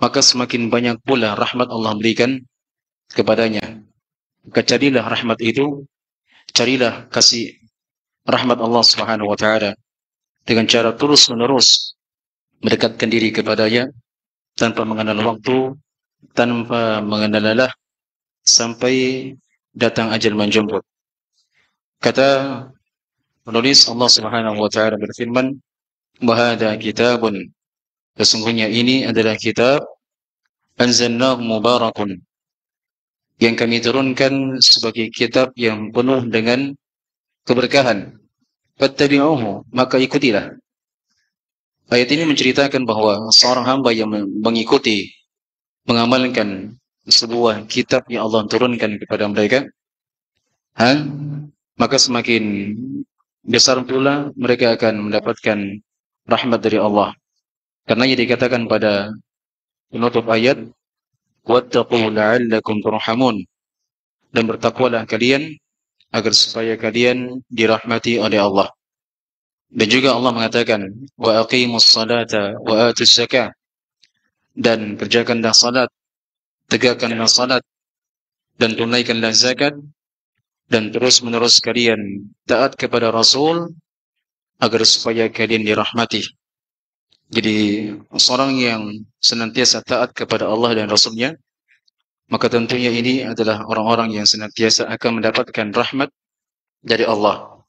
maka semakin banyak pula rahmat Allah berikan kepadanya. Maka carilah rahmat itu, carilah kasih rahmat Allah Subhanahu wa taala dengan cara terus-menerus mendekatkan diri kepadanya tanpa mengenal waktu, tanpa mengenal lelah sampai datang ajal menjemput. Kata penulis, Allah Subhanahu wa taala berfirman, "Wa hadza kitabun", sesungguhnya ini adalah kitab anzalnahu mubarakun, yang kami turunkan sebagai kitab yang penuh dengan keberkahan. Fattabi'uhu, maka ikutilah. Ayat ini menceritakan bahwa seorang hamba yang mengikuti, mengamalkan sebuah kitab yang Allah turunkan kepada mereka, maka semakin besar pula mereka akan mendapatkan rahmat dari Allah. Karena yang dikatakan pada penutup ayat, wattaqu la'allakum turhamun, dan bertakwalah kalian agar supaya kalian dirahmati oleh Allah. Dan juga Allah mengatakan, wa aqimus salata wa atuz zakah, dan kerjakanlah salat, tegakkanlah salat, dan tunaikanlah zakat, dan terus-menerus kalian taat kepada Rasul agar supaya kalian dirahmati. Jadi seorang yang senantiasa taat kepada Allah dan Rasulnya, maka tentunya ini adalah orang-orang yang senantiasa akan mendapatkan rahmat dari Allah.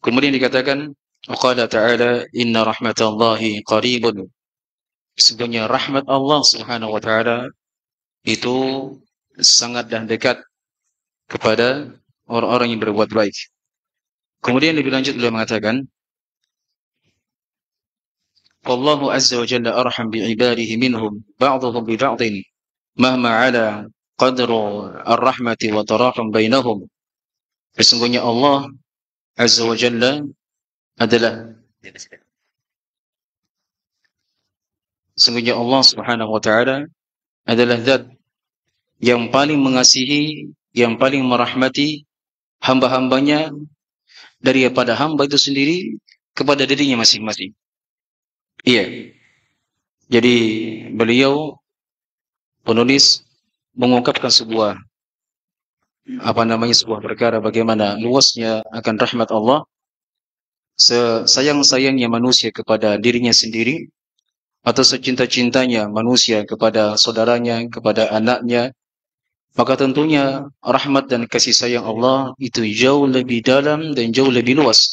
Kemudian dikatakan, qala ta'ala, inna rahmatallahi qaribun, sebenarnya rahmat Allah Subhanahu wa taala itu sangatlah dekat kepada orang-orang yang berbuat baik. Kemudian lebih lanjut beliau mengatakan, wallahu azza wa jalla arham bi'ibadihi minhum ba'dhum bi ba'dhin mahma 'ala qadru ar-rahmati wa tarahum bainahum. Sesungguhnya Allah azza wa jalla adalah, sesungguhnya Allah Subhanahu wa taala adalah zat yang paling mengasihi, yang paling merahmati hamba-hambanya daripada hamba itu sendiri kepada dirinya masing-masing. Iya. Jadi beliau penulis mengungkapkan sebuah sebuah perkara bagaimana luasnya akan rahmat Allah, sesayang-sayangnya manusia kepada dirinya sendiri, atau secinta-cintanya manusia kepada saudaranya, kepada anaknya, maka tentunya rahmat dan kasih sayang Allah itu jauh lebih dalam dan jauh lebih luas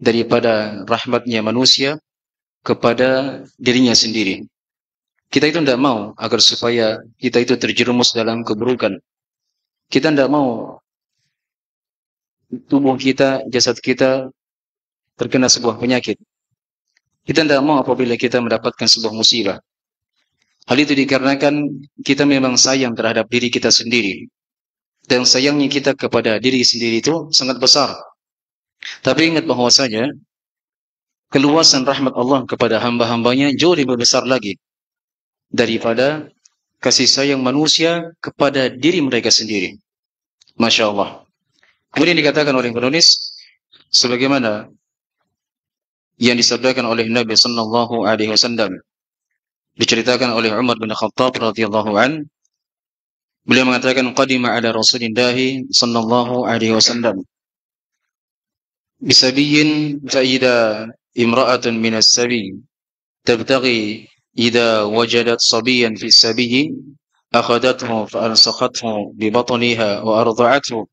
daripada rahmatnya manusia kepada dirinya sendiri. Kita itu tidak mau agar supaya kita itu terjerumus dalam keburukan. Kita tidak mau tubuh kita, jasad kita terkena sebuah penyakit. Kita tidak mau apabila kita mendapatkan sebuah musibah. Hal itu dikarenakan kita memang sayang terhadap diri kita sendiri. Dan sayangnya kita kepada diri sendiri itu sangat besar. Tapi ingat bahwasanya keluasan rahmat Allah kepada hamba-hambanya jauh lebih besar lagi daripada kasih sayang manusia kepada diri mereka sendiri. Masya Allah. Kemudian dikatakan oleh penulis, sebagaimana yang disabdakan oleh Nabi sallallahu alaihi wasallam, diceritakan oleh Umar bin Khattab radhiyallahu an, beliau mengatakan, qadima ala Rasulillah sallallahu alaihi wasallam bisabiyyin fa idza imra'atun min as-sabi tabtaghi idza wajadat sabiyan fi as-sabi akhadathu fa alsaqathu bi batniha wa arda'athu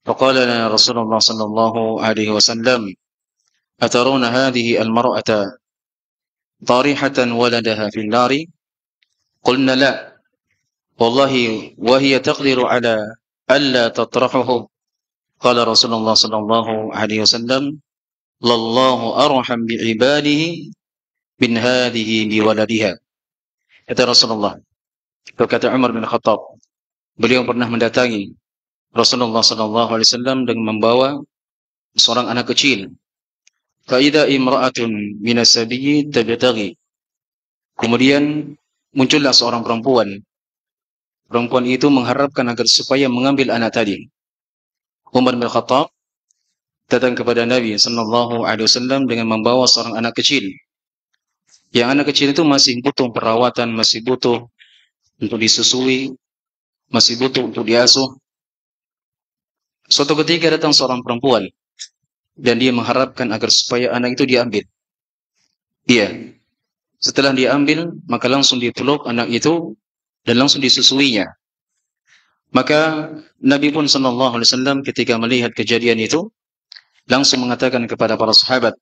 faqala lana Rasulullah sallallahu alaihi wasallam أترون هذه المرأة طارحة ولدها في النار قلنا لا والله وهي تقدر على ألا تطرحه قال رسول الله صلى الله عليه وسلم لله أرحم بعباده من هذه بولدها. Kata Rasulullah, berkata Umar bin Khattab, beliau pernah mendatangi Rasulullah sallallahu alaihi wasallam dengan membawa seorang anak kecil. Fa'idha imra'atun minas sabiyyi tabtaghi. Kemudian muncullah seorang perempuan. Perempuan itu mengharapkan agar supaya mengambil anak tadi. Umar bin Khattab datang kepada Nabi sallallahu alaihi wasallam dengan membawa seorang anak kecil Yang anak kecil itu masih butuh perawatan, masih butuh untuk disusui, masih butuh untuk diasuh. Suatu ketika datang seorang perempuan dan dia mengharapkan agar supaya anak itu diambil. Iya. Setelah diambil, maka langsung dipeluk anak itu dan langsung disusuinya. Maka Nabi pun sallallahu alaihi wasallam ketika melihat kejadian itu langsung mengatakan kepada para sahabat,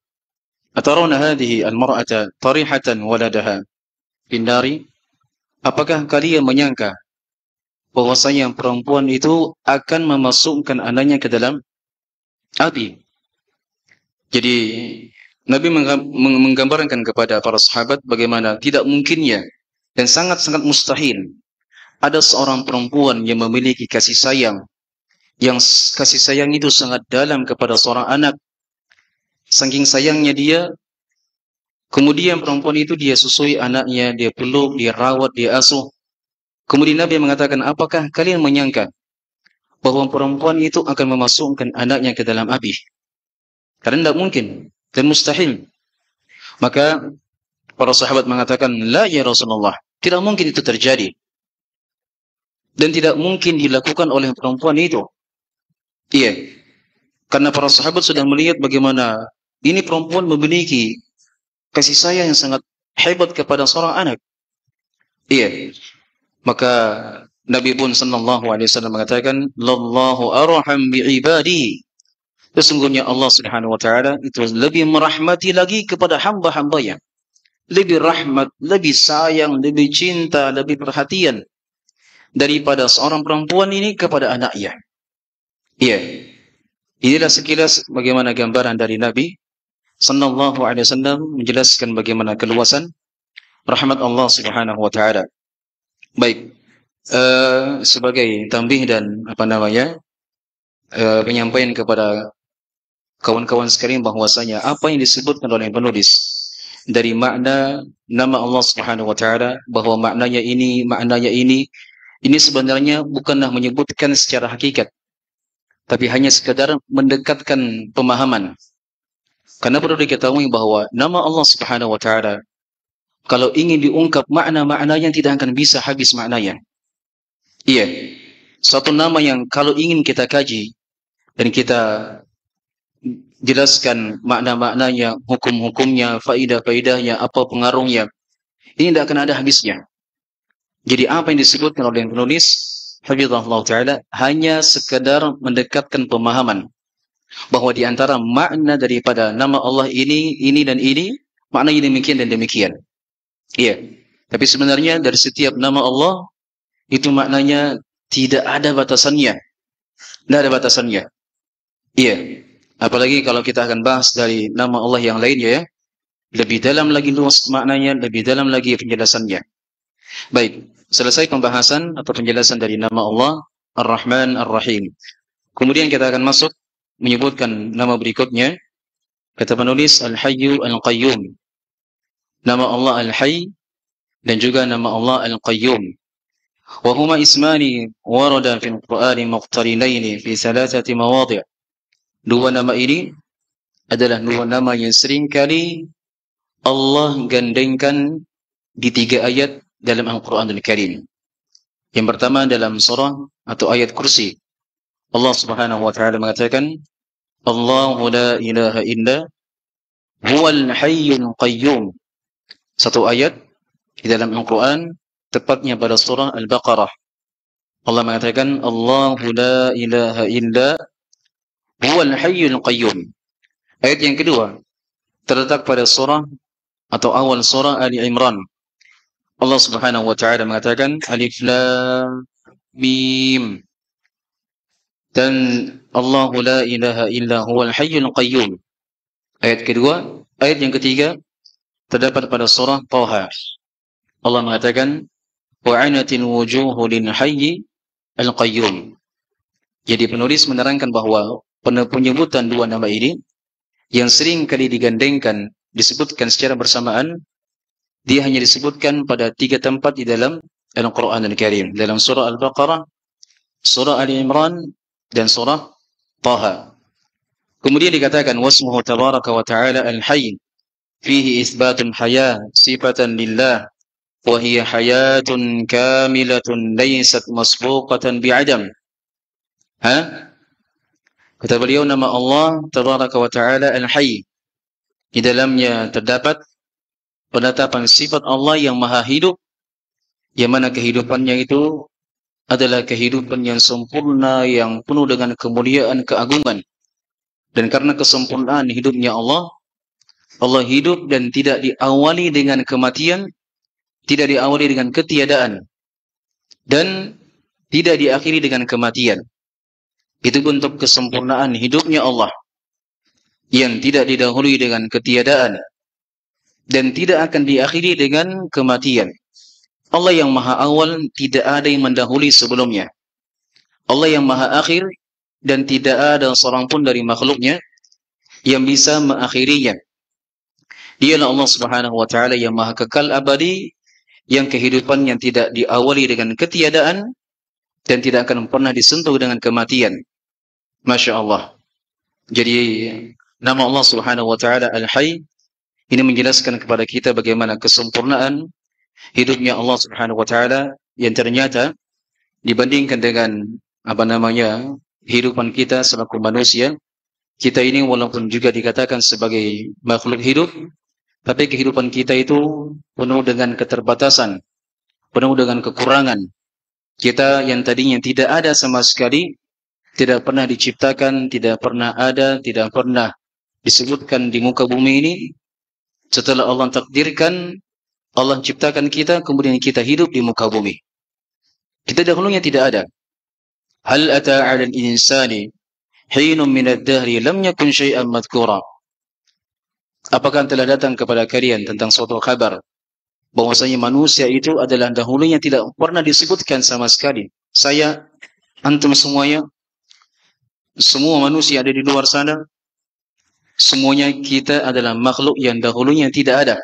"Atarawna hadhihi al-mar'ata tarihatan waladaha fin-nari?" Apakah kalian menyangka bahwasanya perempuan itu akan memasukkan anaknya ke dalam api? Jadi Nabi menggambarkan kepada para sahabat bagaimana tidak mungkinnya dan sangat-sangat mustahil ada seorang perempuan yang memiliki kasih sayang, yang kasih sayang itu sangat dalam kepada seorang anak. Saking sayangnya dia, kemudian perempuan itu dia susui anaknya, dia peluk, dia rawat, dia asuh. Kemudian Nabi mengatakan, apakah kalian menyangka bahwa perempuan itu akan memasukkan anaknya ke dalam api? Karena tidak mungkin dan mustahil. Maka para sahabat mengatakan, la ya Rasulullah, tidak mungkin itu terjadi. Dan tidak mungkin dilakukan oleh perempuan itu. Iya. Karena para sahabat sudah melihat bagaimana ini perempuan memiliki kasih sayang yang sangat hebat kepada seorang anak. Iya. Maka Nabi pun sallallahu alaihi wasallam mengatakan, "Lallahu arham bi'ibadihi." Sesungguhnya Allah Subhanahu wa taala itu lebih merahmati lagi kepada hamba-hambanya. Lebih rahmat, lebih sayang, lebih cinta, lebih perhatian daripada seorang perempuan ini kepada anaknya. Iya. Inilah sekilas bagaimana gambaran dari Nabi sallallahu alaihi wasallam menjelaskan bagaimana keluasan rahmat Allah Subhanahu wa taala. Baik, sebagai tambih dan penyampaian kepada kawan-kawan sekalian bahwasanya apa yang disebutkan oleh penulis dari makna nama Allah Subhanahu wa taala, bahwa maknanya ini sebenarnya bukanlah menyebutkan secara hakikat, tapi hanya sekadar mendekatkan pemahaman. Karena perlu diketahui bahwa nama Allah Subhanahu wa taala kalau ingin diungkap makna-maknanya tidak akan bisa habis maknanya. Iya. Suatu nama yang kalau ingin kita kaji dan kita jelaskan makna-maknanya, hukum-hukumnya, faidah-faidahnya, apa pengaruhnya, ini tidak akan ada habisnya. Jadi apa yang disebutkan oleh penulis hafizahullah taala hanya sekadar mendekatkan pemahaman bahwa di antara makna daripada nama Allah ini dan ini, maknanya demikian dan demikian. Iya. Tapi sebenarnya dari setiap nama Allah itu maknanya tidak ada batasannya. Tidak ada batasannya. Iya. Apalagi kalau kita akan bahas dari nama Allah yang lainnya ya. Lebih dalam lagi luas maknanya, lebih dalam lagi penjelasannya. Baik, selesai pembahasan atau penjelasan dari nama Allah Ar-Rahman Ar-Rahim. Kemudian kita akan masuk menyebutkan nama berikutnya. Kata penulis Al-Hayyu Al-Qayyum. Nama Allah Al-Hayy dan juga nama Allah Al-Qayyum. Wa huma ismani warada fil Qur'ani muqtarinaini fi thalathati mawadhi'. Dua nama ini adalah dua nama yang sering kali Allah gandengkan di 3 ayat dalam Al-Qur'anul Karim. Yang pertama dalam surah atau ayat kursi. Allah Subhanahu wa taala mengatakan, Allahu la ilaha illa huwal hayyul qayyum. Satu ayat di dalam Al-Quran, tepatnya pada surah Al-Baqarah. Allah mengatakan, Allahu la ilaha illa huwal hayyul qayyum. Ayat yang kedua terletak pada surah atau awal surah Ali Imran. Allah Subhanahu wa taala mengatakan Alif Lam Mim. Dan Allahu la ilaha illa huwal hayyul qayyum. Ayat kedua, ayat yang ketiga terdapat pada surah Taha. Allah mengatakan wa'anatil wujuhu lil hayyi al-qayyum. Jadi penulis menerangkan bahwa penyebutan dua nama ini yang sering kali digandengkan, disebutkan secara bersamaan, dia hanya disebutkan pada 3 tempat di dalam Al-Quran Al-Karim. Dalam surah Al-Baqarah, surah Ali Imran, dan surah Taha. Kemudian dikatakan wasmuhu tabaraka wa ta'ala al-hayy. fihi isbatun haya sifatan lillah wa hiya hayatun kamilatun laysat masbuqatan bi'adam. Kata beliau, nama Allah tabaraka wa ta'ala Al-Hayy. Di dalamnya terdapat penetapan sifat Allah yang maha hidup, yang mana kehidupannya itu adalah kehidupan yang sempurna, yang penuh dengan kemuliaan, keagungan. Dan karena kesempurnaan hidupnya Allah, Allah hidup dan tidak diawali dengan kematian, tidak diawali dengan ketiadaan, dan tidak diakhiri dengan kematian. Itu bentuk kesempurnaan hidupnya Allah, yang tidak didahului dengan ketiadaan, dan tidak akan diakhiri dengan kematian. Allah yang maha awal, tidak ada yang mendahului sebelumnya. Allah yang maha akhir, dan tidak ada seorang pun dari makhluknya yang bisa mengakhirinya. Dialah Allah subhanahu wa ta'ala yang maha kekal abadi, yang kehidupan yang tidak diawali dengan ketiadaan, dan tidak akan pernah disentuh dengan kematian. Masya Allah. Jadi nama Allah subhanahu wa ta'ala Al-Hayy ini menjelaskan kepada kita bagaimana kesempurnaan hidupnya Allah subhanahu wa ta'ala, yang ternyata dibandingkan dengan kehidupan kita selaku manusia, kita ini walaupun juga dikatakan sebagai makhluk hidup, tapi kehidupan kita itu penuh dengan keterbatasan, penuh dengan kekurangan. Kita yang tadinya tidak ada sama sekali, tidak pernah diciptakan, tidak pernah ada, tidak pernah disebutkan di muka bumi ini, setelah Allah takdirkan, Allah ciptakan kita, kemudian kita hidup di muka bumi. Kita dahulunya tidak ada. Hal ata 'alal insani hinun minad dahri lam yakun syai'an madhkura. Apakah telah datang kepada kalian tentang suatu kabar bahwasanya manusia itu adalah dahulunya tidak pernah disebutkan sama sekali? Saya, antum semuanya, semua manusia ada di luar sana, semuanya kita adalah makhluk yang dahulunya tidak ada.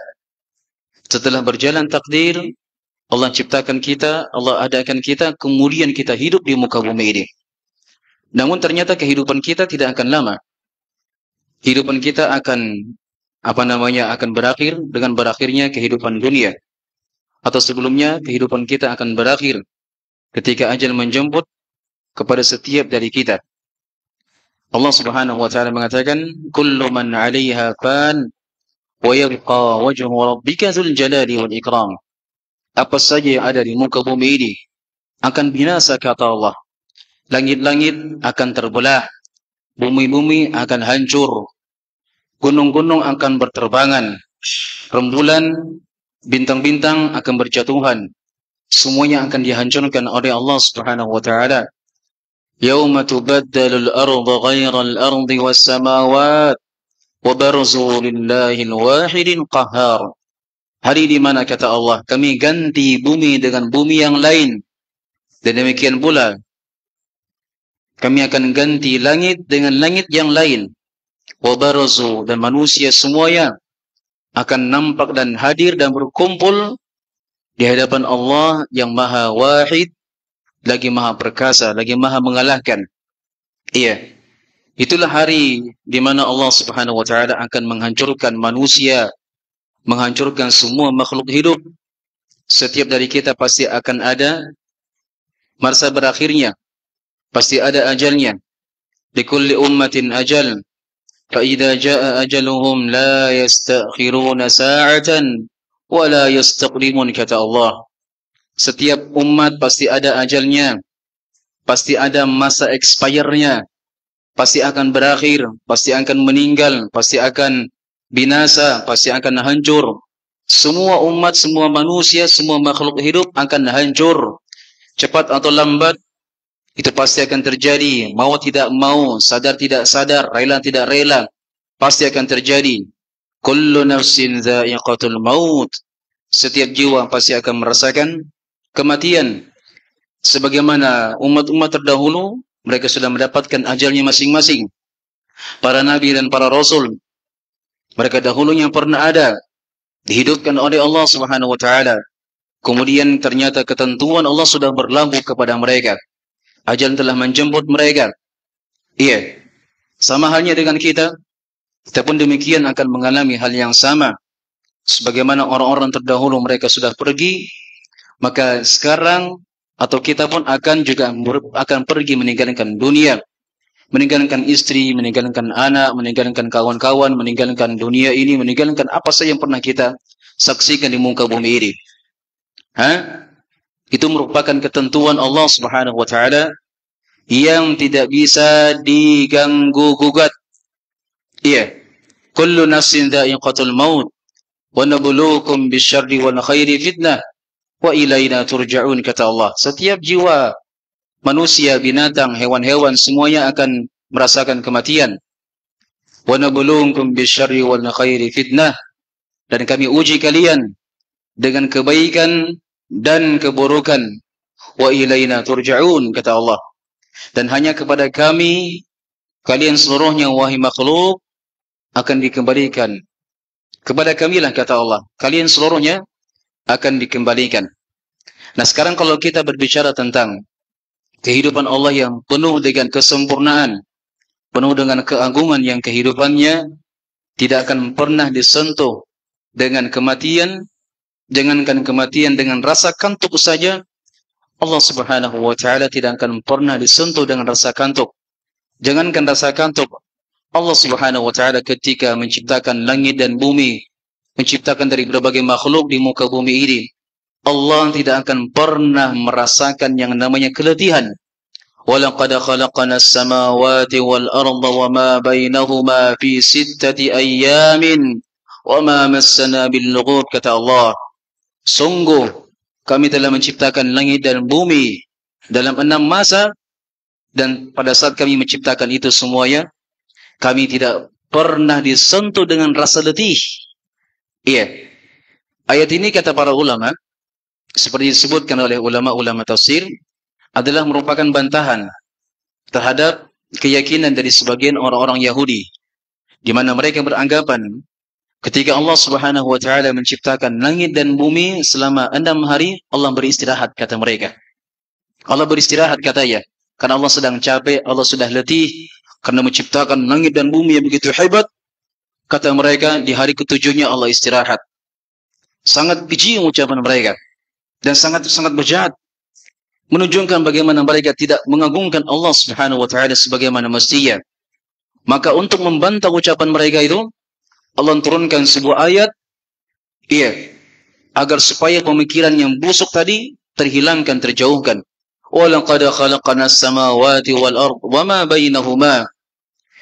Setelah berjalan takdir, Allah ciptakan kita, Allah adakan kita, kemudian kita hidup di muka bumi ini. Namun ternyata kehidupan kita tidak akan lama. Kehidupan kita akan akan berakhir dengan berakhirnya kehidupan dunia. Atau sebelumnya kehidupan kita akan berakhir ketika ajal menjemput kepada setiap dari kita. Allah Subhanahu wa taala mengatakan, "Kullu man 'alaiha fan wa yabqa wajhu rabbika dzul jalali wal ikram." Apa saja yang ada di muka bumi ini akan binasa, kata Allah. Langit-langit akan terbelah, bumi-bumi akan hancur, gunung-gunung akan berterbangan, rembulan, bintang-bintang akan berjatuhan. Semuanya akan dihancurkan oleh Allah Subhanahu wa taala. Yauma tubaddalu al-ardu ghairal ardi was samawat wa barzu lillahil wahidil qahhar. Hari di mana, kata Allah, kami ganti bumi dengan bumi yang lain, dan demikian pula kami akan ganti langit dengan langit yang lain. Wa barzu, dan manusia semuanya akan nampak dan hadir dan berkumpul di hadapan Allah yang maha wahid, lagi maha perkasa, lagi maha mengalahkan. Iya, itulah hari di mana Allah Subhanahu wa taala akan menghancurkan manusia, menghancurkan semua makhluk hidup. Setiap dari kita pasti akan ada masa berakhirnya, pasti ada ajalnya. Likulli ummatin ajal, fa idza jaa ajaluhum la yastakhiruna sa'atan wa la yastaqdimun, kata Allah. Setiap umat pasti ada ajalnya, pasti ada masa expire-nya, pasti akan berakhir, pasti akan meninggal, pasti akan binasa, pasti akan hancur. Semua umat, semua manusia, semua makhluk hidup akan hancur. Cepat atau lambat, itu pasti akan terjadi. Mau tidak mau, sadar tidak sadar, rela tidak rela, pasti akan terjadi. Kullu nafsin dha'iqatul maut. Setiap jiwa pasti akan merasakan kematian. Sebagaimana umat-umat terdahulu, mereka sudah mendapatkan ajalnya masing-masing. Para nabi dan para rasul, mereka dahulunya pernah ada, dihidupkan oleh Allah Subhanahu wa taala. Kemudian ternyata ketentuan Allah sudah berlaku kepada mereka. Ajal telah menjemput mereka. Iya. Sama halnya dengan kita. Kita pun demikian akan mengalami hal yang sama. Sebagaimana orang-orang terdahulu mereka sudah pergi, maka sekarang atau kita pun akan pergi meninggalkan dunia, meninggalkan istri, meninggalkan anak, meninggalkan kawan-kawan, meninggalkan dunia ini, meninggalkan apa saja yang pernah kita saksikan di muka bumi ini. Itu merupakan ketentuan Allah Subhanahu wa taala yang tidak bisa diganggu gugat. Iya. Kullu nafsin dha'iqatul maut wa nabluukum bisyarri wal khairi fitnah wa ilaina turja'un, kata Allah. Setiap jiwa, manusia, binatang, hewan-hewan, semuanya akan merasakan kematian. Wa nabluukum bisyarri wal khairi fitnah, dan kami uji kalian dengan kebaikan dan keburukan. Wa ilaina turja'un, kata Allah. Dan hanya kepada kami kalian seluruhnya wahai makhluk akan dikembalikan. Kepada kamilah, kata Allah, kalian seluruhnya akan dikembalikan. Nah, sekarang kalau kita berbicara tentang kehidupan Allah yang penuh dengan kesempurnaan, penuh dengan keagungan, yang kehidupannya tidak akan pernah disentuh dengan kematian, jangankan kematian, dengan rasa kantuk saja Allah Subhanahu wa taala tidak akan pernah disentuh dengan rasa kantuk. Jangankan rasa kantuk, Allah Subhanahu wa taala ketika menciptakan langit dan bumi, menciptakan dari berbagai makhluk di muka bumi ini, Allah tidak akan pernah merasakan yang namanya keletihan. Walaqad khalaqnas samawati wal arda wama bainahuma fi 6 ayyamin wama massana bil lughub, kata Allah. Sungguh kami telah menciptakan langit dan bumi dalam 6 masa, dan pada saat kami menciptakan itu semuanya, kami tidak pernah disentuh dengan rasa letih. Iya. Ayat ini, kata para ulama, seperti disebutkan oleh ulama-ulama tafsir, adalah merupakan bantahan terhadap keyakinan dari sebagian orang-orang Yahudi, di mana mereka beranggapan ketika Allah Subhanahu wa taala menciptakan langit dan bumi selama 6 hari, Allah beristirahat, kata mereka. Allah beristirahat, katanya, karena Allah sedang capek, Allah sudah letih karena menciptakan langit dan bumi yang begitu hebat. Kata mereka, di hari ketujuhnya Allah istirahat. Sangat keji ucapan mereka, dan sangat berjahat, menunjukkan bagaimana mereka tidak mengagungkan Allah Subhanahu wa taala sebagaimana mestinya. Maka untuk membantah ucapan mereka itu, Allah turunkan sebuah ayat, agar supaya pemikiran yang busuk tadi terhilangkan, terjauhkan. Walaqad khalaqnas samawati wal ard wama bainahuma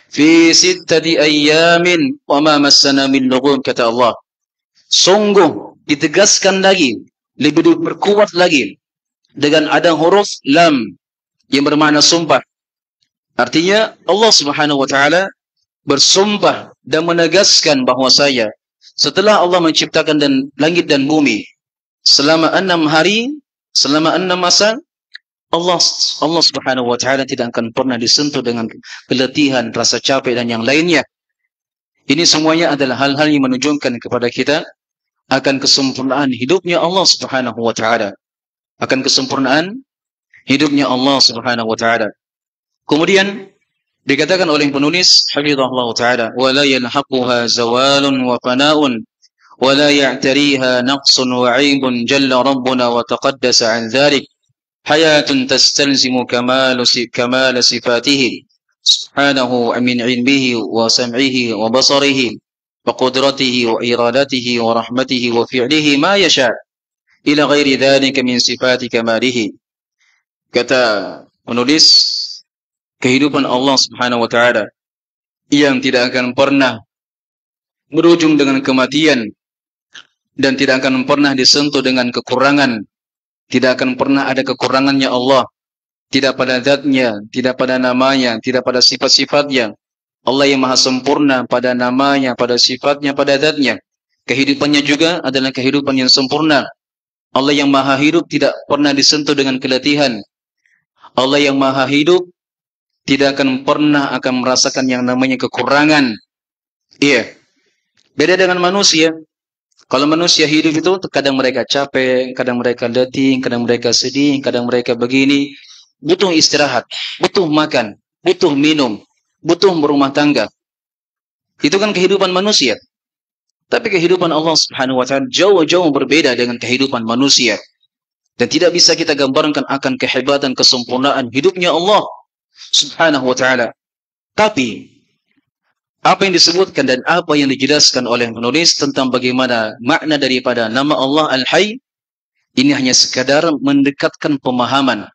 fi 6 ayyamin wama massana min lughub, kata Allah. Sungguh, ditegaskan lagi, lebih diperkuat lagi dengan ada huruf lam yang bermakna sumpah. Artinya Allah Subhanahu wa taala bersumpah dan menegaskan bahwasanya setelah Allah menciptakan langit dan bumi selama 6 hari, selama 6 masa, Allah Subhanahu wa taala tidak akan pernah disentuh dengan keletihan, rasa capek dan yang lainnya. Ini semuanya adalah hal-hal yang menunjukkan kepada kita akan kesempurnaan hidupnya Allah Subhanahu wa taala. Akan kesempurnaan hidupnya Allah Subhanahu wa taala. Kemudian dikatakan oleh penulis hafizahullah taala, wa la yalhaquha zawalun wa fana'un wa la ya'tariha naqsun wa 'aibun jalla rabbuna wa taqaddasa 'an dhalik. Hayatun tastalzimu kamal sifatihi subhanahu min ilmihi wa sam'ihi wa basarihi wa qudratihi wa iradatihi wa rahmatihi wa fi'lihi ma yasha ila ghairi dhalika min sifati kamalihi. Kata penulis, kehidupan Allah Subhanahu wa taala yang tidak akan pernah berujung dengan kematian dan tidak akan pernah disentuh dengan kekurangan. Tidak akan pernah ada kekurangannya Allah, tidak pada zatnya, tidak pada namanya, tidak pada sifat-sifatnya. Allah yang maha sempurna pada namanya, pada sifatnya, pada zatnya. Kehidupannya juga adalah kehidupan yang sempurna. Allah yang maha hidup tidak pernah disentuh dengan keletihan. Allah yang maha hidup tidak akan pernah akan merasakan yang namanya kekurangan. Iya. Beda dengan manusia. Kalau manusia hidup itu kadang mereka capek, kadang mereka letih, kadang mereka sedih, kadang mereka begini. Butuh istirahat, butuh makan, butuh minum, butuh berumah tangga. Itu kan kehidupan manusia. Tapi kehidupan Allah Subhanahu wa taala jauh-jauh berbeda dengan kehidupan manusia. Dan tidak bisa kita gambarkan akan kehebatan, kesempurnaan hidupnya Allah Subhanahu wa taala. Tapi apa yang disebutkan dan apa yang dijelaskan oleh penulis tentang bagaimana makna daripada nama Allah Al-Hayy, ini hanya sekadar mendekatkan pemahaman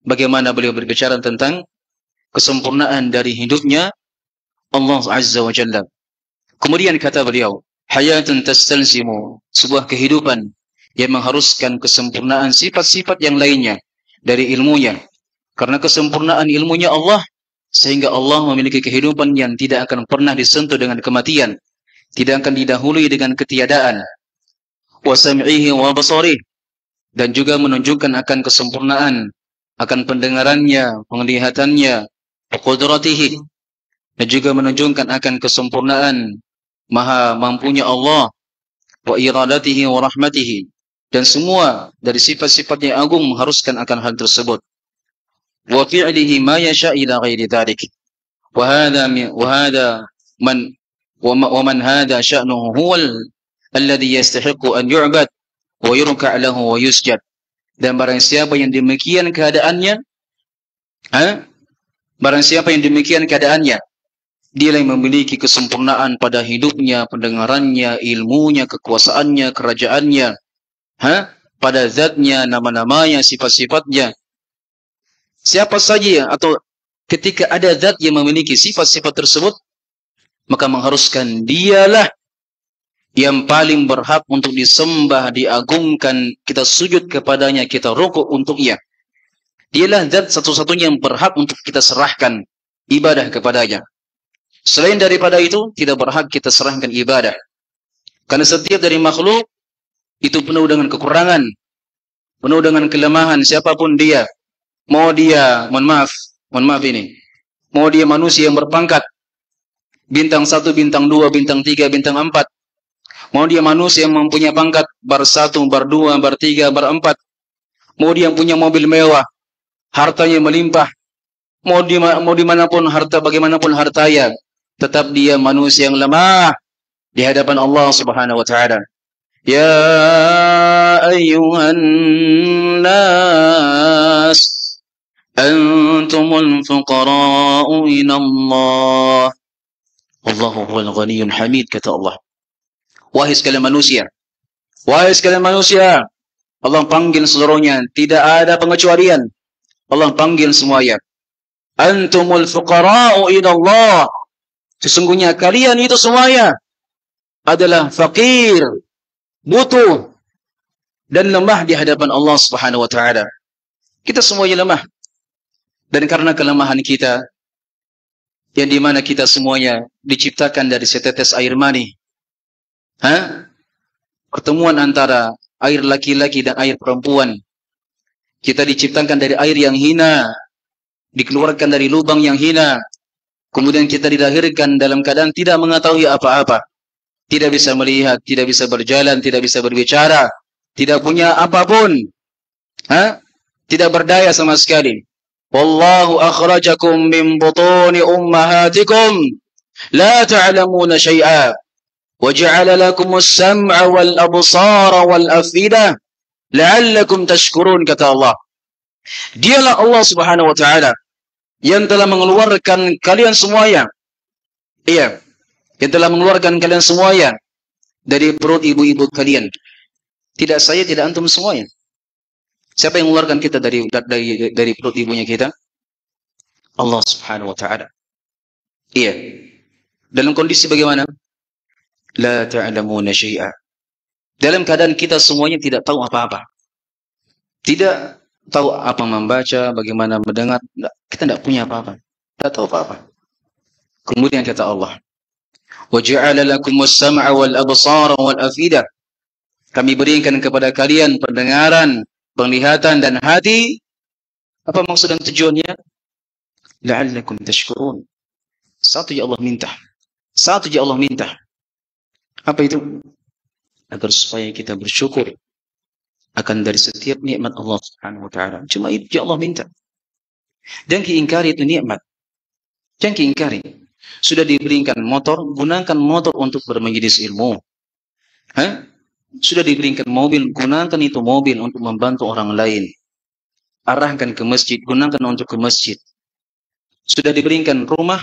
bagaimana beliau berbicara tentang kesempurnaan dari hidupnya Allah Azza wa Jalla. Kemudian kata beliau, hayatun tastalzimu, sebuah kehidupan yang mengharuskan kesempurnaan sifat-sifat yang lainnya dari ilmunya. Karena kesempurnaan ilmunya Allah, sehingga Allah memiliki kehidupan yang tidak akan pernah disentuh dengan kematian, tidak akan didahului dengan ketiadaan. Wa sam'ihi wa basarih, dan juga menunjukkan akan kesempurnaan akan pendengarannya, penglihatannya, qudratihi, dan juga menunjukkan akan kesempurnaan maha mampunya Allah, wa iradatihi wa rahmatihi, dan semua dari sifat-sifat yang agung mengharuskan akan hal tersebut. Wa fi'lihi ma yasha ila ghairi dzalik. Wa man hadha sya'nuhu huwal alladhi yastahiqqu an yu'bad wa yurka' lahu wa yusjad. Dan barang siapa yang demikian keadaannya, barang siapa yang demikian keadaannya, dia yang memiliki kesempurnaan pada hidupnya, pendengarannya, ilmunya, kekuasaannya, kerajaannya, pada zatnya, nama-namanya, sifat-sifatnya. Siapa saja atau ketika ada zat yang memiliki sifat-sifat tersebut, maka mengharuskan dialah yang paling berhak untuk disembah, diagungkan, kita sujud kepadanya, kita rukuk untuknya. Dialah zat satu-satunya yang berhak untuk kita serahkan ibadah kepadanya. Selain daripada itu, tidak berhak kita serahkan ibadah. Karena setiap dari makhluk itu penuh dengan kekurangan, penuh dengan kelemahan, siapapun dia. Mau dia, mohon maaf ini, mau dia manusia yang berpangkat bintang 1, bintang 2, bintang 3, bintang 4, mau dia manusia yang mempunyai pangkat bar 1, bar 2, bar 3, bar 4, mau dia yang punya mobil mewah, hartanya melimpah, mau dimanapun harta, bagaimanapun hartanya, tetap dia manusia yang lemah di hadapan Allah Subhanahu wa taala. Ya ayyuhan nas antumul fuqara'u ila Allah. Allahu huwal ghaniyyul hamid, kata Allah. Wahai sekalian manusia, wahai sekalian manusia, Allah panggil seluruhnya, tidak ada pengecualian. Allah panggil semuanya. Antumul fuqara'u ila Allah. Sesungguhnya kalian itu semuanya adalah fakir, butuh, dan lemah di hadapan Allah Subhanahu wa taala. Kita semuanya lemah. Dan karena kelemahan kita, yang dimana kita semuanya diciptakan dari setetes air mani, pertemuan antara air laki-laki dan air perempuan, kita diciptakan dari air yang hina, dikeluarkan dari lubang yang hina, kemudian kita dilahirkan dalam keadaan tidak mengetahui apa-apa, tidak bisa melihat, tidak bisa berjalan, tidak bisa berbicara, tidak punya apapun, tidak berdaya sama sekali. Wallahu akhrajakum min butuni ummahatikum la ta'lamuna syai'a wa ja'ala lakumus sam'a wal absara wal afidah la'allakum tashkurun, kata Allah. Dialah Allah Subhanahu wa taala yang telah mengeluarkan kalian semuanya. Iya, yang telah mengeluarkan kalian semuanya dari perut ibu-ibu kalian. Tidak saya, tidak antum semuanya. Siapa yang mengeluarkan kita dari perut ibunya kita? Allah Subhanahu wa taala. Iya. Dalam kondisi bagaimana? La ta'lamuna syai'a. Dalam keadaan kita semuanya tidak tahu apa-apa. Tidak tahu apa membaca, bagaimana mendengar, kita tidak punya apa-apa. Tidak tahu apa-apa. Kemudian kata Allah, wa ja'ala lakumus sam'a wal absara wal afidah. Kami berikan kepada kalian pendengaran, penglihatan dan hati. Apa maksud dan tujuannya? La'allakum tashkurun. Satu ya Allah minta. Satu ya Allah minta. Apa itu? Agar supaya kita bersyukur akan dari setiap nikmat Allah Subhanahu wa taala. Cuma itu ya Allah minta. Dan diingkari itu nikmat. Jangan diingkari. Sudah diberikan motor, gunakan motor untuk bermajelis ilmu. Hah? Sudah diberikan mobil, gunakan itu mobil untuk membantu orang lain. Arahkan ke masjid, gunakan untuk ke masjid. Sudah diberikan rumah,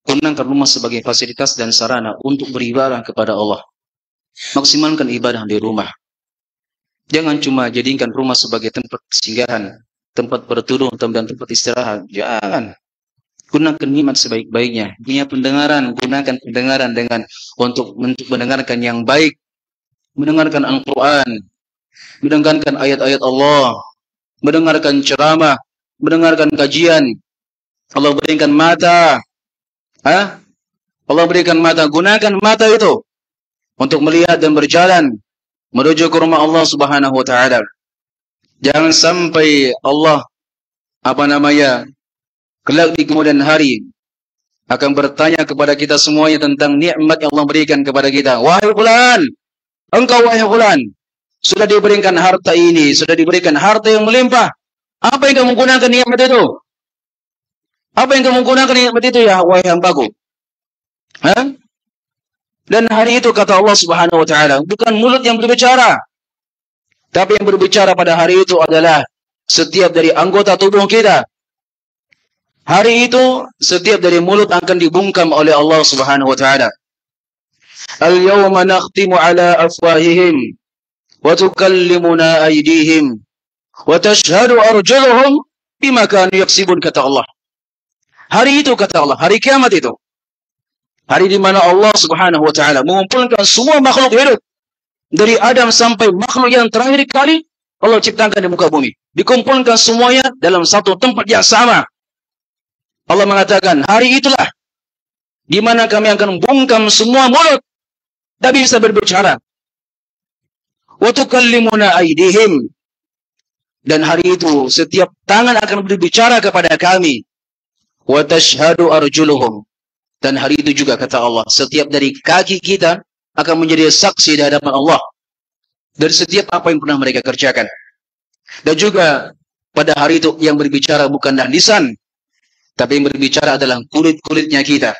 gunakan rumah sebagai fasilitas dan sarana untuk beribadah kepada Allah. Maksimalkan ibadah di rumah. Jangan cuma jadikan rumah sebagai tempat singgahan, tempat berteduh, dan tempat istirahat. Jangan. Gunakan nikmat sebaik-baiknya. Punya pendengaran, gunakan pendengaran untuk mendengarkan yang baik. Mendengarkan Al-Quran, mendengarkan ayat-ayat Allah, mendengarkan ceramah, mendengarkan kajian. Allah berikan mata. Allah berikan mata. Gunakan mata itu untuk melihat dan berjalan menuju ke rumah Allah Subhanahu wa taala. Jangan sampai Allah kelak di kemudian hari akan bertanya kepada kita semuanya tentang nikmat yang Allah berikan kepada kita. Wahai fulan, engkau wahai fulan, sudah diberikan harta ini, sudah diberikan harta yang melimpah. Apa yang kamu gunakan nikmat itu? Apa yang kamu gunakan nikmat itu ya wahai hambaku? Dan hari itu kata Allah Subhanahu wa taala, bukan mulut yang berbicara, tapi yang berbicara pada hari itu adalah setiap dari anggota tubuh kita. Hari itu setiap dari mulut akan dibungkam oleh Allah Subhanahu wa taala. Al-yawma nakhtimu ala afwahihim wa tukallimuna aydihim wa tashhadu arjuluhum bima kanu yaksibun, kata Allah. Hari itu kata Allah, hari kiamat itu. Hari di mana Allah Subhanahu wa taala mengumpulkan semua makhluk hidup dari Adam sampai makhluk yang terakhir kali Allah ciptakan di muka bumi. Dikumpulkan semuanya dalam satu tempat yang sama. Allah mengatakan, hari itulah di mana kami akan bungkam semua mulut, tak bisa berbicara. Wa tukallimuna aydihim, dan hari itu setiap tangan akan berbicara kepada kami. Wa tashhadu arjuluhum, dan hari itu juga kata Allah, setiap dari kaki kita akan menjadi saksi di hadapan Allah dari setiap apa yang pernah mereka kerjakan. Dan juga pada hari itu yang berbicara bukanlah lisan, tapi yang berbicara adalah kulit-kulitnya kita.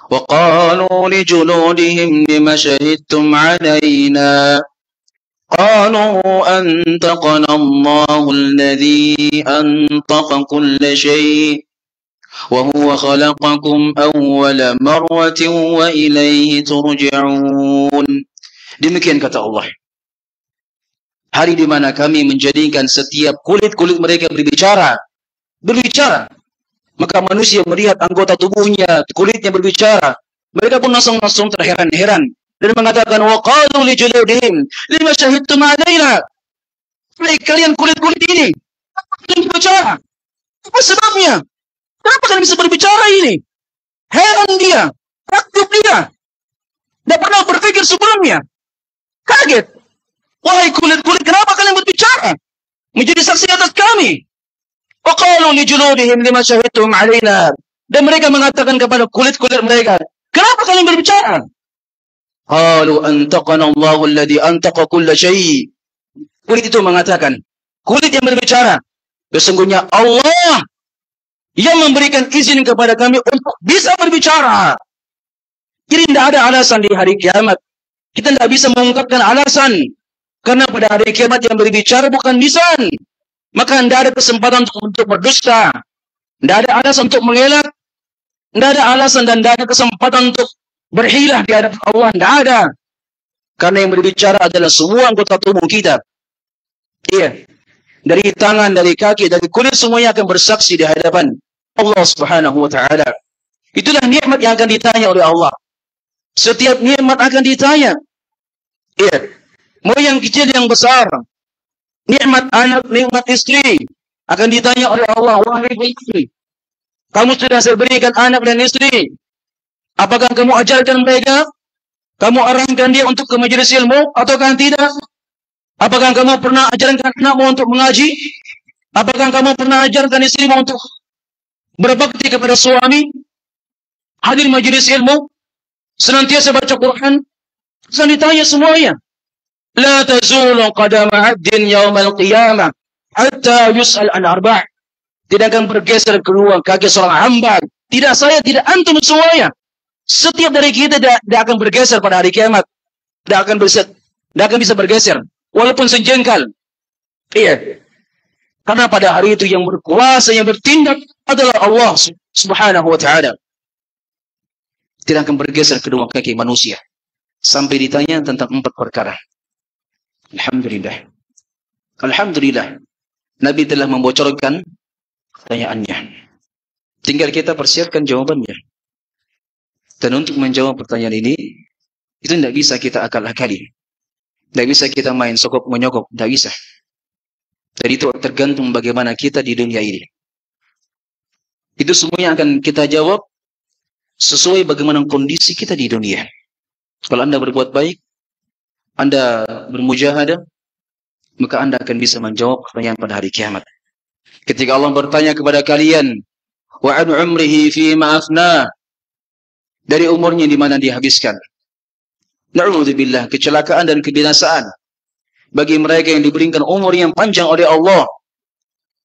Wa qalu li juludihim lima syahidtum alaina qalu antaqana Allahu alladhi antaqa kulla syai' wa huwa khalaqakum awwala marratin wa ilayhi turja'un. Demikian kata Allah. Hari di mana kami menjadikan setiap kulit-kulit mereka berbicara. Maka manusia melihat anggota tubuhnya, kulitnya berbicara. Mereka pun langsung terheran-heran dan mengatakan, wa qalu li juludihim lima syahidtum alaina. Kalian kulit-kulit ini, apa kalian berbicara? Apa sebabnya? Kenapa kalian bisa berbicara ini? Heran dia, takjub dia. Tidak pernah berpikir sebelumnya. Kaget. Wahai kulit-kulit, kenapa kalian berbicara? Menjadi saksi atas kami. Wa qalu li juludihim lima syahidtum alaina. Dan mereka mengatakan kepada kulit-kulit mereka, kenapa kalian berbicara? Qalu antaqana Allahu alladhi antaqa kulla syai'. Kulit itu mengatakan, kulit yang berbicara, sesungguhnya Allah yang memberikan izin kepada kami untuk bisa berbicara. Jadi tidak ada alasan di hari kiamat. Kita tidak bisa mengungkapkan alasan. Karena pada hari kiamat yang berbicara bukan lisan. Maka tidak ada kesempatan untuk berdusta. Tidak ada alasan untuk mengelak. Tidak ada alasan dan tidak ada kesempatan untuk berhilah di hadapan Allah. Tidak ada. Karena yang berbicara adalah semua anggota tubuh kita. Iya. Dari tangan, dari kaki, dari kulit, semuanya akan bersaksi di hadapan Allah Subhanahu wa ta'ala. Itulah nikmat yang akan ditanya oleh Allah. Setiap nikmat akan ditanya. Iya. Mau yang kecil yang besar. Nikmat anak, nikmat istri akan ditanya oleh Allah. Wahai istri, kamu sudah saya berikan anak dan istri. Apakah kamu ajarkan mereka? Kamu arahkan dia untuk ke majelis ilmu ataukah tidak? Apakah kamu pernah ajarkan anakmu untuk mengaji? Apakah kamu pernah ajarkan istrimu untuk berbakti kepada suami? Hadir majelis ilmu, senantiasa baca Quran. Saya ditanya semuanya. La tazulu qadama 'abdin yaumal qiyamah hatta yus'al an arba'. Tidak akan bergeser kedua kaki seorang hamba. Tidak saya, tidak antum semuanya. Setiap dari kita tidak akan bergeser pada hari kiamat. Tidak akan Tidak akan bisa bergeser. Walaupun sejengkal. Iya. Karena pada hari itu yang berkuasa, yang bertindak adalah Allah subhanahu wa ta'ala. Tidak akan bergeser kedua kaki manusia. Sampai ditanya tentang 4 perkara. Alhamdulillah. Alhamdulillah. Nabi telah membocorkan pertanyaannya. Tinggal kita persiapkan jawabannya. Dan untuk menjawab pertanyaan ini, itu tidak bisa kita akal-akali. Tidak bisa kita main sokok menyokok. Tidak bisa. Jadi itu tergantung bagaimana kita di dunia ini. Itu semuanya akan kita jawab sesuai bagaimana kondisi kita di dunia. Kalau Anda berbuat baik, Anda bermujahadah, maka Anda akan bisa menjawab pertanyaan pada hari kiamat. Ketika Allah bertanya kepada kalian, wa an umrihi fi ma afna, dari umurnya di mana dihabiskan. Na'udzubillah, kecelakaan dan kebinasaan bagi mereka yang diberikan umur yang panjang oleh Allah.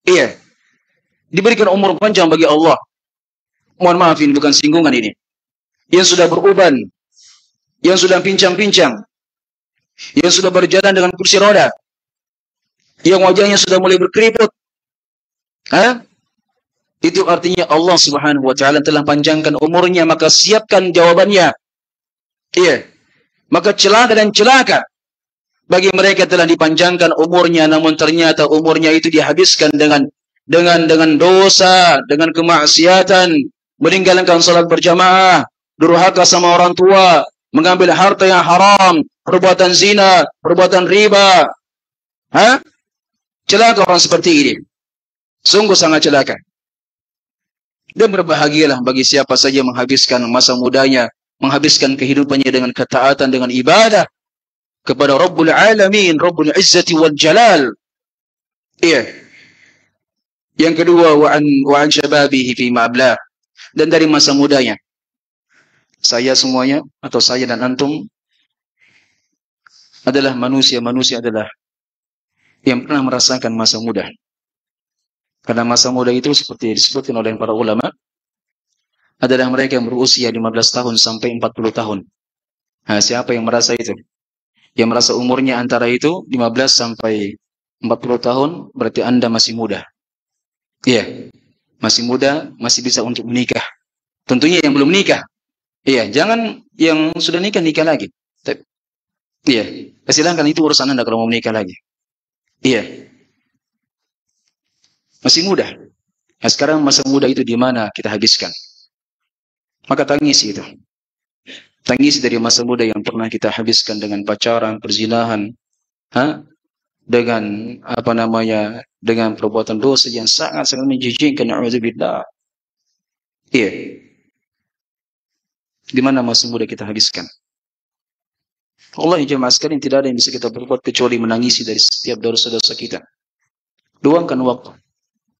Iya, diberikan umur panjang bagi Allah. Mohon maaf, ini bukan singgungan ini. Yang sudah beruban, yang sudah pincang-pincang, yang sudah berjalan dengan kursi roda, yang wajahnya sudah mulai berkeriput. Itu artinya Allah subhanahu wa ta'ala telah panjangkan umurnya, maka siapkan jawabannya. Iya. Maka celaka dan celaka bagi mereka telah dipanjangkan umurnya, namun ternyata umurnya itu dihabiskan dengan dosa, dengan kemaksiatan, meninggalkan salat berjamaah, durhaka sama orang tua, mengambil harta yang haram, perbuatan zina, perbuatan riba. Celaka orang seperti ini. Sungguh sangat celaka. Dan berbahagialah bagi siapa saja menghabiskan masa mudanya, menghabiskan kehidupannya dengan ketaatan, dengan ibadah kepada Rabbul Alamin, Rabbul Izzati wal Jalal. Iya. Yang kedua, wa an syababihi fi ma'ablah. Dan dari masa mudanya. Saya semuanya, atau saya dan antum, adalah manusia adalah yang pernah merasakan masa muda. Karena masa muda itu seperti disebutkan oleh para ulama, adalah mereka yang berusia 15 tahun sampai 40 tahun. Nah, siapa yang merasa itu? Yang merasa umurnya antara itu 15 sampai 40 tahun, berarti Anda masih muda. Iya, masih muda, masih bisa untuk menikah. Tentunya yang belum nikah. Iya, jangan yang sudah nikah lagi. Iya, silahkan, itu urusan Anda kalau mau menikah lagi. Iya. Masih muda. Nah, sekarang masa muda itu di mana kita habiskan? Maka tangisi itu. Tangisi dari masa muda yang pernah kita habiskan dengan pacaran, perzinahan, dengan dengan perbuatan dosa yang sangat-sangat menjijikkan. Na'udzubillah. Iya. Di mana masa muda kita habiskan? Allah jemaah sekalian, tidak ada yang bisa kita berbuat kecuali menangisi dari setiap dosa-dosa kita. Luangkan waktu.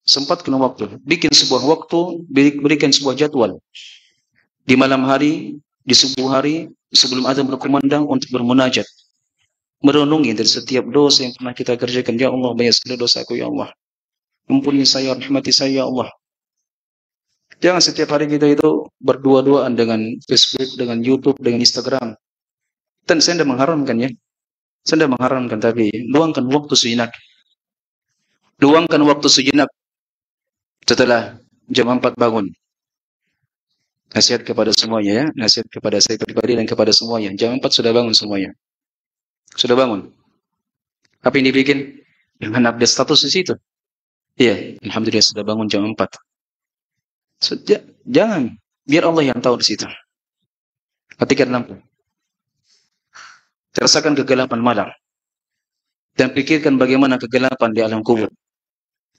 Sempatkan waktu. Bikin sebuah waktu, berikan sebuah jadwal. Di malam hari, di subuh hari, sebelum azan berkumandang, untuk bermunajat. Merenungi dari setiap dosa yang pernah kita kerjakan. Ya Allah, banyak sekali dosaku, ya Allah. Ampuni saya, rahmati saya, ya Allah. Jangan setiap hari kita itu berdua-duaan dengan Facebook, dengan YouTube, dengan Instagram. Dan saya tidak mengharamkan ya. Saya tidak mengharamkan, tapi luangkan waktu sejenak. Luangkan waktu sejenak. Setelah jam 4 bangun. Nasihat kepada semuanya ya. Nasihat kepada saya pribadi dan kepada semuanya. Jam 4 sudah bangun semuanya. Sudah bangun. Apa yang dibikin? Dengan update status di situ. Iya, alhamdulillah sudah bangun jam 4. Jangan. Biar Allah yang tahu di situ. Matikan lampu. Rasakan kegelapan malam. Dan pikirkan bagaimana kegelapan di alam kubur.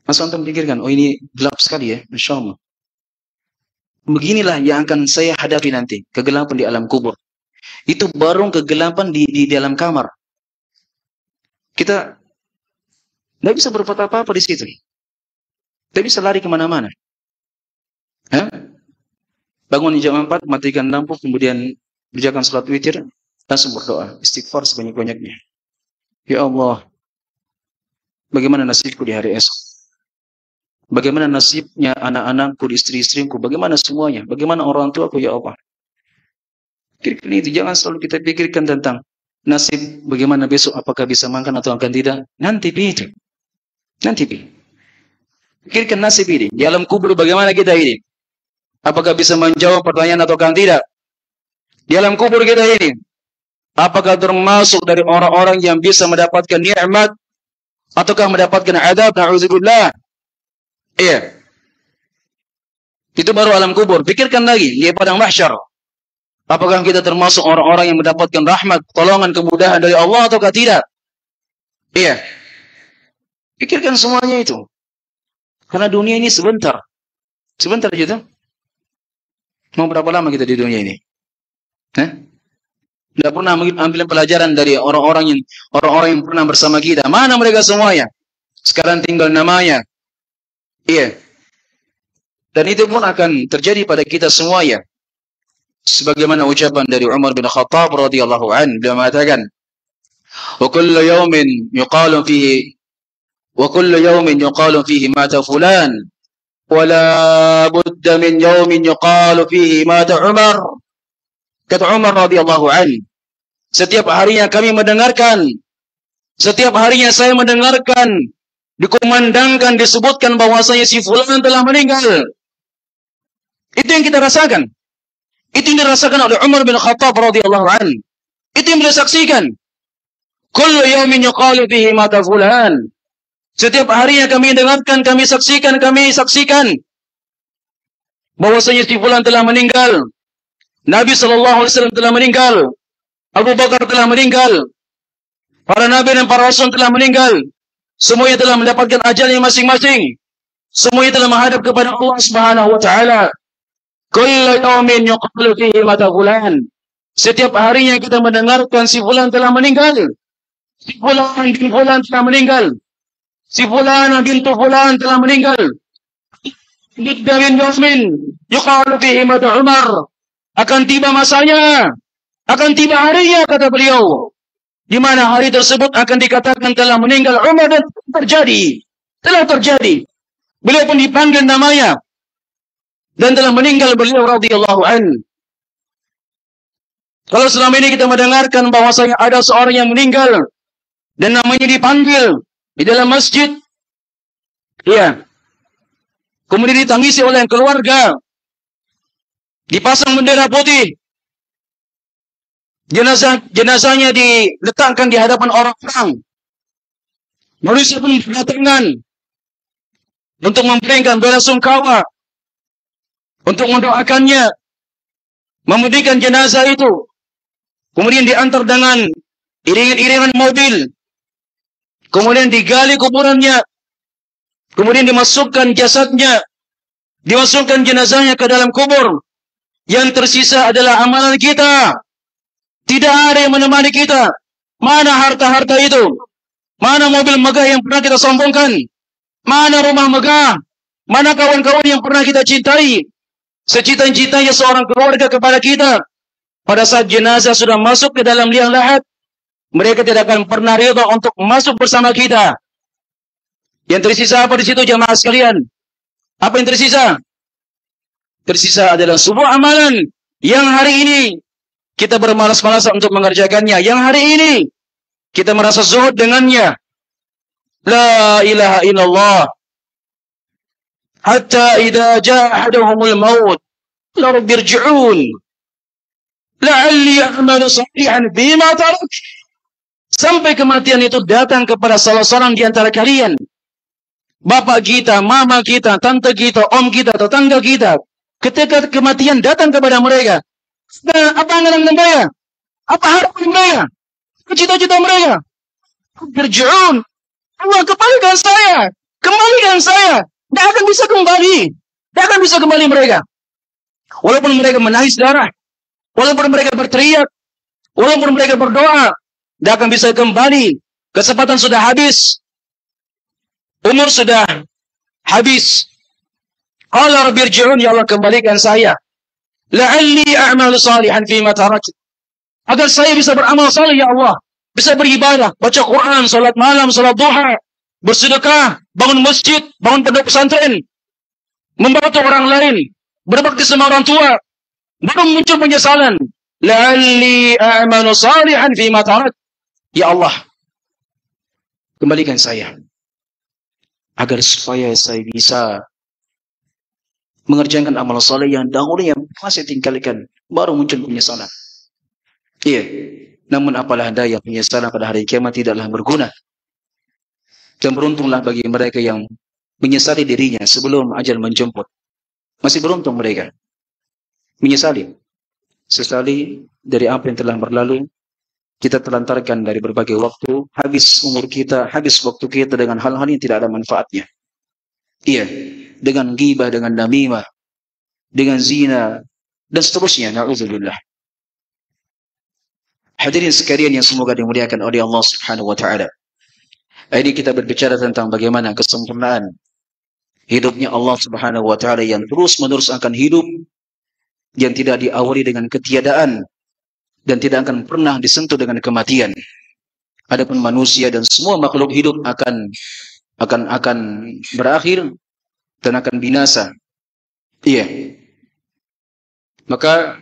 Masa antum pikirkan, oh ini gelap sekali ya, Masya Allah. Beginilah yang akan saya hadapi nanti, kegelapan di alam kubur. Itu baru kegelapan di dalam kamar. Kita tidak bisa berbuat apa-apa di situ. Tidak bisa lari kemana-mana. Bangun jam 4, matikan lampu, kemudian kerjakan salat witir, langsung berdoa, istighfar sebanyak-banyaknya. Ya Allah, bagaimana nasibku di hari esok? Bagaimana nasibnya anak-anakku, istri-istriku, bagaimana semuanya, bagaimana orang tuaku, ya Allah. Pikirkan itu, jangan selalu kita pikirkan tentang nasib bagaimana besok, apakah bisa makan atau akan tidak? Nanti itu. Nanti pikirkan nasib ini. Di alam kubur bagaimana kita ini? Apakah bisa menjawab pertanyaan atau akan tidak? Di alam kubur kita ini, apakah termasuk dari orang-orang yang bisa mendapatkan nikmat ataukah mendapatkan adab? Na'udzubillah. Iya. Itu baru alam kubur. Pikirkan lagi di padang mahsyar. Apakah kita termasuk orang-orang yang mendapatkan rahmat, pertolongan, kemudahan dari Allah ataukah tidak? Iya. Pikirkan semuanya itu. Karena dunia ini sebentar. Sebentar aja tuh. Mau berapa lama kita di dunia ini? Tidak pernah ambil pelajaran dari orang-orang yang pernah bersama kita. Mana mereka semuanya? Sekarang tinggal namanya. Iya. Dan itu pun akan terjadi pada kita semuanya. Sebagaimana ucapan dari Umar bin Khattab radhiyallahu anhu, beliau mengatakan, "Wa kullu yawmin yuqalu fihi mata fulan, wa la budda min yawmin yuqalu fihi mata Umar." Kata Umar radhiyallahu anhu, setiap harinya saya mendengarkan dikumandangkan, disebutkan bahwasanya si fulan telah meninggal. Itu yang kita rasakan. Itu yang dirasakan oleh Umar bin Khattab radhiyallahu anhu. Itu yang beliau saksikan. Kullu yawmin yuqalu fihi mata fulan. Setiap harinya kami dengarkan, kami saksikan bahwasanya si fulan telah meninggal. Nabi sallallahu alaihi wasallam telah meninggal. Abu Bakar telah meninggal. Para nabi dan para rasul telah meninggal. Semuanya telah mendapatkan ajalnya masing-masing. Semuanya telah menghadap kepada Allah Subhanahu wa taala. Kullu yawmin yuqalu fihi mata fulan. Setiap harinya kita mendengarkan si fulan telah meninggal. Si fulan bin fulan telah meninggal. Si fulan bintu fulan telah meninggal. Lidda min yawmin yuqalu fihi mata Umar. Akan tiba masanya, akan tiba harinya, kata beliau, di mana hari tersebut akan dikatakan telah meninggal Umar, dan telah terjadi. Beliau pun dipanggil namanya. Dan telah meninggal beliau radhiyallahu anhu. Kalau selama ini kita mendengarkan bahwasanya ada seorang yang meninggal dan namanya dipanggil di dalam masjid, iya, kemudian ditangisi oleh keluarga, dipasang bendera putih, jenazahnya diletakkan di hadapan orang-orang, manusia pun berdatangan untuk memberikan belasungkawa, untuk mendoakannya, memandikan jenazah itu, kemudian diantar dengan iringan-iringan mobil, kemudian digali kuburannya, kemudian dimasukkan jasadnya, dimasukkan jenazahnya ke dalam kubur. Yang tersisa adalah amalan kita. Tidak ada yang menemani kita. Mana harta-harta itu? Mana mobil megah yang pernah kita sombongkan? Mana rumah megah? Mana kawan-kawan yang pernah kita cintai? Secita-citanya seorang keluarga kepada kita. Pada saat jenazah sudah masuk ke dalam liang lahat, mereka tidak akan pernah ridha untuk masuk bersama kita. Yang tersisa apa di situ, jamaah sekalian? Apa yang tersisa? Tersisa adalah sebuah amalan yang hari ini kita bermalas-malasan untuk mengerjakannya. Yang hari ini kita merasa zuhud dengannya. La ilaha illallah. Hatta idza jaa ahaduhumul maut la rabbi irji'un la'alli a'malu salihan bima tarak. Sampai kematian itu datang kepada salah seorang di antara kalian. Bapak kita, mama kita, tante kita, om kita, tetangga kita. Ketika kematian datang kepada mereka, apa angan mereka? Apa harapan mereka? Cita-cita mereka? Irji'un. Allah, kembalikan saya. Kembalikan saya. Tidak akan bisa kembali. Tidak akan bisa kembali mereka. Walaupun mereka menangis darah. Walaupun mereka berteriak. Walaupun mereka berdoa. Tidak akan bisa kembali. Kesempatan sudah habis. Umur sudah habis. Qala rabbi irji'un, ya Allah, kembalikan saya. La'alli a'malu salihan fima taraktu. Agar saya bisa beramal saleh, ya Allah. Bisa beribadah, baca Quran, salat malam, salat duha, bersedekah, bangun masjid, bangun pondok pesantren, membantu orang lain, berbakti sama orang tua. Belum muncul penyesalan. la'alli a'malu salihan fima tarak. Ya Allah, kembalikan saya agar supaya saya bisa mengerjakan amal saleh yang dahulu yang masih tinggalkan, baru muncul penyesalan. Iya. Namun apalah daya, penyesalan pada hari kiamat tidaklah berguna. Dan beruntunglah bagi mereka yang menyesali dirinya sebelum ajal menjemput. Masih beruntung mereka. Menyesali. Sesali dari apa yang telah berlalu, kita telantarkan dari berbagai waktu, habis umur kita, habis waktu kita dengan hal-hal yang tidak ada manfaatnya. Iya, dengan ghibah, dengan namimah, dengan zina, dan seterusnya. Na'udzubillah. Hadirin sekalian yang semoga dimuliakan oleh Allah Subhanahu wa taala. Ini kita berbicara tentang bagaimana kesempurnaan hidupnya Allah Subhanahu wa taala yang terus-menerus akan hidup, yang tidak diawali dengan ketiadaan dan tidak akan pernah disentuh dengan kematian. Adapun manusia dan semua makhluk hidup akan berakhir dan akan binasa. Iya. Maka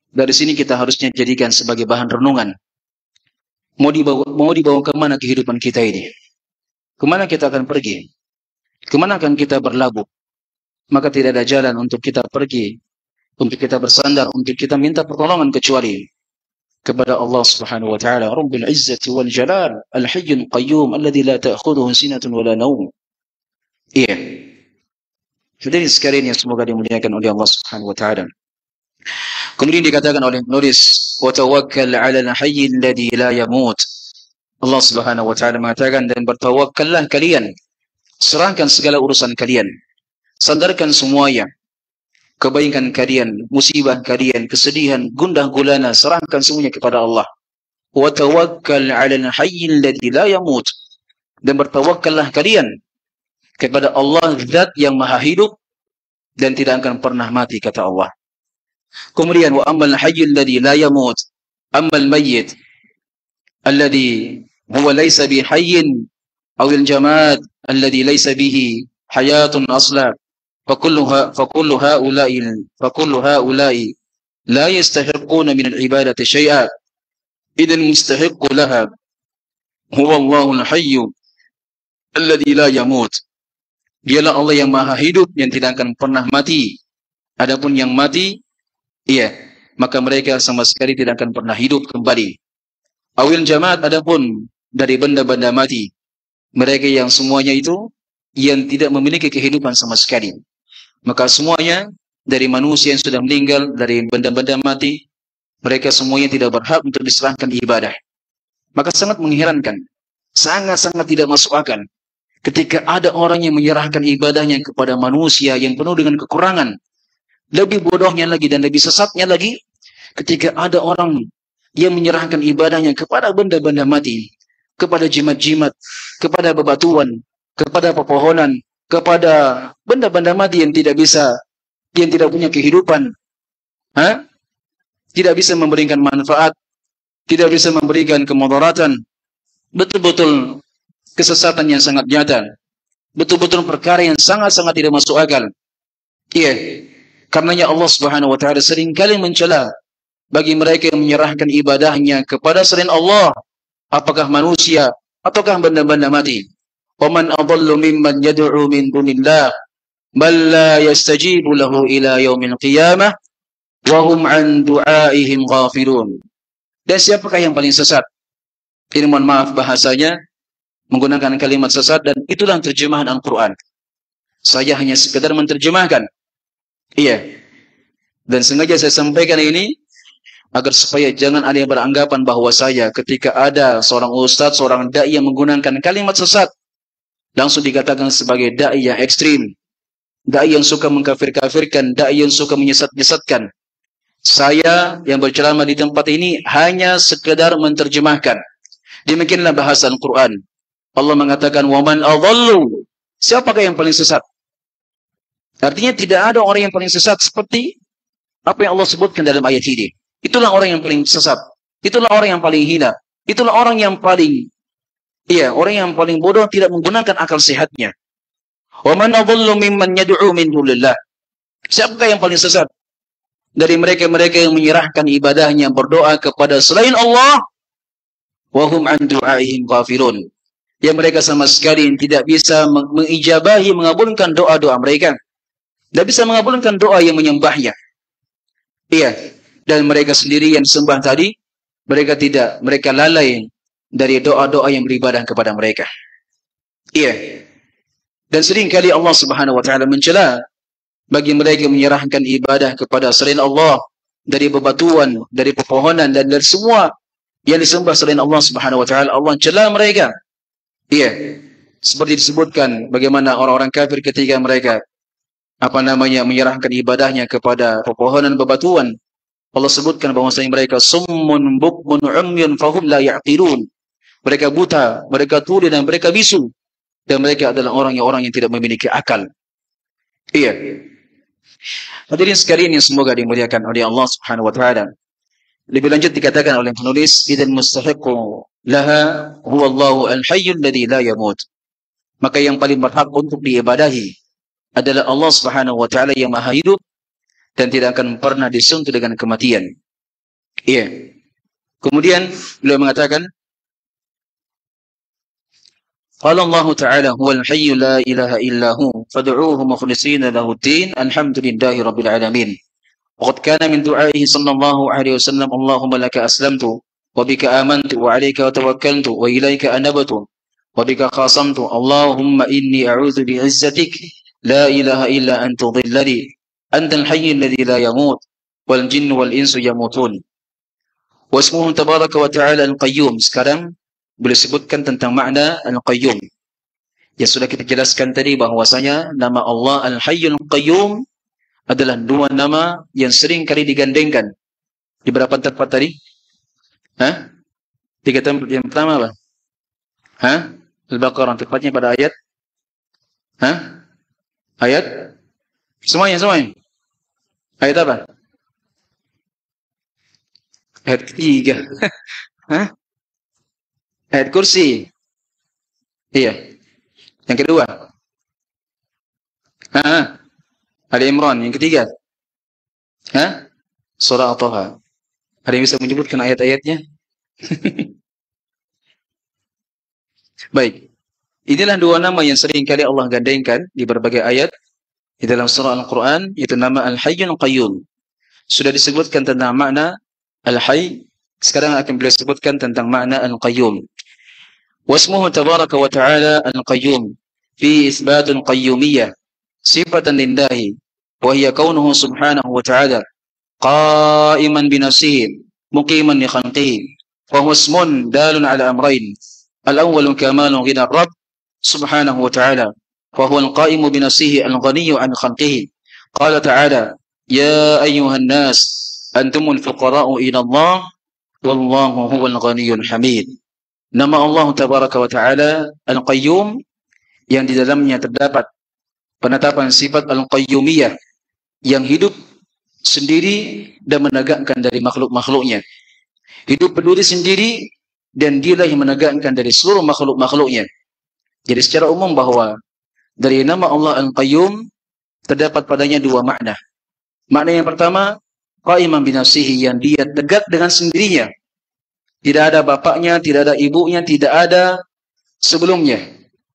dari sini kita harusnya jadikan sebagai bahan renungan. Mau dibawa kemana kehidupan kita ini? Kemana kita akan pergi? Kemana akan kita berlabuh? Maka tidak ada jalan untuk kita pergi, untuk kita bersandar, untuk kita minta pertolongan kecuali kepada Allah Subhanahu wa taala, Rabbul Izzati wal Jalal, Al-Hayyul Qayyum, alladzi la ta'khudhuhu sinatun wa la nawm. Iya. Hadirin sekalian yang semoga dimuliakan oleh Allah Subhanahu wa taala. Kemudian dikatakan oleh penulis, wa tawakkal 'alal hayyil ladzi la yamut. Allah Subhanahu wa taala mengatakan, dan bertawakkallah kalian, serahkan segala urusan kalian, sandarkan semuanya, kebaikan kalian, musibah kalian, kesedihan, gundah gulana, serahkan semuanya kepada Allah. Wa tawakkal 'alal hayyil ladzi la yamut. Dan bertawakkallah kalian kepada Allah, zat yang maha hidup dan tidak akan pernah mati, kata Allah. Kemudian wa ammal hayyul ladzi la yamut, ammal mayyit alladzi huwa laysa bi hayyin aw al jamad alladzi laysa bihi hayatun asla, فكل هؤلاء لا يستحقون من العبادة شيئا، إذ المستحق لها هو الله الحي الذي لا يموت. Dialah Allah yang maha hidup yang tidak akan pernah mati. Adapun yang mati, iya, maka mereka sama sekali tidak akan pernah hidup kembali. Awil jamaat, adapun dari benda-benda mati, mereka yang semuanya itu yang tidak memiliki kehidupan sama sekali. Maka semuanya dari manusia yang sudah meninggal, dari benda-benda mati, mereka semuanya tidak berhak untuk diserahkan ibadah. Maka sangat mengherankan, sangat-sangat tidak masuk akal ketika ada orang yang menyerahkan ibadahnya kepada manusia yang penuh dengan kekurangan. Lebih bodohnya lagi dan lebih sesatnya lagi ketika ada orang yang menyerahkan ibadahnya kepada benda-benda mati, kepada jimat-jimat, kepada bebatuan, kepada pepohonan, kepada benda-benda mati yang tidak punya kehidupan, tidak bisa memberikan manfaat, tidak bisa memberikan kemudaratan. Betul-betul kesesatan yang sangat nyata, betul-betul perkara yang sangat-sangat tidak masuk akal. Iya, karenanya Allah Subhanahu wa taala seringkali mencela bagi mereka yang menyerahkan ibadahnya kepada selain Allah, apakah manusia ataukah benda-benda mati. وَمَنْ أَضَلُّ مِمَّنْ يَدْعُو مِنْ دُونِ اللَّهِ بَلْ لَا يَسْتَجِيبُ لَهُ إِلَى يَوْمِ الْقِيَامَةِ وَهُمْ عَنْ دُعَائِهِمْ غَافِلُونَ. Dan siapakah yang paling sesat? Ini mohon maaf bahasanya menggunakan kalimat sesat, dan itulah terjemahan Al-Quran. Saya hanya sekedar menerjemahkan. Iya. Dan sengaja saya sampaikan ini agar supaya jangan ada yang beranggapan bahwa saya ketika ada seorang ustadz, seorang dai yang menggunakan kalimat sesat, langsung dikatakan sebagai dai yang ekstrim, dai yang suka mengkafir-kafirkan, dai yang suka menyesat-nyesatkan. Saya yang berceramah di tempat ini hanya sekedar menerjemahkan. Demikianlah bahasa Al-Quran. Allah mengatakan, وَمَنْ أَضَلُّ. Siapakah yang paling sesat? Artinya tidak ada orang yang paling sesat seperti apa yang Allah sebutkan dalam ayat ini. Itulah orang yang paling sesat. Itulah orang yang paling hina. Itulah orang yang paling, orang yang paling bodoh, tidak menggunakan akal sehatnya. وَمَنْ أَضَلُّ مِمَّنْ يَدْعُو مِنْ دُونِ اللَّهِ. Siapakah yang paling sesat dari mereka-mereka yang menyerahkan ibadahnya berdoa kepada selain Allah, wa hum an du'aihim ghafilun. Yang mereka sama sekali tidak bisa mengijabahi, mengabulkan doa-doa mereka. Tidak bisa mengabulkan doa yang menyembahnya. Iya. Dan mereka sendiri yang sembah tadi, mereka lalai dari doa-doa yang beribadah kepada mereka. Iya. Dan seringkali Allah Subhanahu wa taala mencela bagi mereka yang menyerahkan ibadah kepada selain Allah, dari bebatuan, dari pepohonan, dan dari semua yang disembah selain Allah Subhanahu wa taala. Allah mencela mereka. Iya, seperti disebutkan bagaimana orang-orang kafir ketika mereka menyerahkan ibadahnya kepada pepohonan bebatuan. Allah sebutkan bahwasanya mereka summun bukmun umyun fahum la ya'qilun. Mereka buta, mereka tuli, dan mereka bisu, dan mereka adalah orang yang tidak memiliki akal. Iya. Hadirin sekalian yang semoga dimuliakan oleh Allah Subhanahu wa taala. Lebih lanjut dikatakan oleh penulis, idzal mustahiqu laha huwa Allahu al-hayyul ladzi la yamut. Maka yang paling berhak untuk diibadahi adalah Allah Subhanahu wa taala yang maha hidup dan tidak akan pernah disentuh dengan kematian. Iya. Kemudian beliau mengatakan, qala Allah ta'ala huwal hayyu la ilaha illa hu fad'uuhu mukhlishina lahu ad-din alhamdulillahi rabbil alamin. وقد كان من دعائه صلى الله عليه وسلم اللهم لك أسلمت وبك آمنت وعليك وتوكلت وإليك أنبت وبك خاصمت اللهم إني أعوذ بعزتك لا إله إلا أنت ضلني أنت الحي الذي لا يموت والجن والإنس يموتون واسمه تبارك وتعالى القيوم. Sekarang boleh sebutkan tentang makna Al-Qayyum. Ya sudah kita jelaskan tadi bahwasanya nama Allah Al-Hayyul Qayyum adalah dua nama yang sering kali digandengkan. Di berapa tempat tadi? Hah? 3 tempat. Yang pertama apa? Hah? Al-Baqarah, tepatnya pada ayat? Hah? Ayat? Semuanya. Ayat apa? Ayat ketiga. Hah? Ayat kursi. Iya. Yang kedua? Hah? Ali Imran. Yang ketiga? Hah? Surah At-Taha. Ada yang bisa menyebutkan ayat-ayatnya? Baik. Inilah dua nama yang sering kali Allah gandengkan di berbagai ayat di dalam surah Al-Quran, yaitu nama Al-Hayyul Qayyum. Sudah disebutkan tentang makna Al-Hayy, sekarang akan beliau sebutkan tentang makna Al-Qayyum. Wasmuhu tabaraka wa ta'ala Al-Qayyum fi isbatul qayyumiyyah sifatan lillahi wa hiya kaunuhu subhanahu wa ta'ala qa'iman bi nafsihi muqiman li khalqihi wa huwa ismun dalun ala amrayn. Al-awwalu kamalu ghina ar-rabb subhanahu wa ta'ala wa huwa al-qa'imu bi nafsihi al-ghaniyyu an khalqihi. Qala ta'ala ya ayyuhan nas antumul fuqara'u ila Allah wallahu huwal ghaniyyul hamid. Nama Allah tabaraka wa ta'ala Al-Qayyum yang di dalamnya terdapat penetapan sifat Al-Qayyumiyah yang hidup sendiri dan menegakkan dari makhluk-makhluknya. Hidup berdiri sendiri dan dialah yang menegakkan dari seluruh makhluk-makhluknya. Jadi secara umum bahwa dari nama Allah Al-Qayyum terdapat padanya dua makna. Makna yang pertama, qa'iman bi nafsihi, yang dia tegak dengan sendirinya. Tidak ada bapaknya, tidak ada ibunya, tidak ada sebelumnya.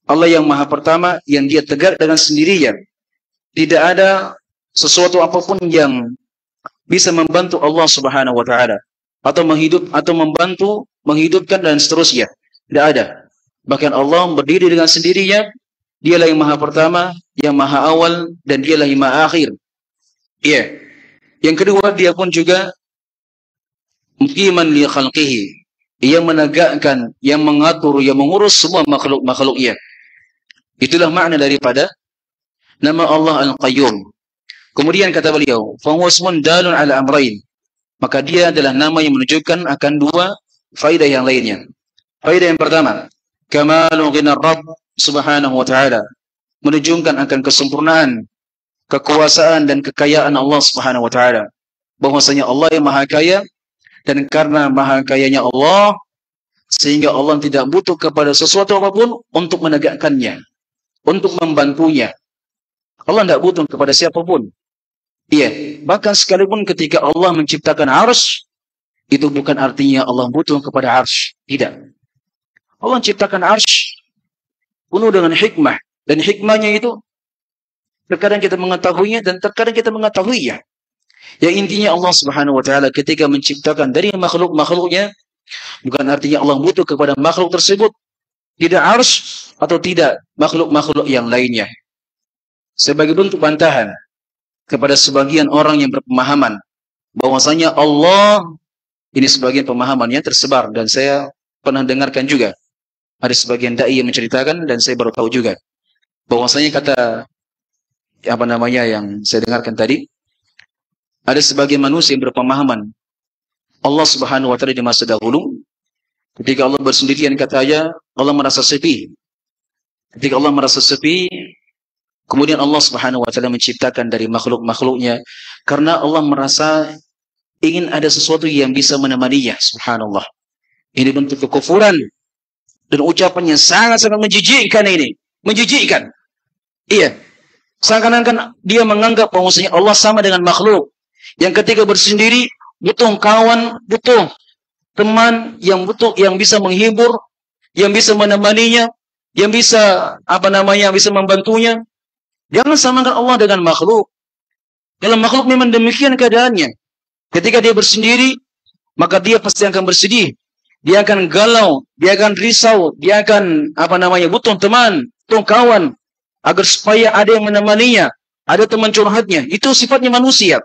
Allah yang maha pertama yang dia tegak dengan sendirinya. Tidak ada sesuatu apapun yang bisa membantu Allah Subhanahu wa taala atau membantu menghidupkan dan seterusnya. Tidak ada. Bahkan Allah berdiri dengan sendirinya. Dialah yang maha pertama, yang maha awal, dan dialah yang maha akhir. Iya. Yang kedua, dia pun juga muqiman li khalqihi, yang menegakkan, yang mengatur, yang mengurus semua makhluk-makhluknya. Itulah makna daripada nama Allah Al-Qayyum. Kemudian kata beliau, fa huwa ismun dalun ala amrayn. Maka dia adalah nama yang menunjukkan akan dua faedah yang lainnya. Faedah yang pertama, kamalu ghina Rabb subhanahu wa ta'ala, menunjukkan akan kesempurnaan, kekuasaan dan kekayaan Allah Subhanahu wa taala. Bahwasanya Allah yang maha kaya, dan karena maha kayanya Allah sehingga Allah tidak butuh kepada sesuatu apapun untuk menegakkannya, untuk membantunya. Allah tidak butuh kepada siapapun. Iya, bahkan sekalipun ketika Allah menciptakan arsy, itu bukan artinya Allah butuh kepada arsy. Tidak. Allah menciptakan arsy penuh dengan hikmah. Dan hikmahnya itu terkadang kita mengetahuinya dan terkadang kita mengetahuinya. Yang intinya Allah Subhanahu wa taala ketika menciptakan dari makhluk-makhluknya, bukan artinya Allah butuh kepada makhluk tersebut. Tidak arsy atau tidak makhluk-makhluk yang lainnya. Sebagai bentuk bantahan kepada sebagian orang yang berpemahaman bahwasanya Allah, ini sebagian pemahamannya tersebar dan saya pernah dengarkan juga. Ada sebagian dai yang menceritakan dan saya baru tahu juga bahwasanya kata yang saya dengarkan tadi, ada sebagian manusia yang berpemahaman Allah Subhanahu wa taala di masa dahulu ketika Allah bersendirian, katanya Allah merasa sepi. Ketika Allah merasa sepi, kemudian Allah Subhanahu wa taala menciptakan dari makhluk-makhluknya karena Allah merasa ingin ada sesuatu yang bisa menemaninya. Subhanallah. Ini bentuk kekufuran dan ucapannya sangat-sangat menjijikkan ini. Menjijikkan. Iya. Seakan-akan dia menganggap bahwasanya Allah sama dengan makhluk yang ketika bersendiri butuh kawan, butuh teman yang bisa menghibur, yang bisa menemaninya, yang bisa bisa membantunya. Jangan samakan Allah dengan makhluk. Kalau makhluk memang demikian keadaannya. Ketika dia bersendiri, maka dia pasti akan bersedih. Dia akan galau, dia akan risau, dia akan butuh teman, butuh kawan, agar supaya ada yang menemaninya, ada teman curhatnya. Itu sifatnya manusia.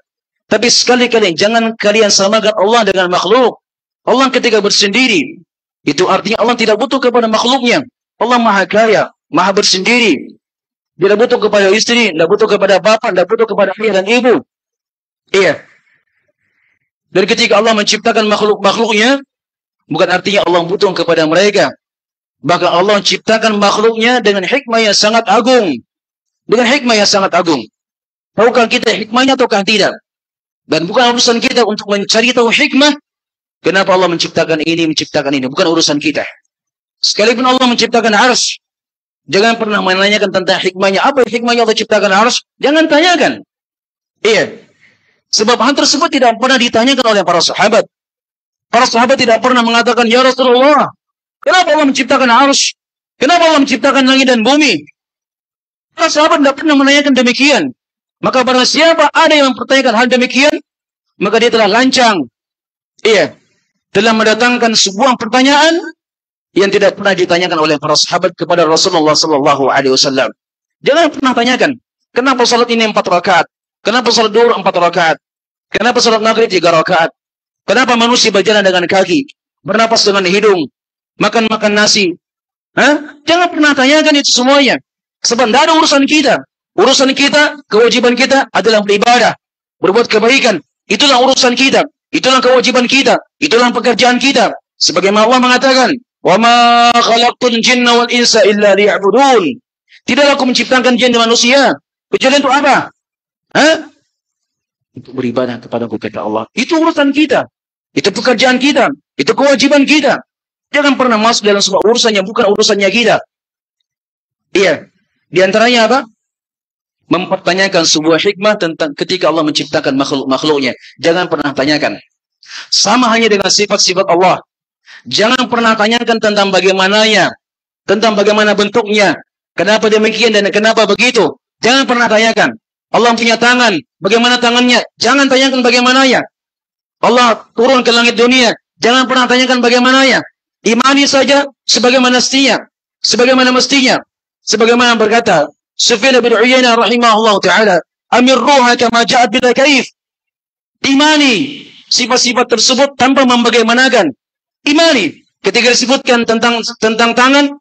Tapi sekali-kali jangan kalian samakan Allah dengan makhluk. Allah ketika bersendiri, itu artinya Allah tidak butuh kepada makhluknya. Allah maha kaya, maha bersendiri. Dia tidak butuh kepada istri, tidak butuh kepada bapak, tidak butuh kepada ayah dan ibu. Iya. Dan ketika Allah menciptakan makhluk-makhluknya, bukan artinya Allah butuh kepada mereka. Bahkan Allah menciptakan makhluknya dengan hikmah yang sangat agung. Dengan hikmah yang sangat agung. Tahukah kita hikmahnya ataukah tidak? Dan bukan urusan kita untuk mencari tahu hikmah. Kenapa Allah menciptakan ini, menciptakan ini. Bukan urusan kita. Sekalipun Allah menciptakan arsy, jangan pernah menanyakan tentang hikmahnya. Apa hikmahnya Allah ciptakan arsy? Jangan tanyakan. Iya. Sebab hal tersebut tidak pernah ditanyakan oleh para sahabat. Para sahabat tidak pernah mengatakan, ya Rasulullah, kenapa Allah menciptakan arsy? Kenapa Allah menciptakan langit dan bumi? Para sahabat tidak pernah menanyakan demikian. Maka barang siapa ada yang mempertanyakan hal demikian, maka dia telah lancang. Iya. Telah mendatangkan sebuah pertanyaan yang tidak pernah ditanyakan oleh para sahabat kepada Rasulullah sallallahu alaihi wasallam. Jangan pernah tanyakan, kenapa salat ini 4 rakaat? Kenapa salat duhur 4 rakaat? Kenapa salat maghrib 3 rakaat? Kenapa manusia berjalan dengan kaki, bernapas dengan hidung, makan nasi? Jangan pernah tanyakan itu semuanya. Sebab tidak ada urusan kita. Urusan kita, kewajiban kita adalah beribadah, berbuat kebaikan. Itulah urusan kita. Itulah kewajiban kita. Itulah pekerjaan kita. Sebagaimana Allah mengatakan, وَمَا خَلَقْتُ الْجِنَّ وَالْإِنسَ إِلَّا لِيَعْبُدُونَ. Tidaklah aku menciptakan jin dan manusia kecuali untuk apa? Untuk beribadah kepadaku, kata Allah. Itu urusan kita. Itu pekerjaan kita. Itu kewajiban kita. Jangan pernah masuk dalam sebuah urusan yang bukan urusannya kita. Iya. Di antaranya apa? Mempertanyakan sebuah hikmah tentang ketika Allah menciptakan makhluk-makhluknya. Jangan pernah tanyakan. Sama hanya dengan sifat-sifat Allah. Jangan pernah tanyakan tentang bagaimananya, tentang bagaimana bentuknya, kenapa demikian dan kenapa begitu. Jangan pernah tanyakan. Allah punya tangan, bagaimana tangannya? Jangan tanyakan bagaimananya. Allah turun ke langit dunia, jangan pernah tanyakan bagaimananya. Imani saja sebagaimana mestinya. Sebagaimana mestinya. Sebagaimana berkata Sufyan bin Uyainah rahimahullah ta'ala, amirruha kama ja'at bila kaif. Imani sifat-sifat tersebut tanpa membagaimanakan. Imani ketika disebutkan tentang tangan,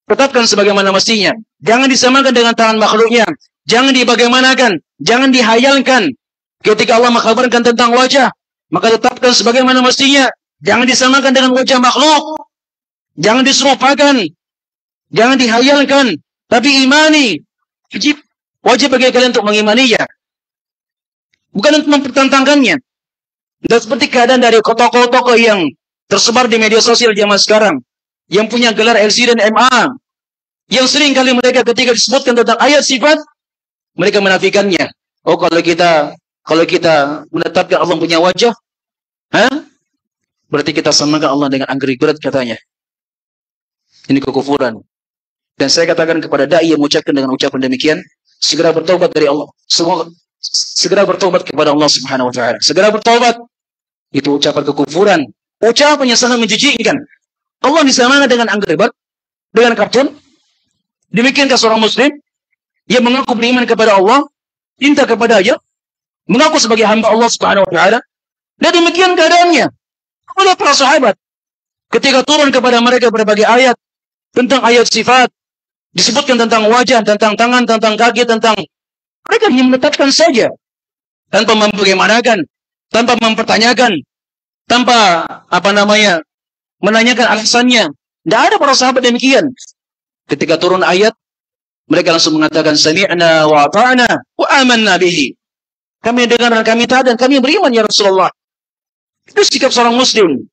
tetapkan sebagaimana mestinya. Jangan disamakan dengan tangan makhluknya. Jangan dibagaimanakan, jangan dihayalkan. Ketika Allah mengkabarkan tentang wajah, maka tetapkan sebagaimana mestinya. Jangan disamakan dengan wajah makhluk. Jangan diserupakan. Jangan dihayalkan. Tapi imani. Wajib bagi kalian untuk mengimaninya. Bukan untuk mempertentangkannya. Dan seperti keadaan dari tokoh-tokoh yang tersebar di media sosial zaman sekarang, yang punya gelar LC dan MA, yang sering kali mereka ketika disebutkan tentang ayat sifat, mereka menafikannya. Oh, kalau kita Kalau kita menetapkan Allah punya wajah, berarti kita samakan Allah dengan anggrek berat katanya. Ini kekufuran. Dan saya katakan kepada dai yang mengucapkan dengan ucapan demikian, segera bertobat dari Allah. Segera bertobat kepada Allah Subhanahu wa taala. Segera bertobat. Itu ucapan kekufuran. Ucapan yang sangat menjijikkan. Allah disamakan dengan anggrek berat, dengan kartun. Demikiankah seorang muslim yang mengaku beriman kepada Allah, cinta kepada-Nya, mengaku sebagai hamba Allah Subhanahu wa taala, dan demikian keadaannya kepada para sahabat ketika turun kepada mereka berbagai ayat tentang ayat sifat, disebutkan tentang wajah, tentang tangan, tentang kaki, tentang mereka hanya menetapkan saja tanpa membagaimanakan, tanpa mempertanyakan, tanpa menanyakan alasannya. Tidak ada para sahabat demikian. Ketika turun ayat, mereka langsung mengatakan sami'na wa ata'na wa amanna bihi. Kami dengar dan kami taat dan kami beriman ya Rasulullah. Itu sikap seorang muslim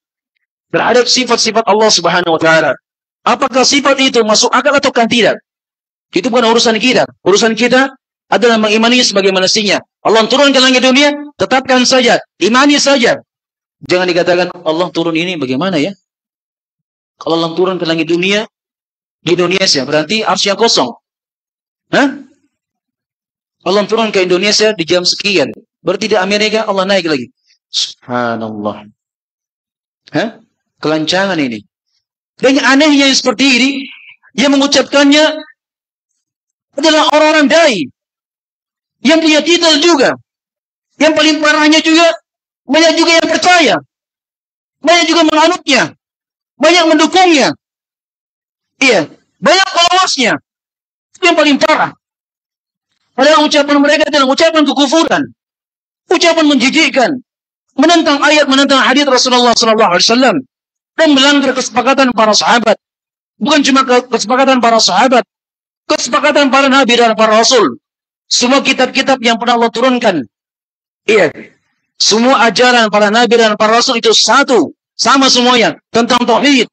terhadap sifat-sifat Allah Subhanahu wa taala. Apakah sifat itu masuk akal atau tidak? Itu bukan urusan kita. Urusan kita adalah mengimani sebagaimana mestinya. Allah turun ke langit dunia, tetapkan saja, imani saja. Jangan dikatakan Allah turun ini bagaimana ya? Kalau Allah turun ke langit dunia di Indonesia, berarti arsy-Nya kosong. Allah turun ke Indonesia di jam sekian. Berarti di Amerika Allah naik lagi. Subhanallah. Kelancangan ini. Dan yang anehnya yang seperti ini, yang mengucapkannya adalah orang-orang dai. Yang punya titel juga. Yang paling parahnya juga, banyak juga yang percaya. Banyak juga menganutnya. Banyak mendukungnya. Iya. Banyak followersnya. Itu yang paling parah. Padahal ucapan mereka adalah ucapan kekufuran. Ucapan menjijikkan. Menentang ayat, menentang hadis Rasulullah SAW. Dan melanggar kesepakatan para sahabat. Bukan cuma kesepakatan para sahabat. Kesepakatan para nabi dan para rasul. Semua kitab-kitab yang pernah Allah turunkan. Iya. Semua ajaran para nabi dan para rasul itu satu. Sama semuanya. Tentang tauhid.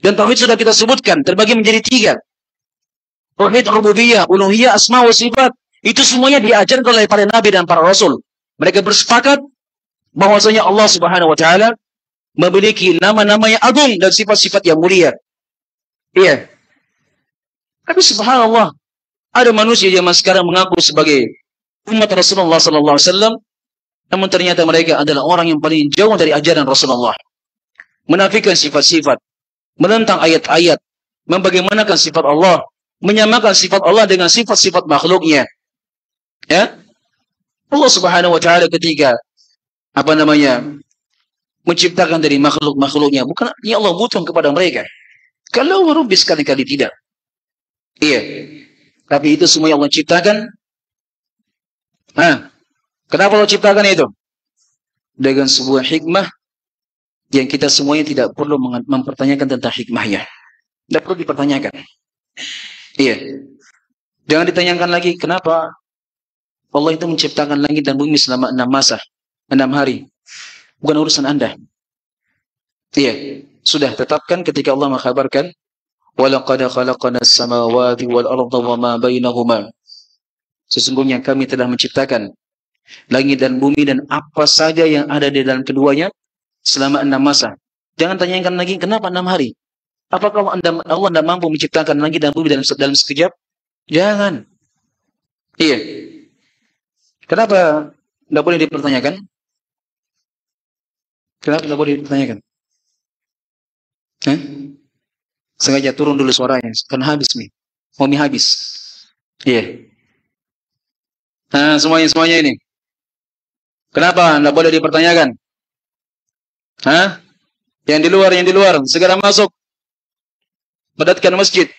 Dan tauhid sudah kita sebutkan. Terbagi menjadi 3. Tauhid rububiyah, uluhiyah, asma wa sifat. Itu semuanya diajarkan oleh para nabi dan para rasul. Mereka bersepakat bahwasanya Allah Subhanahu wa taala memiliki nama-nama yang agung dan sifat-sifat yang mulia. Iya. Tapi subhanallah, ada manusia zaman sekarang mengaku sebagai umat Rasulullah sallallahu alaihi wasallam, namun ternyata mereka adalah orang yang paling jauh dari ajaran Rasulullah. Menafikan sifat-sifat, menentang ayat-ayat, membagaimanakan sifat Allah, menyamakan sifat Allah dengan sifat-sifat makhluknya. Ya? Allah Subhanahu wa taala ketika menciptakan dari makhluk-makhluknya, bukan artinya Allah butuh kepada mereka. Kalau Rabbi sekali-kali tidak. Iya. Tapi itu semua yang Allah ciptakan. Kenapa Allah ciptakan itu? Dengan sebuah hikmah yang kita semuanya tidak perlu mempertanyakan tentang hikmahnya. Tidak perlu dipertanyakan. Iya. Jangan ditanyakan lagi kenapa Allah itu menciptakan langit dan bumi selama 6 hari. Bukan urusan Anda. Iya. Sudah tetapkan ketika Allah mengkhabarkan وَلَقَدْ خَلَقَنَا السَّمَاوَاتِ وَالْأَرْضَ وَمَا بَيْنَهُمَا. Sesungguhnya kami telah menciptakan langit dan bumi dan apa saja yang ada di dalam keduanya selama 6 masa. Jangan tanyakan lagi kenapa 6 hari. Apakah Allah tidak mampu menciptakan langit dan bumi dalam sekejap? Jangan. Iya. Kenapa tidak boleh dipertanyakan? Kenapa tidak boleh dipertanyakan? Sengaja turun dulu suaranya, kan habis nih. Mau habis. Iya. Semuanya ini. Kenapa tidak boleh dipertanyakan? Yang di luar, segera masuk. Padatkan masjid.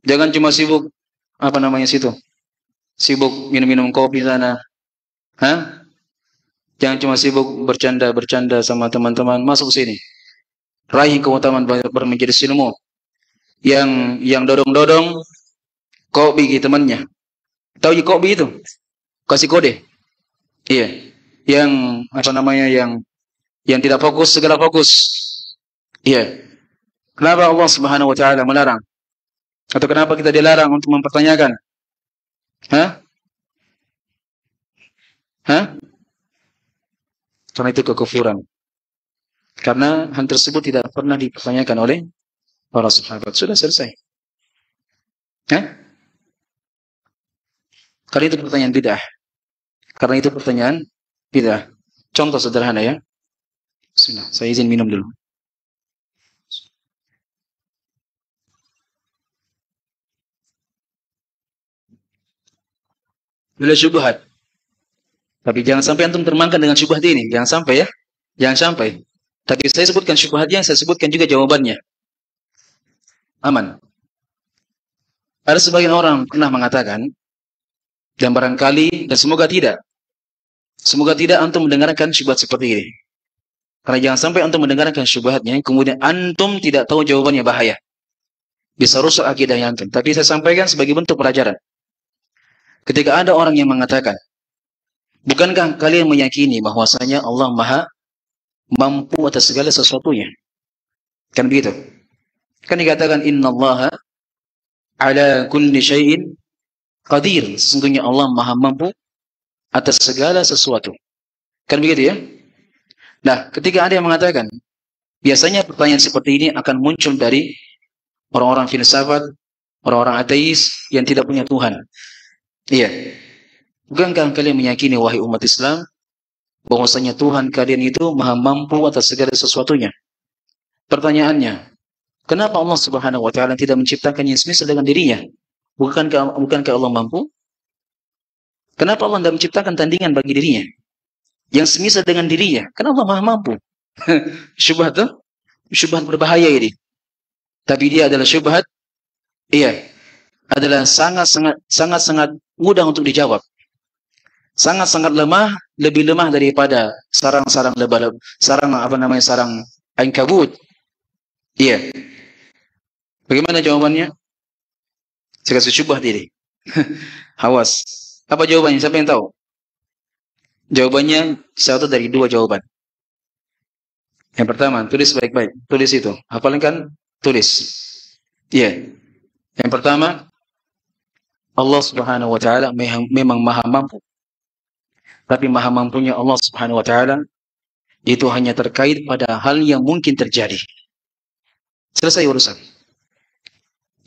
Jangan cuma sibuk situ. Sibuk minum-minum kopi sana. Jangan cuma sibuk bercanda sama teman-teman. Masuk sini. Raih keutamaan bermajelis ilmu. Yang dodong-dodong kopi ke temannya. Tahu kopi itu? Kasih kode. Iya. Yang tidak fokus segera fokus. Iya. Kenapa Allah Subhanahu wa taala melarang? Atau kenapa kita dilarang untuk mempertanyakan? Hah? Karena itu kekufuran. Karena hal tersebut tidak pernah dipertanyakan oleh para sahabat. Sudah selesai. Hah? Karena itu pertanyaan bid'ah. Karena itu pertanyaan bid'ah. Contoh sederhana ya. Bismillah, saya izin minum dulu. Bila syubhat. Tapi jangan sampai antum termakan dengan syubhat ini. Jangan sampai ya. Jangan sampai. Tapi saya sebutkan syubhatnya, saya sebutkan juga jawabannya. Aman. Ada sebagian orang pernah mengatakan, dan barangkali, dan semoga tidak antum mendengarkan syubhat seperti ini. Karena jangan sampai antum mendengarkan syubhatnya, kemudian antum tidak tahu jawabannya, bahaya. Bisa rusak akidahnya antum. Tapi saya sampaikan sebagai bentuk pelajaran. Ketika ada orang yang mengatakan, bukankah kalian meyakini bahwasanya Allah Maha mampu atas segala sesuatunya? Kan begitu? Kan dikatakan innallaha ala kulli syai'in qadir. Sesungguhnya Allah Maha mampu atas segala sesuatu. Kan begitu ya? Nah, ketika ada yang mengatakan, biasanya pertanyaan seperti ini akan muncul dari orang-orang filsafat, orang-orang ateis yang tidak punya Tuhan. Iya. Bukankah kalian meyakini, wahai umat Islam, bahwasanya Tuhan kalian itu Maha mampu atas segala sesuatunya? Pertanyaannya, kenapa Allah Subhanahu wa taala tidak menciptakan yang semisal dengan dirinya? Bukankah Allah mampu? Kenapa Allah tidak menciptakan tandingan bagi dirinya yang semisal dengan dirinya? Kenapa Allah Maha mampu? Syubhat tuh, syubhat berbahaya ini. Tapi dia adalah syubhat, iya, adalah sangat mudah untuk dijawab. Sangat lemah, lebih lemah daripada sarang ankabut. Iya. Bagaimana jawabannya? Saya kasih syubhat ini. Hawas. Apa jawabannya? Siapa yang tahu? Jawabannya satu dari dua jawaban. Yang pertama, tulis baik-baik. Tulis itu. Hafalin kan? Tulis. Iya. Yang pertama, Allah Subhanahu wa taala memang Maha mampu. Tapi Maha mampunya Allah Subhanahu wa taala itu hanya terkait pada hal yang mungkin terjadi. Selesai urusan.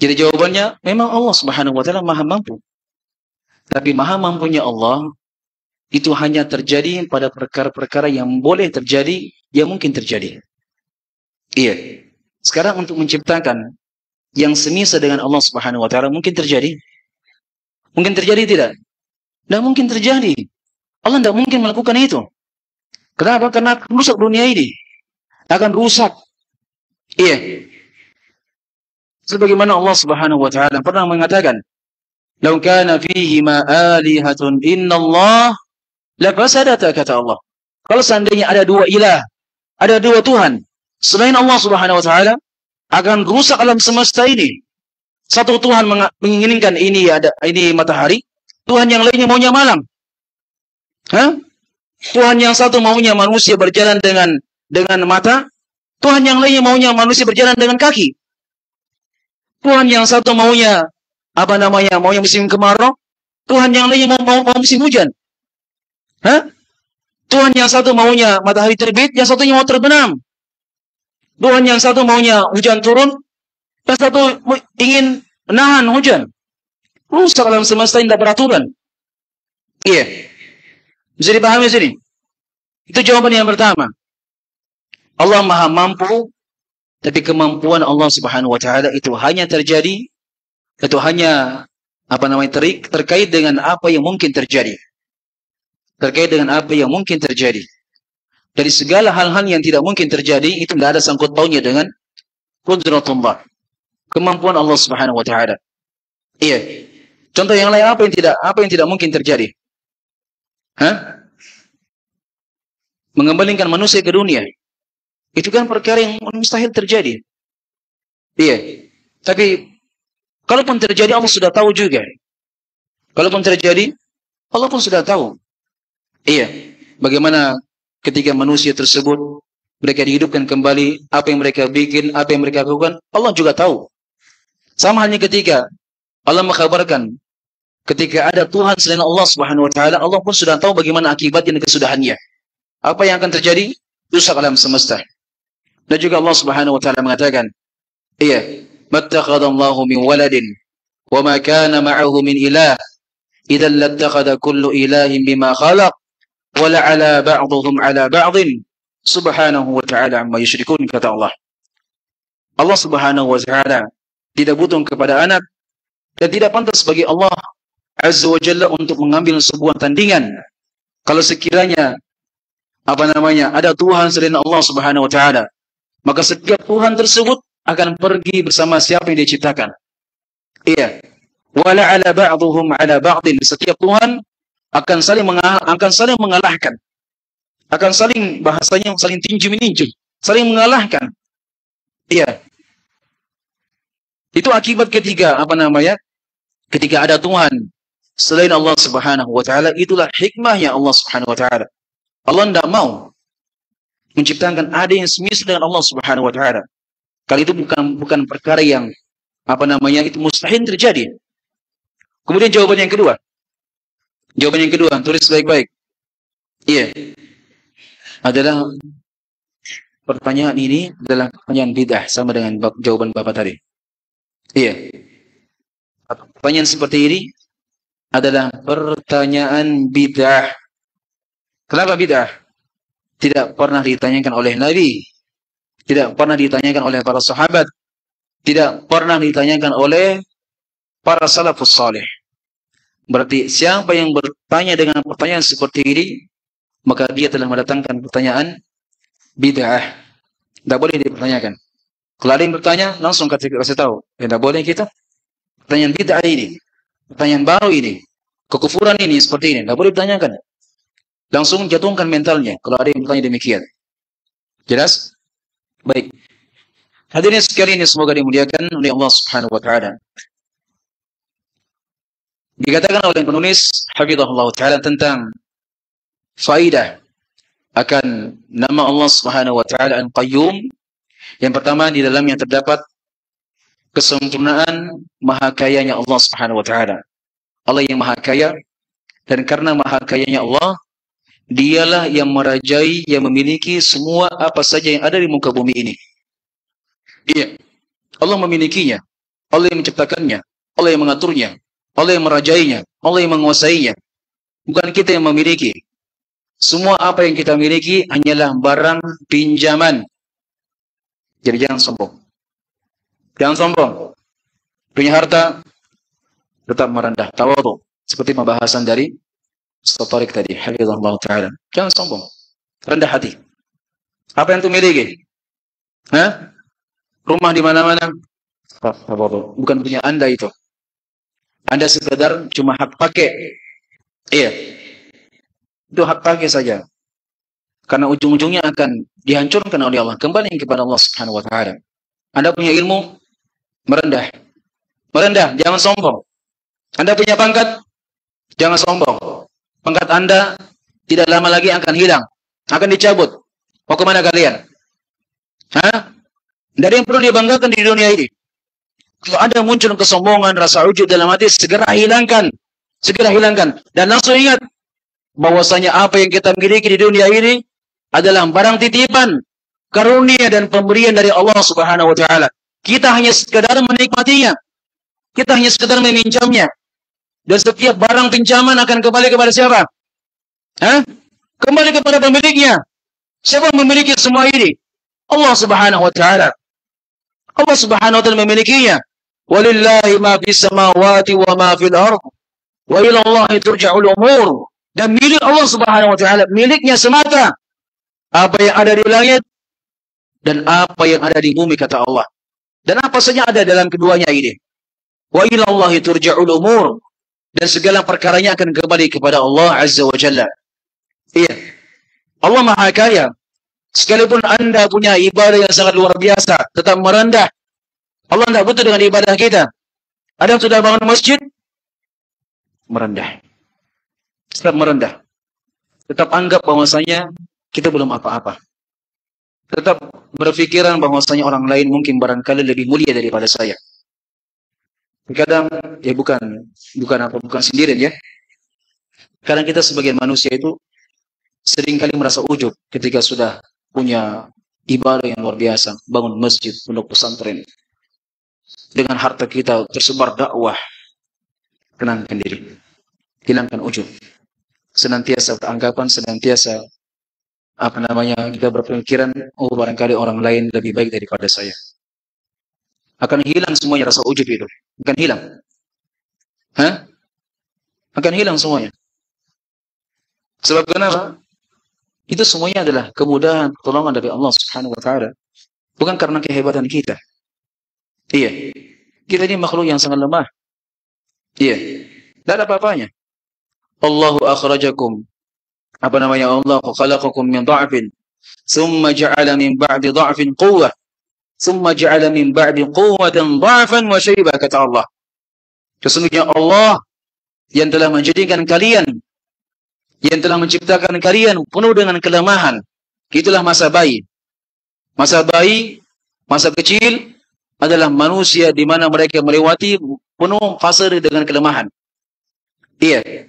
Jadi jawabannya, memang Allah Subhanahu wa taala Maha mampu. Tapi Maha mampunya Allah itu hanya terjadi pada perkara-perkara yang boleh terjadi, yang mungkin terjadi. Iya. Sekarang untuk menciptakan yang semisal dengan Allah Subhanahu wa taala mungkin terjadi? Mungkin terjadi tidak? Tidak mungkin terjadi. Allah tidak mungkin melakukan itu. Kenapa? Karena akan rusak dunia ini. Akan rusak. Iya. Sebagaimana Allah Subhanahu wa taala pernah mengatakan, "Lau kana fihi ma alihatun innallaha la fasadata," kata Allah. Kalau seandainya ada dua ilah, ada dua Tuhan selain Allah Subhanahu wa taala, akan rusak alam semesta ini. Satu Tuhan menginginkan ini matahari, Tuhan yang lainnya maunya malam. Hah? Tuhan yang satu maunya manusia berjalan dengan mata, Tuhan yang lainnya maunya manusia berjalan dengan kaki. Tuhan yang satu maunya maunya musim kemarau, Tuhan yang lainnya mau musim hujan. Hah? Tuhan yang satu maunya matahari terbit, yang satunya mau terbenam. Tuhan yang satu maunya hujan turun, yang satu ingin menahan hujan. Rusak alam semesta ini tidak beraturan. Iya. Bisa dipahami sini? Itu jawaban yang pertama. Allah Maha mampu, tapi kemampuan Allah Subhanahu wa taala itu hanya terjadi, itu hanya terkait dengan apa yang mungkin terjadi. Terkait dengan apa yang mungkin terjadi. Dari segala hal-hal yang tidak mungkin terjadi, itu tidak ada sangkut pautnya dengan qudratullah, kemampuan Allah Subhanahu wa taala. Iya. Contoh yang lain, apa yang tidak mungkin terjadi? Hah? Mengembalikan manusia ke dunia. Itu kan perkara yang mustahil terjadi. Iya. Tapi kalaupun terjadi, Allah sudah tahu juga. Kalaupun terjadi, Allah pun sudah tahu. Iya. Bagaimana ketika manusia tersebut mereka dihidupkan kembali, apa yang mereka bikin, apa yang mereka lakukan, Allah juga tahu. Sama halnya ketika Allah mengkabarkan Ketika ada Tuhan selain Allah Subhanahu wa taala, Allah pun sudah tahu bagaimana akibatnya dan kesudahannya. Apa yang akan terjadi? Rusak alam semesta. Dan juga Allah Subhanahu wa taala mengatakan, iya, mattakhadallahu min waladin wa ma kana ma'ahu min ilah, idzan lattakhadha kullu ilahin bima khalaq wa la'ala ba'dhum 'ala ba'dhin subhanahu wa ta'ala amma yusyrikun, kata Allah. Allah Subhanahu wa taala tidak butuh kepada anak dan tidak pantas bagi Allah Azza wa Jalla untuk mengambil sebuah tandingan. Kalau sekiranya ada Tuhan selain Allah Subhanahu wa taala, maka setiap Tuhan tersebut akan pergi bersama siapa yang dia ciptakan. Iya. Wala 'ala ba'dhum 'ala ba'din. Setiap Tuhan akan saling mengalahkan. Akan saling, bahasanya saling tinju-meninju, saling mengalahkan. Iya. Itu akibat ketika ketika ada Tuhan selain Allah Subhanahu wa taala. Itulah hikmahnya Allah Subhanahu wa taala. Allah tidak mau menciptakan ada yang semisal dengan Allah Subhanahu wa taala. Kali itu bukan perkara yang itu mustahil terjadi. Kemudian jawaban yang kedua. Tulis baik-baik. Iya. Adalah pertanyaan ini adalah pertanyaan bid'ah, sama dengan jawaban Bapak tadi. Iya. Pertanyaan seperti ini adalah pertanyaan bid'ah. Kenapa bid'ah? Tidak pernah ditanyakan oleh Nabi, tidak pernah ditanyakan oleh para sahabat, tidak pernah ditanyakan oleh para salafus salih. Berarti siapa yang bertanya dengan pertanyaan seperti ini, maka dia telah mendatangkan pertanyaan bid'ah. Tidak boleh dipertanyakan. Kalau ada yang bertanya, langsung kasih tahu. Tidak boleh kita. Pertanyaan bid'ah ini, pertanyaan baru ini, kekufuran ini seperti ini, tidak boleh ditanyakan. Langsung jatuhkan mentalnya kalau ada yang bertanya demikian. Jelas? Baik. Hadirin sekalian yang semoga dimuliakan oleh Allah Subhanahu wa taala. Dikatakan oleh penulis hafizahullah taala tentang faidah akan nama Allah Subhanahu wa taala Al-Qayyum. Yang pertama, di dalamnya terdapat kesempurnaan maha kayanya Allah Subhanahu wa taala. Allah yang maha kaya, dan karena maha kayanya Allah, dialah yang merajai, yang memiliki semua apa saja yang ada di muka bumi ini. Iya. Allah memilikinya. Allah yang menciptakannya. Allah yang mengaturnya. Allah yang merajainya. Allah yang menguasainya. Bukan kita yang memiliki. Semua apa yang kita miliki hanyalah barang pinjaman. Jadi jangan sombong. Jangan sombong. Punya harta, tetap merendah. Tawadhu. Seperti pembahasan dari Ustaz Tariq tadi, hafizahullah ta'ala. Jangan sombong. Rendah hati. Apa yang tu miliki? Rumah di mana-mana? Bukan punya Anda itu. Anda sekedar cuma hak pakai. Iya. Itu hak pakai saja. Karena ujung-ujungnya akan dihancurkan oleh Allah. Kembali kepada Allah Subhanahu wa ta'ala. Anda punya ilmu, merendah. Merendah, jangan sombong. Anda punya pangkat, jangan sombong. Pangkat Anda tidak lama lagi akan hilang, akan dicabut. Mau kemana kalian? Tidak ada yang perlu dibanggakan di dunia ini. Kalau ada muncul kesombongan, rasa ujub dalam hati, segera hilangkan. Segera hilangkan. Dan langsung ingat bahwasanya apa yang kita miliki di dunia ini adalah barang titipan, karunia dan pemberian dari Allah Subhanahu wa taala. Kita hanya sekedar menikmatinya. Kita hanya sekedar meminjamnya. Dan setiap barang pinjaman akan kembali kepada siapa? Kembali kepada pemiliknya. Siapa yang memiliki semua ini? Allah Subhanahu wa taala. Allah Subhanahu wa taala memilikinya. Walillahi ma fis samawati wa ma fil ardh. Wa ila Allahi turja'ul umur. Dan milik Allah Subhanahu wa taala, miliknya semata. Apa yang ada di langit dan apa yang ada di bumi, kata Allah. Dan apa saja ada dalam keduanya ini. Wa ila Allahi turja'ul umur. Dan segala perkaranya akan kembali kepada Allah Azza wa Jalla. Iya. Allah Maha Kaya. Sekalipun Anda punya ibadah yang sangat luar biasa, tetap merendah. Allah tidak butuh dengan ibadah kita. Ada yang sudah bangun masjid? Merendah. Tetap merendah. Tetap anggap bahwasanya kita belum apa-apa. Tetap berpikiran bahwasanya orang lain mungkin barangkali lebih mulia daripada saya. Kadang ya bukan sendirian ya. Kadang kita sebagai manusia itu seringkali merasa ujub ketika sudah punya ibadah yang luar biasa, bangun masjid, pondok pesantren, dengan harta kita tersebar dakwah. Tenangkan diri, hilangkan ujub. Senantiasa beranggapan, senantiasa kita berpikiran, oh barangkali orang lain lebih baik daripada saya. Akan hilang semuanya rasa ujub itu. Akan hilang. Akan hilang semuanya. Sebab kenapa? Itu semuanya adalah kemudahan, pertolongan dari Allah Subhanahu wa taala. Bukan karena kehebatan kita. Iya. Kita ini makhluk yang sangat lemah. Iya. Tidak ada apa-apanya. Allahu akhrajakum. Allah khalaqakum min dha'fin, thumma ja'ala min ba'di dha'fin quwwah, thumma ja'ala min ba'di quwwatin dha'fan wa shaybah, kata Allah. Sesungguhnya Allah yang telah menjadikan kalian, yang telah menciptakan kalian penuh dengan kelemahan. Itulah masa bayi. Masa bayi, masa kecil adalah manusia di mana mereka melewati penuh fase dengan kelemahan. Iya.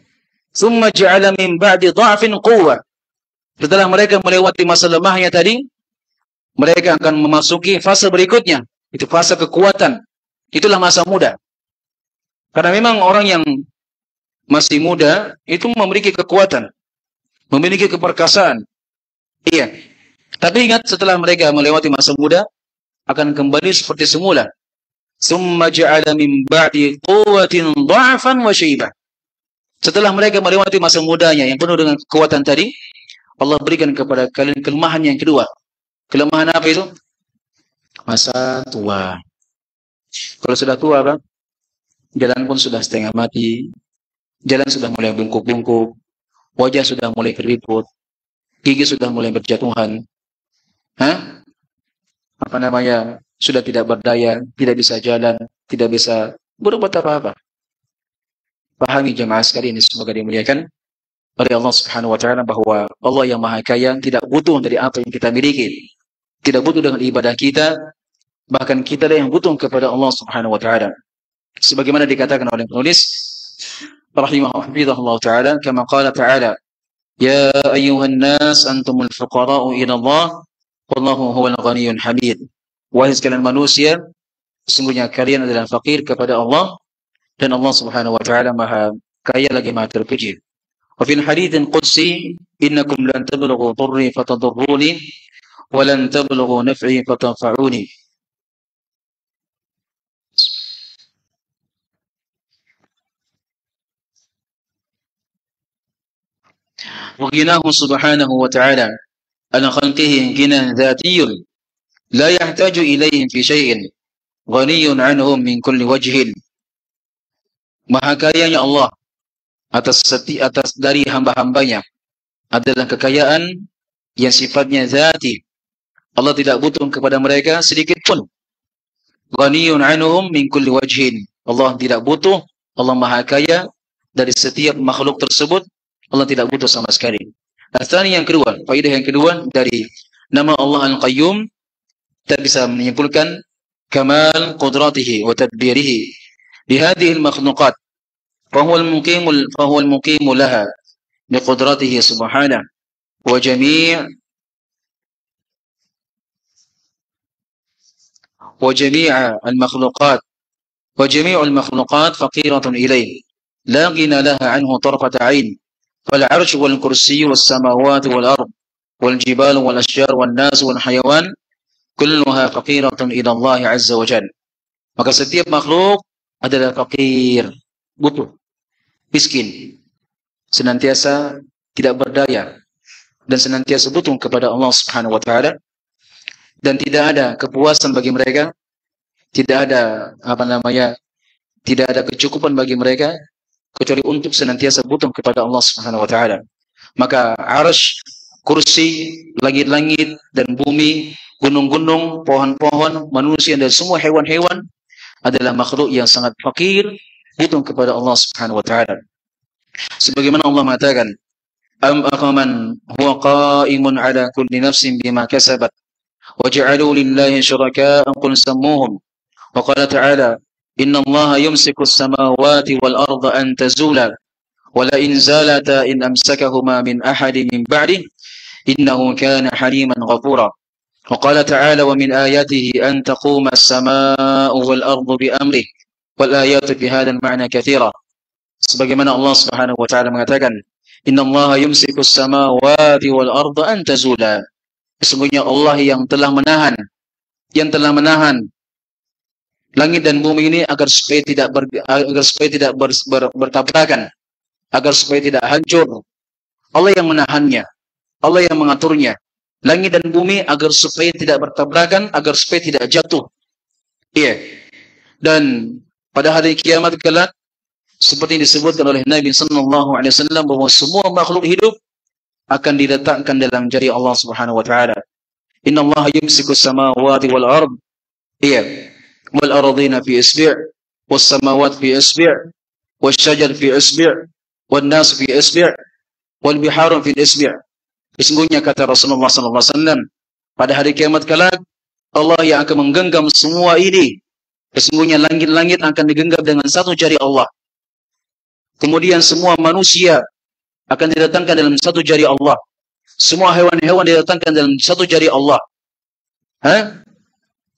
Summa ja'ala min ba'di dha'fin quwwah. Setelah mereka melewati masa lemahnya tadi, mereka akan memasuki fase berikutnya. Itu fase kekuatan. Itulah masa muda. Karena memang orang yang masih muda itu memiliki kekuatan, memiliki keperkasaan. Iya. Tapi ingat, setelah mereka melewati masa muda, akan kembali seperti semula. Summa ja'ala min ba'di quwwatin dha'fan wa shaybah. Setelah mereka melewati masa mudanya yang penuh dengan kekuatan tadi, Allah berikan kepada kalian kelemahan yang kedua. Kelemahan apa itu? Masa tua. Kalau sudah tua, Bang, jalan pun sudah setengah mati, jalan sudah mulai bungkuk-bungkuk, wajah sudah mulai keriput, gigi sudah mulai berjatuhan. Sudah tidak berdaya, tidak bisa jalan, tidak bisa berbuat apa-apa. Pahami jemaah sekalian semoga dimuliakan oleh Allah Subhanahu wa taala bahwa Allah yang Maha Kaya tidak butuh dari apa yang kita miliki. Tidak butuh dengan ibadah kita, bahkan kita yang butuh kepada Allah Subhanahu wa taala. Sebagaimana dikatakan oleh penulis rahimahullah taala, kama qala ta'ala, ya ayyuhan nas antumul fuqara'u ila Allah wallahu huwal ghaniyyul hamid. Wahai sekalian manusia, sesungguhnya kalian adalah fakir kepada Allah, dan Allah Subhanahu wa taala Maha Kaya lagi Maha terpuji. Wa fil haditsin qudsi, innakum lan tablughu dhurri fatadurruni wa lan tablughu naf'i fatanfa'uni. Wa ghinahu subhanahu wa ta'ala ala khalqihi ghinan dhatiyyun la yahtaju ilayhim fi syai'in ghaniyyun 'anhum min kulli wajhin. Maha kayanya Allah atas dari hamba-hambanya adalah kekayaan yang sifatnya zati. Allah tidak butuh kepada mereka sedikit pun. Ghaniyun 'anhum min kulli wajhin. Allah tidak butuh, Allah Maha Kaya dari setiap makhluk tersebut. Allah tidak butuh sama sekali. Asani yang kedua, faedah yang kedua dari nama Allah Al-Qayyum, kita bisa menyimpulkan kamal qudratihi wa tadbirihi لهذه المخلوقات فهو المقيم لها بقدرته سبحانه وجميع المخلوقات فقيرة إليه لا غنى لها عنه طرفة عين فالعرش والكرسي والسماوات والأرض والجبال والأشجار والناس والحيوان كلها فقيرة إلى الله عز وجل. Maka setiap makhluk adalah fakir, butuh, miskin, senantiasa tidak berdaya, dan senantiasa butuh kepada Allah Subhanahu wa taala, dan tidak ada kepuasan bagi mereka, tidak ada tidak ada kecukupan bagi mereka kecuali untuk senantiasa butuh kepada Allah Subhanahu wa taala. Maka arsy, kursi, langit-langit dan bumi, gunung-gunung, pohon-pohon, manusia dan semua hewan-hewan adalah makhluk yang sangat fakir butuh kepada Allah Subhanahu wa taala. Sebagaimana Allah mengatakan, am aqaman huwa qa'imun ala kulli nafsin bima kasabat wa ja'alu lillahi syuraka'a qul sammuhum. Wa qala ta'ala, Innallaha yumsikus samawati wal arda an tazula wa la in zalata in amsakahuma min ahadin min ba'di innahu kana haliman ghafura. Wa qala ta'ala wa min ayatihi an taquma as-samaa'u wal ardu bi amrih wal ayatu fi hadzal ma'na katsira. Sebagaimana Allah Subhanahu wa taala mengatakan, Innallaha yumsikus samawati wal arda an tazula. Sesungguhnya Allah yang telah menahan langit dan bumi ini agar supaya tidak bertabrakan, agar supaya tidak hancur. Allah yang menahannya, Allah yang mengaturnya. Langit dan bumi agar supaya tidak bertabrakan, agar supaya tidak jatuh. Iya. Dan pada hari kiamat kelak, seperti yang disebutkan oleh Nabi sallallahu alaihi wasallam, bahwa semua makhluk hidup akan diletakkan dalam jari Allah Subhanahu wa taala. Innallaha yumsikus samawati wal ard. Iya. Wal ardina fi isbi', was samawati fi isbi', was syajar fi isbi', wan nas fi isbi', wal biharu fi isbi'. Sesungguhnya kata Rasulullah sallallahu alaihi wasallam, pada hari kiamat kelak Allah yang akan menggenggam semua ini. Sesungguhnya langit-langit akan digenggam dengan satu jari Allah. Kemudian semua manusia akan didatangkan dalam satu jari Allah. Semua hewan-hewan didatangkan dalam satu jari Allah.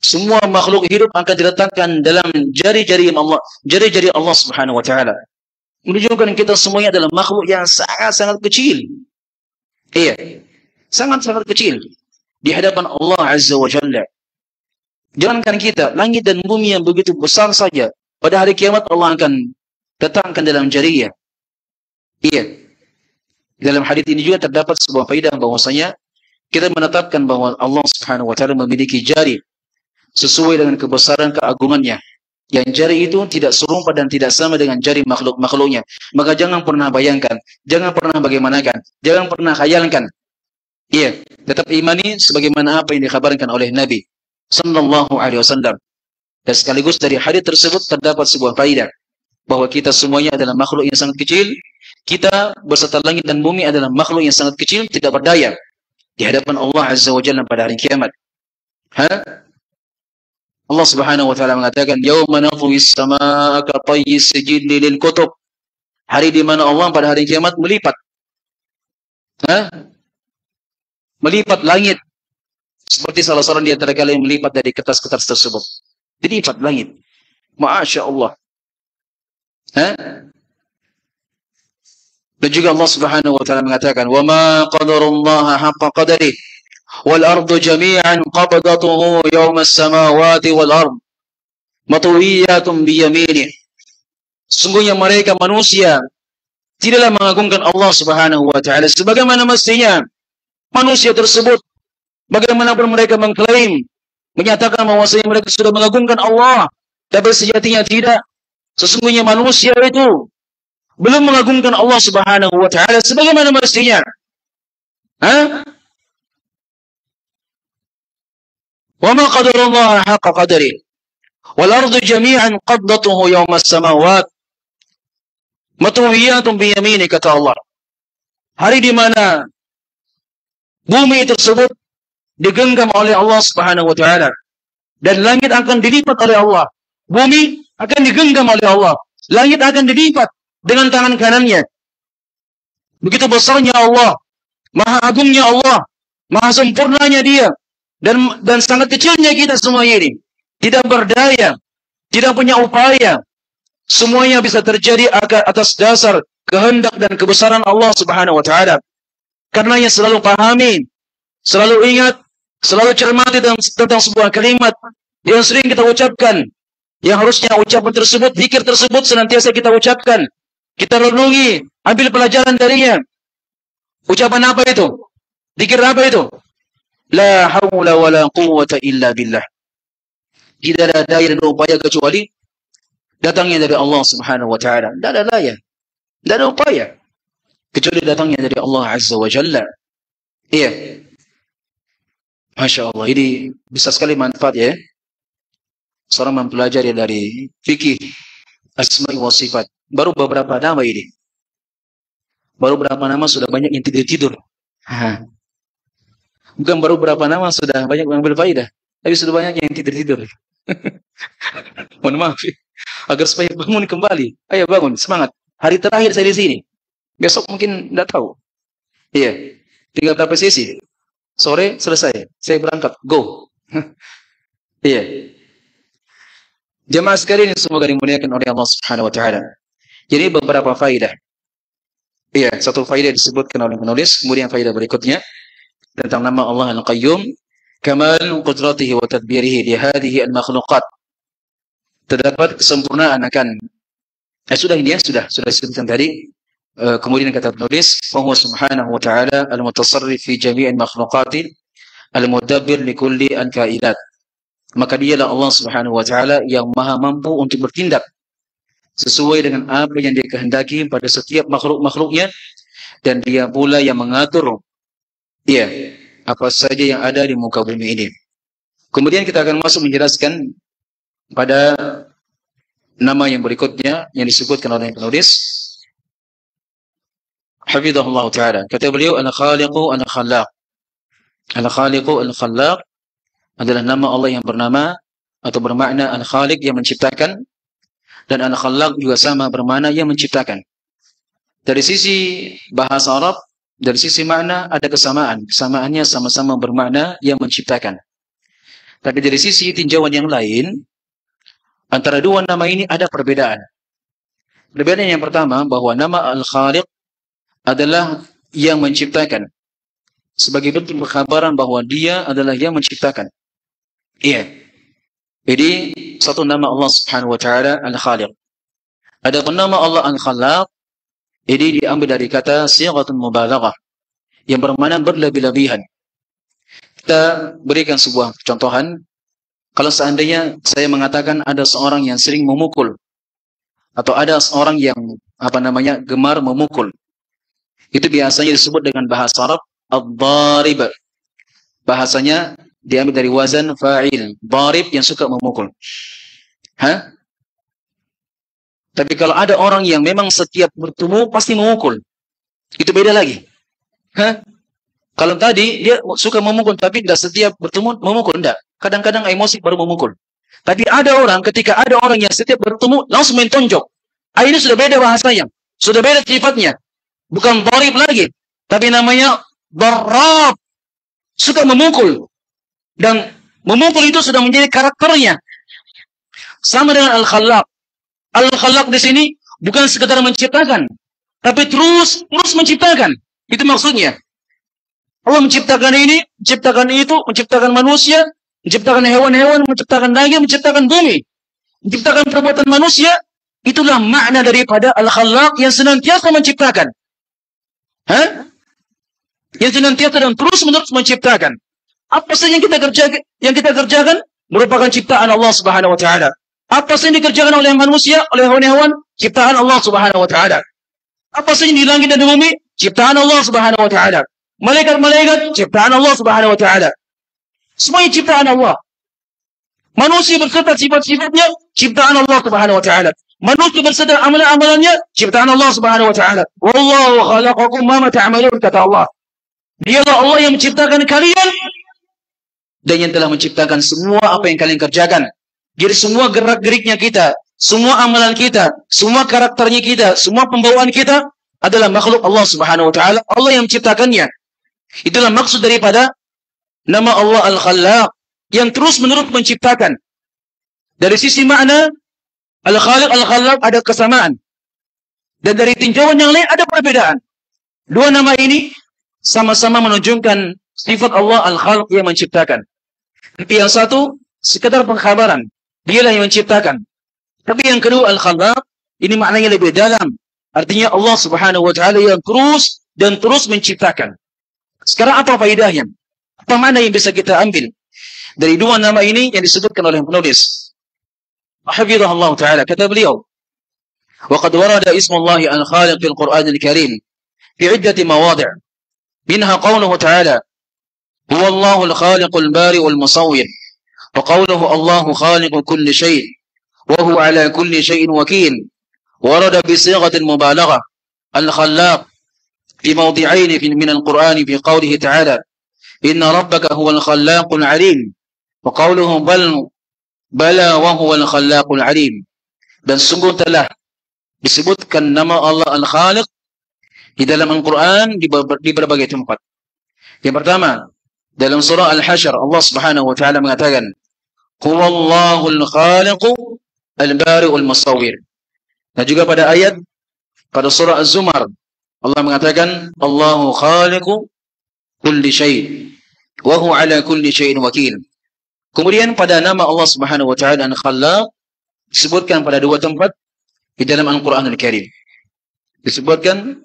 Semua makhluk hidup akan diletakkan dalam jari-jari Allah, jari-jari Allah Subhanahu wa taala. Menunjukkan kita semuanya adalah makhluk yang sangat-sangat kecil. Iya. Sangat-sangat kecil di hadapan Allah Azza wa Jalla. Jangankan kita, langit dan bumi yang begitu besar saja, pada hari kiamat Allah akan letakkan dalam jarinya. Iya. Dalam hadis ini juga terdapat sebuah faedah bahwasanya kita menetapkan bahwa Allah Subhanahu wa taala memiliki jari sesuai dengan kebesaran keagungannya. Yang jari itu tidak serupa dan tidak sama dengan jari makhluk-makhluknya. Maka jangan pernah bayangkan, jangan pernah bagaimanakan, jangan pernah khayalkan. Iya, tetap imani sebagaimana apa yang dikabarkan oleh Nabi sallallahu alaihi wasallam. Dan sekaligus dari hadis tersebut terdapat sebuah faedah bahwa kita semuanya adalah makhluk yang sangat kecil. Kita beserta langit dan bumi adalah makhluk yang sangat kecil, tidak berdaya di hadapan Allah Azza wa Jalla pada hari kiamat. Allah Subhanahu wa taala mengatakan, "Yauma natwis samaa'a ka tayyis sijilli lil kutub." Hari di mana Allah pada hari kiamat melipat langit seperti salah seorang di antara kalian melipat dari kertas-kertas tersebut. Dilipat langit. Masya Allah. Dan juga Allah Subhanahu wa taala mengatakan, "Wa ma qadarullaha haqqa qadarihi wal ardu jami'an qabdatuhu yawma as-samawati wal ard matwiyatun bi yaminih." Sungguhnya mereka manusia tidaklah mengagungkan Allah Subhanahu wa taala sebagaimana mestinya. Manusia tersebut bagaimanapun mereka mengklaim, menyatakan bahwasanya mereka sudah mengagungkan Allah, tapi sejatinya tidak. Sesungguhnya manusia itu belum mengagungkan Allah Subhanahu wa taala sebagaimana mestinya. Wa ma qadarullaha haqqa qadarihi wal ardu jami'an qabdatuhu yawma as-samawat matwiyatun bi yaminih, kata Allah. Hari di mana bumi tersebut digenggam oleh Allah Subhanahu wa taala dan langit akan dilipat oleh Allah. Bumi akan digenggam oleh Allah. Langit akan dilipat dengan tangan kanannya. Begitu besarnya Allah, maha agungnya Allah, maha sempurnanya Dia, dan sangat kecilnya kita semuanya ini. Tidak berdaya, tidak punya upaya. Semuanya bisa terjadi atas dasar kehendak dan kebesaran Allah Subhanahu wa taala. Karenanya selalu pahami, selalu ingat, selalu cermati tentang sebuah kalimat yang sering kita ucapkan, yang harusnya ucapan tersebut, zikir tersebut senantiasa kita ucapkan, kita renungi, ambil pelajaran darinya. Ucapan apa itu? Zikir apa itu? La haula wa la quwwata illa billah. Tidak ada daya dan upaya kecuali datangnya dari Allah Subhanahu wa taala. Tidak ada daya, tidak ada upaya kecuali datangnya dari Allah Azza wa Jalla. Iya. Masya Allah, ini besar sekali manfaat ya. Seorang mempelajari dari fikih asma'i wa sifat. Baru beberapa nama ini. Baru beberapa nama sudah banyak yang tidur-tidur. Bukan baru beberapa nama sudah banyak yang mengambil faedah, tapi sudah banyak yang tidur-tidur. Mohon maaf. Agar supaya bangun kembali. Ayo bangun, semangat. Hari terakhir saya di sini. Besok mungkin tidak tahu. Iya. Tinggal berapa sesi. Sore selesai. Saya berangkat. Go. Iya. Jemaah sekalian yang semoga dimuliakan oleh Allah Subhanahu wa taala. Jadi beberapa faidah. Iya, satu faidah disebutkan oleh penulis, kemudian faidah berikutnya tentang nama Allah Al-Qayyum, kamal qudratihi wa tadbirihi li hadhihi al-makhluqat. Terdapat kesempurnaan akan sudah ini ya, sudah disebutkan tadi. Kemudian kata penulis, fa huwa subhanahu wa ta'ala al-mutasarrif fi jami'il makhluqati al-mudabbir li kulli al-kainat. Maka dialah Allah Subhanahu wa taala yang maha mampu untuk bertindak sesuai dengan apa yang Dia kehendaki pada setiap makhluk-makhluknya, dan Dia pula yang mengatur apa saja yang ada di muka bumi ini. Kemudian kita akan masuk menjelaskan pada nama yang berikutnya yang disebutkan oleh penulis. Hafizahullah taala. Kata beliau, Al-Khaliqu Al-Khallaq. Al-Khaliqu Al-Khallaq adalah nama Allah yang bernama atau bermakna Al-Khaliq yang menciptakan, dan Al-Khallaq juga sama bermakna yang menciptakan. Dari sisi bahasa Arab, dari sisi makna ada kesamaan. Kesamaannya sama-sama bermakna yang menciptakan. Tapi dari sisi tinjauan yang lain, antara dua nama ini ada perbedaan. Perbedaan yang pertama, bahwa nama Al-Khaliq adalah yang menciptakan, sebagai bentuk pengkhabaran bahwa Dia adalah yang menciptakan. Iya. Jadi satu nama Allah Subhanahu wa taala Al-Khaliq. Adapun nama Allah Al-Khallaq ini diambil dari kata sighatun mubalaghah yang bermakna berlebih-lebihan. Kita berikan sebuah contohan. Kalau seandainya saya mengatakan ada seorang yang sering memukul, atau ada seorang yang gemar memukul, itu biasanya disebut dengan bahasa Arab ad-darib. Bahasanya diambil dari wazan fa'il, darib yang suka memukul. Tapi kalau ada orang yang memang setiap bertemu pasti memukul, itu beda lagi. Kalau tadi dia suka memukul tapi tidak setiap bertemu memukul, tidak. Kadang-kadang emosi baru memukul. Tapi ada orang, ketika ada orang yang setiap bertemu langsung main tonjok. Ini sudah beda bahasanya, sudah beda sifatnya. Bukan darib lagi, tapi namanya darab. Suka memukul. Dan memukul itu sudah menjadi karakternya. Sama dengan Al-Khallaq. Al-Khallaq di sini bukan sekedar menciptakan, tapi terus menciptakan. Itu maksudnya. Allah menciptakan ini, menciptakan itu, menciptakan manusia, menciptakan hewan-hewan, menciptakan daging, menciptakan bumi, menciptakan perbuatan manusia. Itulah makna daripada Al-Khallaq yang senantiasa menciptakan. Yang senantiasa dan terus-menerus menciptakan. Apa saja yang kita kerjakan merupakan ciptaan Allah Subhanahu wa taala. Apa saja yang dikerjakan oleh manusia, oleh hewan-hewan, ciptaan Allah Subhanahu wa taala. Apa saja yang di langit dan di bumi, ciptaan Allah Subhanahu wa taala. Malaikat-malaikat, ciptaan Allah Subhanahu wa taala. Semuanya ciptaan Allah. Manusia berserta sifat-sifatnya, ciptaan Allah Subhanahu wa taala. Manusia berserta amalan-amalannya, ciptaan Allah Subhanahu wa taala. Wallahu khalaqakum ma ta'malun, kata Allah. Dialah Allah yang menciptakan kalian dan yang telah menciptakan semua apa yang kalian kerjakan. Jadi semua gerak-geriknya kita, semua amalan kita, semua karakternya kita, semua pembawaan kita adalah makhluk Allah Subhanahu wa taala. Allah yang menciptakannya. Itulah maksud daripada nama Allah Al-Khallaq, yang terus-menerus menciptakan. Dari sisi makna, Al-Khaliq, Al-Khallaq ada kesamaan. Dan dari tinjauan yang lain ada perbedaan. Dua nama ini sama-sama menunjukkan sifat Allah Al-Khalq yang menciptakan. Tapi yang satu sekedar pengkhabaran, dialah yang menciptakan. Tapi yang kedua Al-Khallaq, ini maknanya lebih dalam. Artinya Allah Subhanahu wa taala yang terus menciptakan. Sekarang apa faedahnya? Apa makna yang bisa kita ambil dari dua nama ini yang disebutkan oleh penulis? Hafizahullah taala, kata beliau, wa qad warada ismullah Al-Khaliq fil Qur'an Al-Karim fi 'iddati mawadhi'. منها قوله تعالى هو الله الخالق البارئ المصور، وقوله الله خالق كل شيء وهو على كل شيء وكيل. ورد بصيغة المبالغة الخلاق في موضعين من القرآن في قوله تعالى إن ربك هو الخلاق العليم، وقوله بلى وهو الخلاق العليم. Dan sungguh telah disebutkan nama Allah Al-Khaliq di dalam Al-Quran di berbagai tempat. Yang pertama, dalam surah Al-Hasyr, Allah Subhanahu wa taala mengatakan, "Huwallahul khaliqu al-bari'ul musawwir." Dan juga pada ayat pada surah Az-Zumar, Allah mengatakan, "Allahu khaliqu kulli syai' wa huwa 'ala kulli syai'in wakil." Kemudian pada nama Allah Subhanahu wa taala Al-Khallaq disebutkan pada dua tempat di dalam Al-Qur'anul Karim. Disebutkan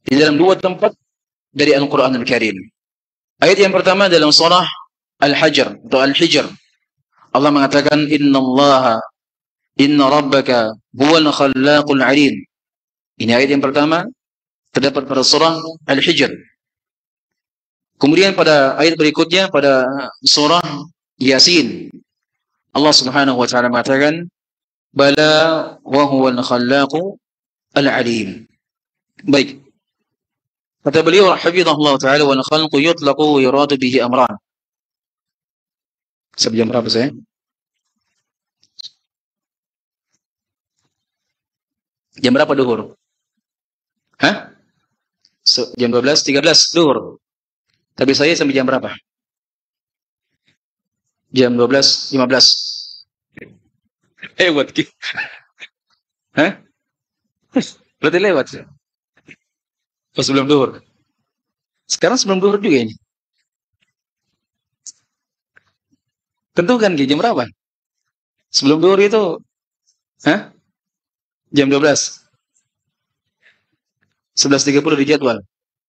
di dalam dua tempat dari Al-Qur'anul Karim. Ayat yang pertama dalam surah Al-Hijr atau Al-Hijr. Allah mengatakan, Inna rabbaka huwal khallaqul 'alim. Ini ayat yang pertama terdapat pada surah Al-Hijr. Kemudian pada ayat berikutnya pada surah Yasin, Allah Subhanahu wa taala mengatakan, Bala wa huwal khallaqu al-'alim. Baik. Kata beliau hafizahullah taala, wal khalqu yutlaqu wa yuradu bihi amran. Sampai jam berapa saya? Jam berapa duhur? Hah? Jam 12.13 duhur. Tapi saya sampai jam berapa? Jam 12.15. Lewat. Hah? Berarti lewat. Pas sebelum duhur. Sekarang sebelum duhur juga ini. Tentukan jam berapa? Sebelum duhur itu, hah? Jam 12. 11.30 di jadwal.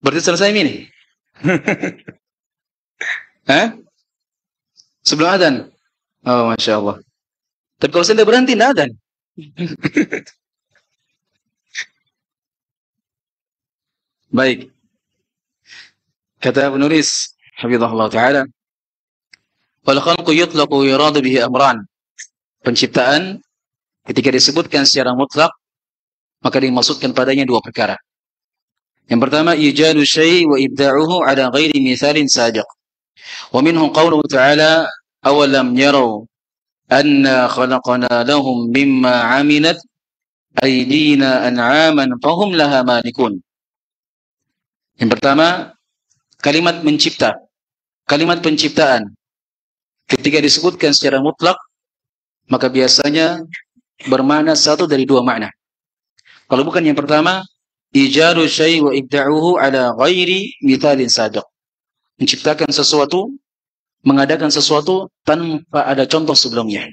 Berarti selesai ini. Hah? Sebelum adzan. Oh, Masya Allah. Tapi kalau saya berhenti, tidak adzan. Baik. Kata penulis hafizahullah taala, wal khalqu yutlaqu yuradu bihi amran. Penciptaan ketika disebutkan secara mutlak maka dimaksudkan padanya dua perkara. Yang pertama, ijadu syai' wa ibda'uhu ala ghairi mithalin sabiq. Wa minhu qawluhu ta'ala, awalam yarau anna khalaqna lahum mimma 'amilat aydina an'aman fahum laha malikun. Yang pertama, kalimat mencipta, kalimat penciptaan. Ketika disebutkan secara mutlak, maka biasanya bermakna satu dari dua makna. Kalau bukan yang pertama, ijadu syai' wa ibda'uhu ala ghairi mithalin sabiq. Menciptakan sesuatu, mengadakan sesuatu tanpa ada contoh sebelumnya.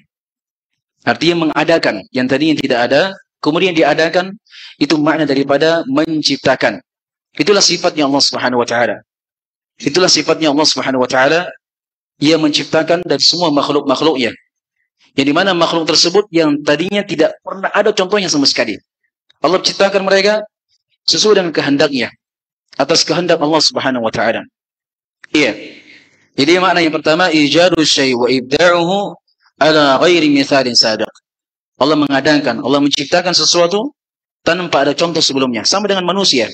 Artinya mengadakan, yang tadinya tidak ada, kemudian diadakan, itu makna daripada menciptakan. Itulah sifatnya Allah Subhanahu wa taala. Itulah sifatnya Allah Subhanahu wa taala. Ia menciptakan dari semua makhluk-makhluknya. Yang dimana makhluk tersebut yang tadinya tidak pernah ada contohnya sama sekali. Allah menciptakan mereka sesuai dengan kehendaknya. Atas kehendak Allah Subhanahu wa taala. Iya. Jadi makna yang pertama, ijadu syai' wa ibda'uhu ala ghairi mithalin sabiq. Allah mengadakan, Allah menciptakan sesuatu tanpa ada contoh sebelumnya. Sama dengan manusia.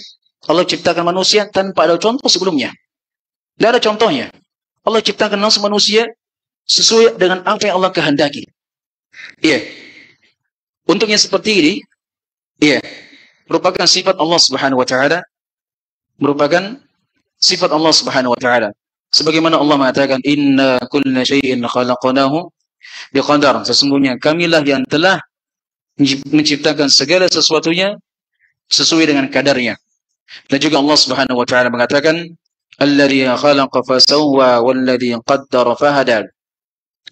Allah ciptakan manusia tanpa ada contoh sebelumnya. Tidak ada contohnya. Allah ciptakan manusia sesuai dengan apa yang Allah kehendaki. Iya. Untuk yang seperti ini, iya, merupakan sifat Allah Subhanahu wa taala. Merupakan sifat Allah Subhanahu wa taala. Sebagaimana Allah mengatakan, inna kulla syai'in khalaqnahu biqadar. Sesungguhnya kamilah yang telah menciptakan segala sesuatunya sesuai dengan kadarnya. Dan juga Allah Subhanahu wa taala mengatakan, alladzi khalaqa fasawwa walladzi qaddara fahada.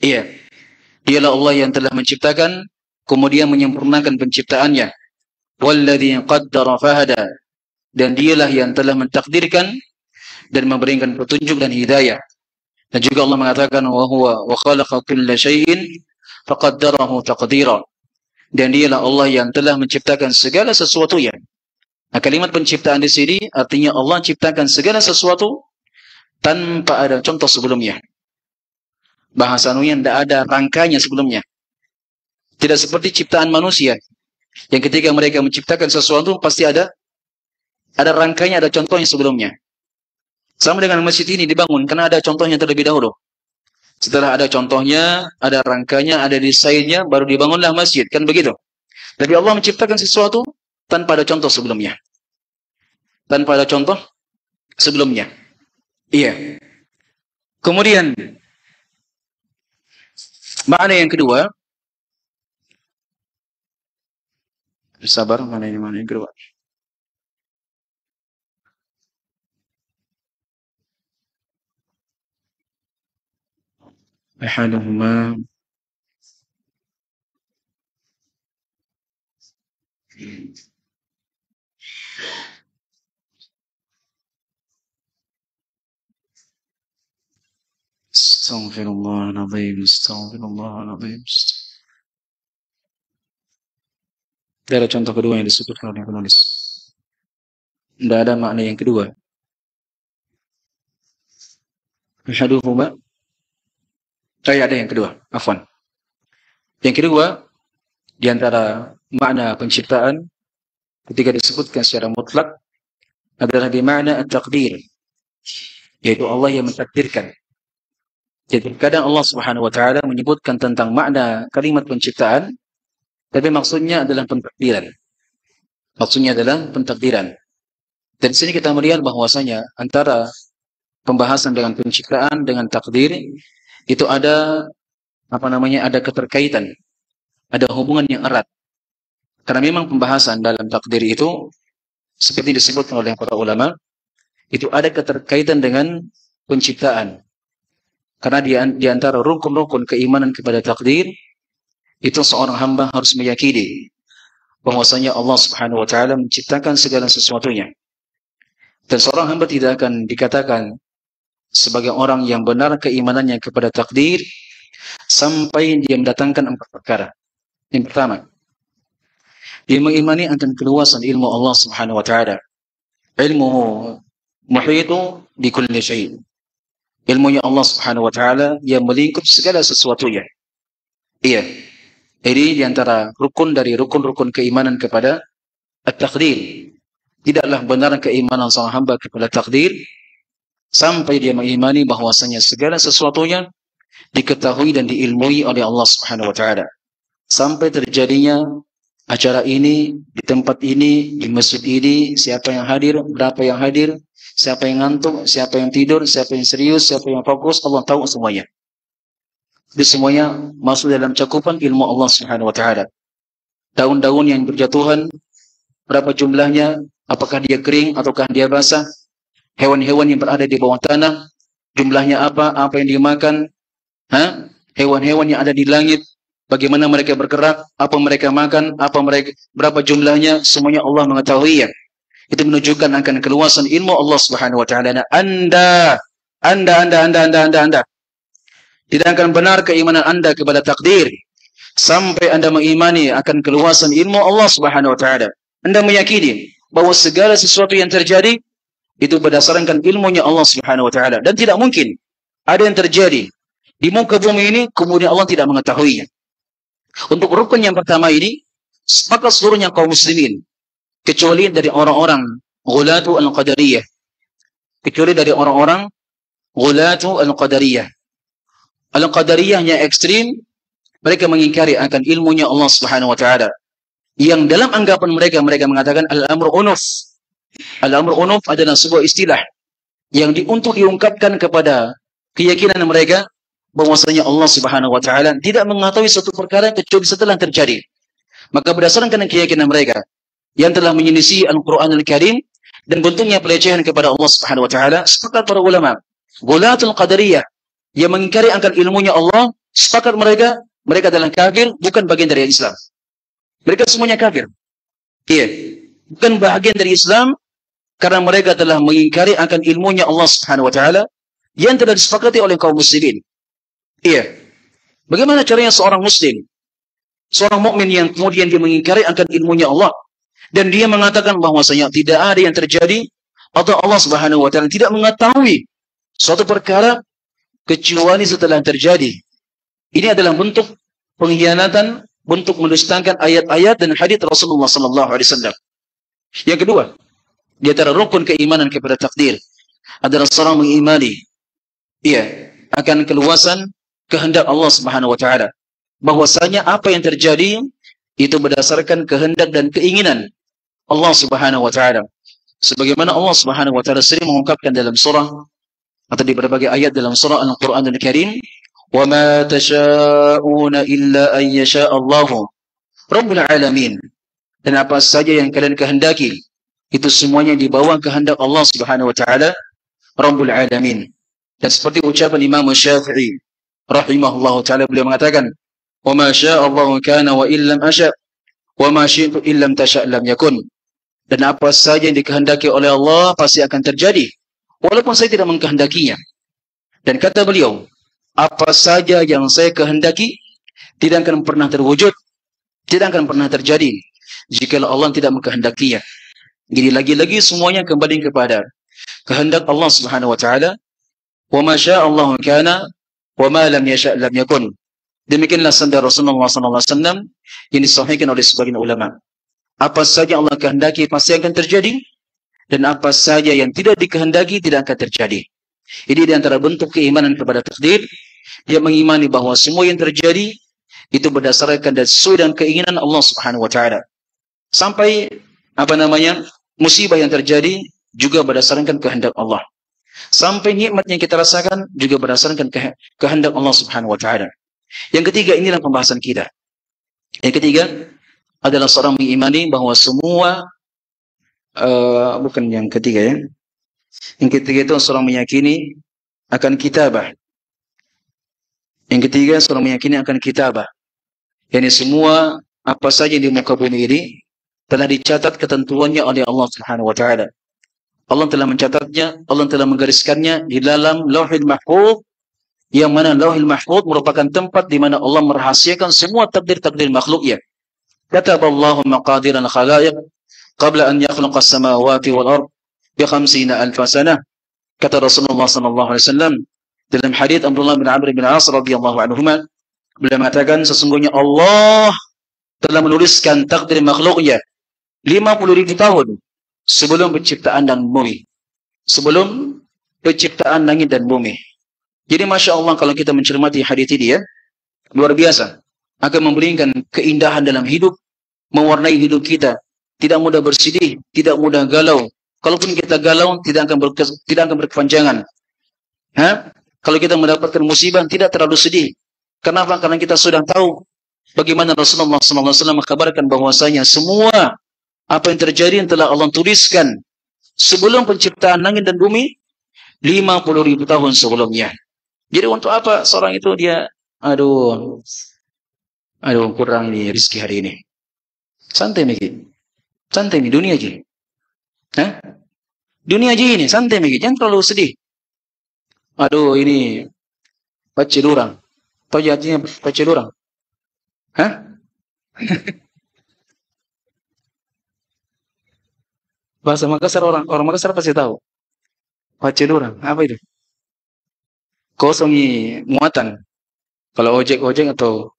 Iya. Dialah Allah yang telah menciptakan kemudian menyempurnakan penciptaannya. Walladzi qaddara fahada. Dan dialah yang telah mentakdirkan dan memberikan petunjuk dan hidayah. Dan juga Allah mengatakan, wa huwa wa khalaqa kulla syai'in faqaddarahu taqdira. Dan dialah Allah yang telah menciptakan segala sesuatunya. Nah, kalimat penciptaan di sini artinya Allah ciptakan segala sesuatu tanpa ada contoh sebelumnya. Bahasa Nuhnya tidak ada rangkanya sebelumnya. Tidak seperti ciptaan manusia yang ketika mereka menciptakan sesuatu pasti ada rangkanya, ada contohnya sebelumnya. Sama dengan masjid ini dibangun karena ada contohnya terlebih dahulu. Setelah ada contohnya, ada rangkanya, ada desainnya, baru dibangunlah masjid, kan begitu. Tapi Allah menciptakan sesuatu tanpa ada contoh sebelumnya. Tanpa ada contoh sebelumnya. Iya. Kemudian makna yang kedua, sabar, mana yang kedua? Ahaduhuma Astaghfirullahaladzim, astaghfirullahaladzim. Tidak ada contoh kedua yang disebutkan oleh penulis. Tidak ada makna yang kedua. Ahaduhuma, ada yang kedua, afwan. Yang kedua, di antara makna penciptaan ketika disebutkan secara mutlak adalah di makna at-taqdir, yaitu Allah yang mentakdirkan. Jadi kadang Allah Subhanahu wa taala menyebutkan tentang makna kalimat penciptaan, tapi maksudnya adalah pentakdiran. Maksudnya adalah pentakdiran. Dan di sini kita melihat bahwasanya antara pembahasan dengan penciptaan dengan takdir itu ada ada keterkaitan, ada hubungan yang erat. Karena memang pembahasan dalam takdir itu seperti disebutkan oleh para ulama, itu ada keterkaitan dengan penciptaan. Karena di antara rukun-rukun keimanan kepada takdir, itu seorang hamba harus meyakini bahwasanya Allah Subhanahu wa taala menciptakan segala sesuatunya. Dan seorang hamba tidak akan dikatakan sebagai orang yang benar keimanannya kepada takdir sampai dia mendatangkan 4 perkara. Yang pertama, dia mengimani akan keluasan ilmu Allah Subhanahu wa taala. Ilmuhu muhitu bi kulli syai'. Ilmunya Allah Subhanahu wa taala yang melingkup segala sesuatunya. Iya. Jadi di antara rukun dari rukun-rukun keimanan kepada at-taqdir. Tidaklah benar keimanan seorang hamba kepada takdir sampai dia mengimani bahwasanya segala sesuatunya diketahui dan diilmui oleh Allah Subhanahu wa taala. Sampai terjadinya acara ini di tempat ini, di masjid ini, siapa yang hadir, berapa yang hadir, siapa yang ngantuk, siapa yang tidur, siapa yang serius, siapa yang fokus, Allah tahu semuanya. Itu semuanya masuk dalam cakupan ilmu Allah Subhanahu wa taala. Daun-daun yang berjatuhan, berapa jumlahnya, apakah dia kering ataukah dia basah? Hewan-hewan yang berada di bawah tanah, jumlahnya apa yang dimakan? Hewan-hewan yang ada di langit, bagaimana mereka bergerak, apa mereka makan, berapa jumlahnya, semuanya Allah mengetahui ya. Itu menunjukkan akan keluasan ilmu Allah Subhanahu wa taala. Anda tidak akan benar keimanan Anda kepada takdir sampai Anda mengimani akan keluasan ilmu Allah Subhanahu wa taala. Anda meyakini bahwa segala sesuatu yang terjadi itu berdasarkan ilmunya Allah Subhanahu wa taala, dan tidak mungkin ada yang terjadi di muka bumi ini kemudian Allah tidak mengetahuinya. Untuk rukun yang pertama ini sepakat seluruhnya kaum muslimin, kecuali dari orang-orang ghulatu al-qadariyah. Kecuali dari orang-orang ghulatu al-qadariyah. Al-qadariyah yang ekstrim, mereka mengingkari akan ilmunya Allah Subhanahu wa taala. Yang dalam anggapan mereka mengatakan al-amru unuf. Al-amru unuf adalah sebuah istilah yang untuk diungkapkan kepada keyakinan mereka bahwasanya Allah Subhanahu wa taala tidak mengetahui suatu perkara kecuali setelah terjadi. Maka berdasarkan keyakinan mereka yang telah menyelisih Al-Qur'an Al-Karim dan bentuknya pelecehan kepada Allah Subhanahu wa taala, sepakat para ulama ghulatul qadariyah yang mengingkari akan ilmunya Allah, sepakat mereka adalah kafir, bukan bagian dari Islam. Mereka semuanya kafir. Iya, bukan bagian dari Islam karena mereka telah mengingkari akan ilmunya Allah Subhanahu wa taala yang telah disepakati oleh kaum muslimin. Iya. Bagaimana caranya seorang muslim, seorang mukmin yang kemudian dia mengingkari akan ilmunya Allah dan dia mengatakan bahwasanya tidak ada yang terjadi atau Allah Subhanahu wa taala tidak mengetahui suatu perkara kecuali setelah terjadi. Ini adalah bentuk pengkhianatan, bentuk mendustakan ayat-ayat dan hadis Rasulullah sallallahu alaihi wasallam. Yang kedua, di antara rukun keimanan kepada takdir adalah seorang mengimani akan keluasan kehendak Allah Subhanahu wa taala. Bahwasanya apa yang terjadi itu berdasarkan kehendak dan keinginan Allah Subhanahu wa taala. Sebagaimana Allah Subhanahu wa taala sering mengungkapkan dalam surah atau di berbagai ayat dalam surah Al-Qur'anul Karim, "Wa ma tasha'una illa an yasha Allahu Rabbul alamin." Dan apa saja yang kalian kehendaki, itu semuanya di bawah kehendak Allah Subhanahu wa taala, Rabbul alamin. Dan seperti ucapan Imam Syafi'i rahimahullahu taala, beliau mengatakan, "Wa ma syaa Allahu kana wa illam asya wa ma syi'tu illam tasha' lam yakun." Dan apa saja yang dikehendaki oleh Allah pasti akan terjadi, walaupun saya tidak mengkehendakinya. Dan kata beliau, apa saja yang saya kehendaki tidak akan pernah terwujud, tidak akan pernah terjadi jika Allah tidak mengkehendakinya. Jadi lagi-lagi semuanya kembali kepada kehendak Allah Subhanahu wa taala. Wa ma syaa Allahu kana wa ma lam yasha' lam yakun. Demikianlah sabda Rasulullah sallallahu alaihi wasallam yang disahihkan oleh sebagian ulama. Apa saja Allah kehendaki pasti akan terjadi, dan apa saja yang tidak dikehendaki tidak akan terjadi. Ini di antara bentuk keimanan kepada takdir, dia mengimani bahwa semua yang terjadi itu berdasarkan dan sesuai dengan keinginan Allah Subhanahu wa taala. Sampai musibah yang terjadi juga berdasarkan kehendak Allah. Sampai nikmat yang kita rasakan juga berdasarkan kehendak Allah Subhanahu wa taala. Yang ketiga, inilah pembahasan kita. Yang ketiga adalah seorang mengimani bahwa semua bukan yang ketiga ya. Yang ketiga itu seorang meyakini akan kitabah. Yang ketiga seorang meyakini akan kitabah. Yani semua apa saja di muka bumi ini telah dicatat ketentuannya oleh Allah Subhanahu wa taala. Allah telah mencatatnya, Allah telah menggariskannya di dalam Lauhul Mahfuz, yang mana Lauhul Mahfuz merupakan tempat di mana Allah merahasiakan semua takdir-takdir makhluknya. Kataballahu maqadir al-khalaiq qabla an yakhluqa as-samawati wal ard bi 50,000 sanah. Kata Rasulullah sallallahu alaihi wasallam dalam hadits Abdullah bin Amr bin As radhiyallahu anhuma, beliau mengatakan sesungguhnya Allah telah menuliskan takdir makhluknya 50,000 tahun sebelum penciptaan dan bumi. Sebelum penciptaan langit dan bumi. Jadi Masya Allah kalau kita mencermati hadits ini ya, luar biasa. Akan memberikan keindahan dalam hidup, mewarnai hidup kita. Tidak mudah bersedih, tidak mudah galau. Kalaupun kita galau, tidak akan berkepanjangan. Kalau kita mendapatkan musibah, tidak terlalu sedih. Kenapa? Karena kita sudah tahu bagaimana Rasulullah SAW mengkabarkan bahwasanya semua apa yang terjadi yang telah Allah tuliskan sebelum penciptaan langit dan bumi 50,000 tahun sebelumnya. Jadi untuk apa seorang itu dia kurang ini rezeki hari ini. Santai Miki. Santai Miki, dunia aja. Dunia aja ini, santai Miki. Jangan terlalu sedih. Ini pacilurang. Tahu artinya pacilurang? Bahasa Makassar, orang Makassar pasti tahu. Pacilurang, apa itu? Kosongi muatan. Kalau ojek atau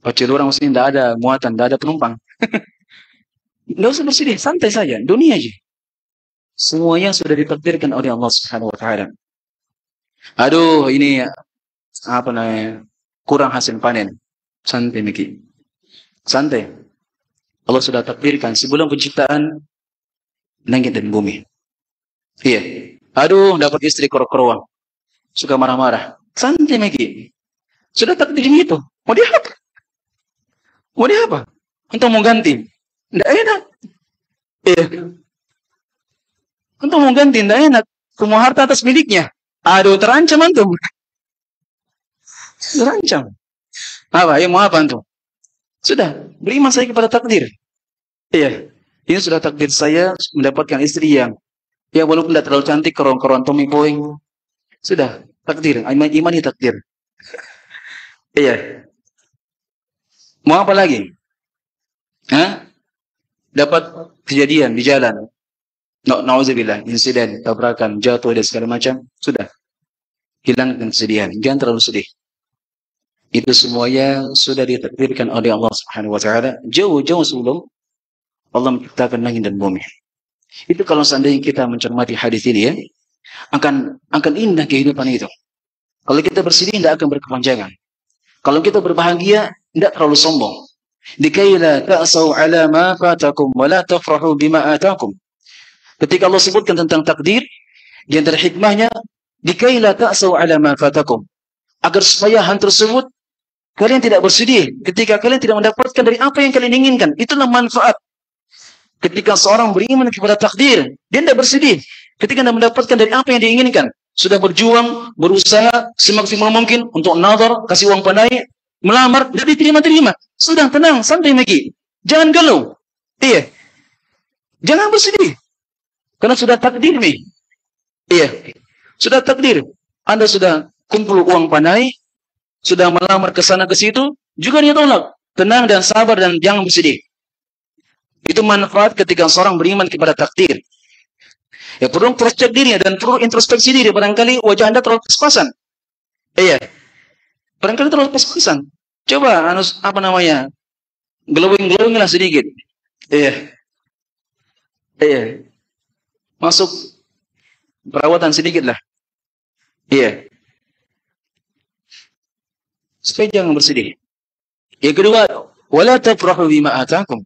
pacilurang maksudnya tidak ada muatan, tidak ada penumpang. Tidak usah bersedih, santai saja, dunia aja. Semuanya sudah ditakdirkan oleh Allah Subhanahu wa taala. Ini kurang hasil panen. Santai Miki. Santai. Allah sudah takdirkan sebelum penciptaan langit dan bumi. Iya. Dapat istri korok-korok. Suka marah-marah. Santai Miki. Sudah takdirnya itu. Mau dia apa? Mau dia apa? Untuk mau ganti. Tidak enak. Iya. Untuk mau ganti, tidak enak. Semua harta atas miliknya. Terancam antum. Terancam. Mau apa antum? Sudah, beriman saya kepada takdir. Iya. Ini sudah takdir saya mendapatkan istri yang walaupun tidak terlalu cantik, kerong-kerong Tommy Boy. Sudah, takdir. Imani takdir. Iya. Mau apa lagi? Dapat kejadian di jalan. Na'udzubillah, insiden, tabrakan, jatuh dan segala macam. Sudah. Hilangkan kesedihan. Jangan terlalu sedih. Itu semuanya sudah ditakdirkan oleh Allah Subhanahu wa taala jauh-jauh sebelum Allah menciptakan langit dan bumi. Itu kalau seandainya kita mencermati hadis ini ya, akan indah kehidupan itu. Kalau kita bersedih tidak akan berkepanjangan. Kalau kita berbahagia tidak terlalu sombong. Likai la ta'sau 'ala ma fatakum wa la tafrahu bima atakum. Ketika Allah sebutkan tentang takdir, di antara hikmahnya, likai la ta'sau 'ala ma fatakum. Agar supaya hal tersebut kalian tidak bersedih ketika kalian tidak mendapatkan dari apa yang kalian inginkan. Itulah manfaat. Ketika seorang beriman kepada takdir, dia tidak bersedih ketika tidak mendapatkan dari apa yang diinginkan. Sudah berjuang, berusaha semaksimal mungkin untuk nazar, kasih uang pandai, melamar, tidak diterima-terima. Sudah tenang, santai lagi. Jangan galau. Iya. Jangan bersedih. Karena sudah takdir nih. Iya. Sudah takdir. Anda sudah kumpul uang pandai, sudah melamar ke sana ke situ, juga dia tolak. Tenang dan sabar dan jangan bersedih. Itu manfaat ketika seorang beriman kepada takdir. Ya perlu cross check dirinya dan perlu introspeksi diri. Barangkali wajah Anda terlalu pas-pasan. Iya. Barangkali terlalu pas-pasan. Coba apa namanya? Glowing lah sedikit. Iya. Iya. Masuk perawatan sedikit lah. Iya. Supaya jangan bersedih. Yang kedua, wala tafrahu bima atakum.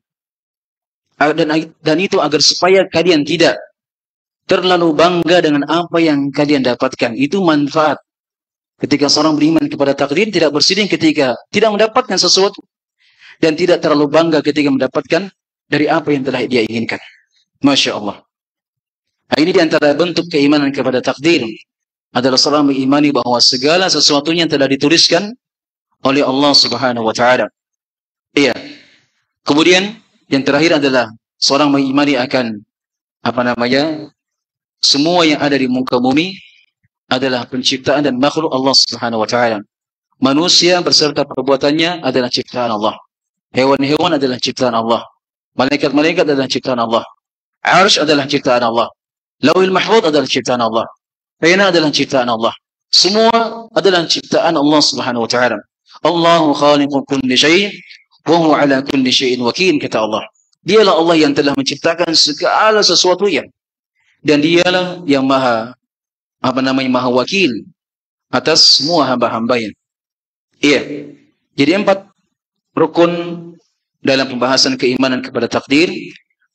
Dan itu agar supaya kalian tidak terlalu bangga dengan apa yang kalian dapatkan. Itu manfaat. Ketika seorang beriman kepada takdir, tidak bersedih ketika tidak mendapatkan sesuatu. Dan tidak terlalu bangga ketika mendapatkan dari apa yang telah dia inginkan. Masya Allah. Nah, ini diantara bentuk keimanan kepada takdir. Adalah seorang mengimani bahwa segala sesuatunya telah dituliskan oleh Allah Subhanahu wa Ta'ala. Iya. Kemudian yang terakhir adalah seorang mengimani akan semua yang ada di muka bumi adalah penciptaan dan makhluk Allah Subhanahu wa Ta'ala. Manusia beserta perbuatannya adalah ciptaan Allah. Hewan-hewan adalah ciptaan Allah. Malaikat-malaikat adalah ciptaan Allah. Arsy adalah ciptaan Allah. Lauhul Mahfuz adalah ciptaan Allah. Pena adalah ciptaan Allah. Semua adalah ciptaan Allah Subhanahu wa Ta'ala. Allahu khaliqu kulli syai' wa huwa ala kulli syai'in wakil, kata Allah. Dialah Allah yang telah menciptakan segala sesuatunya. Dan dialah yang maha wakil atas semua hamba-hambanya. Iya. Jadi 4 rukun dalam pembahasan keimanan kepada takdir.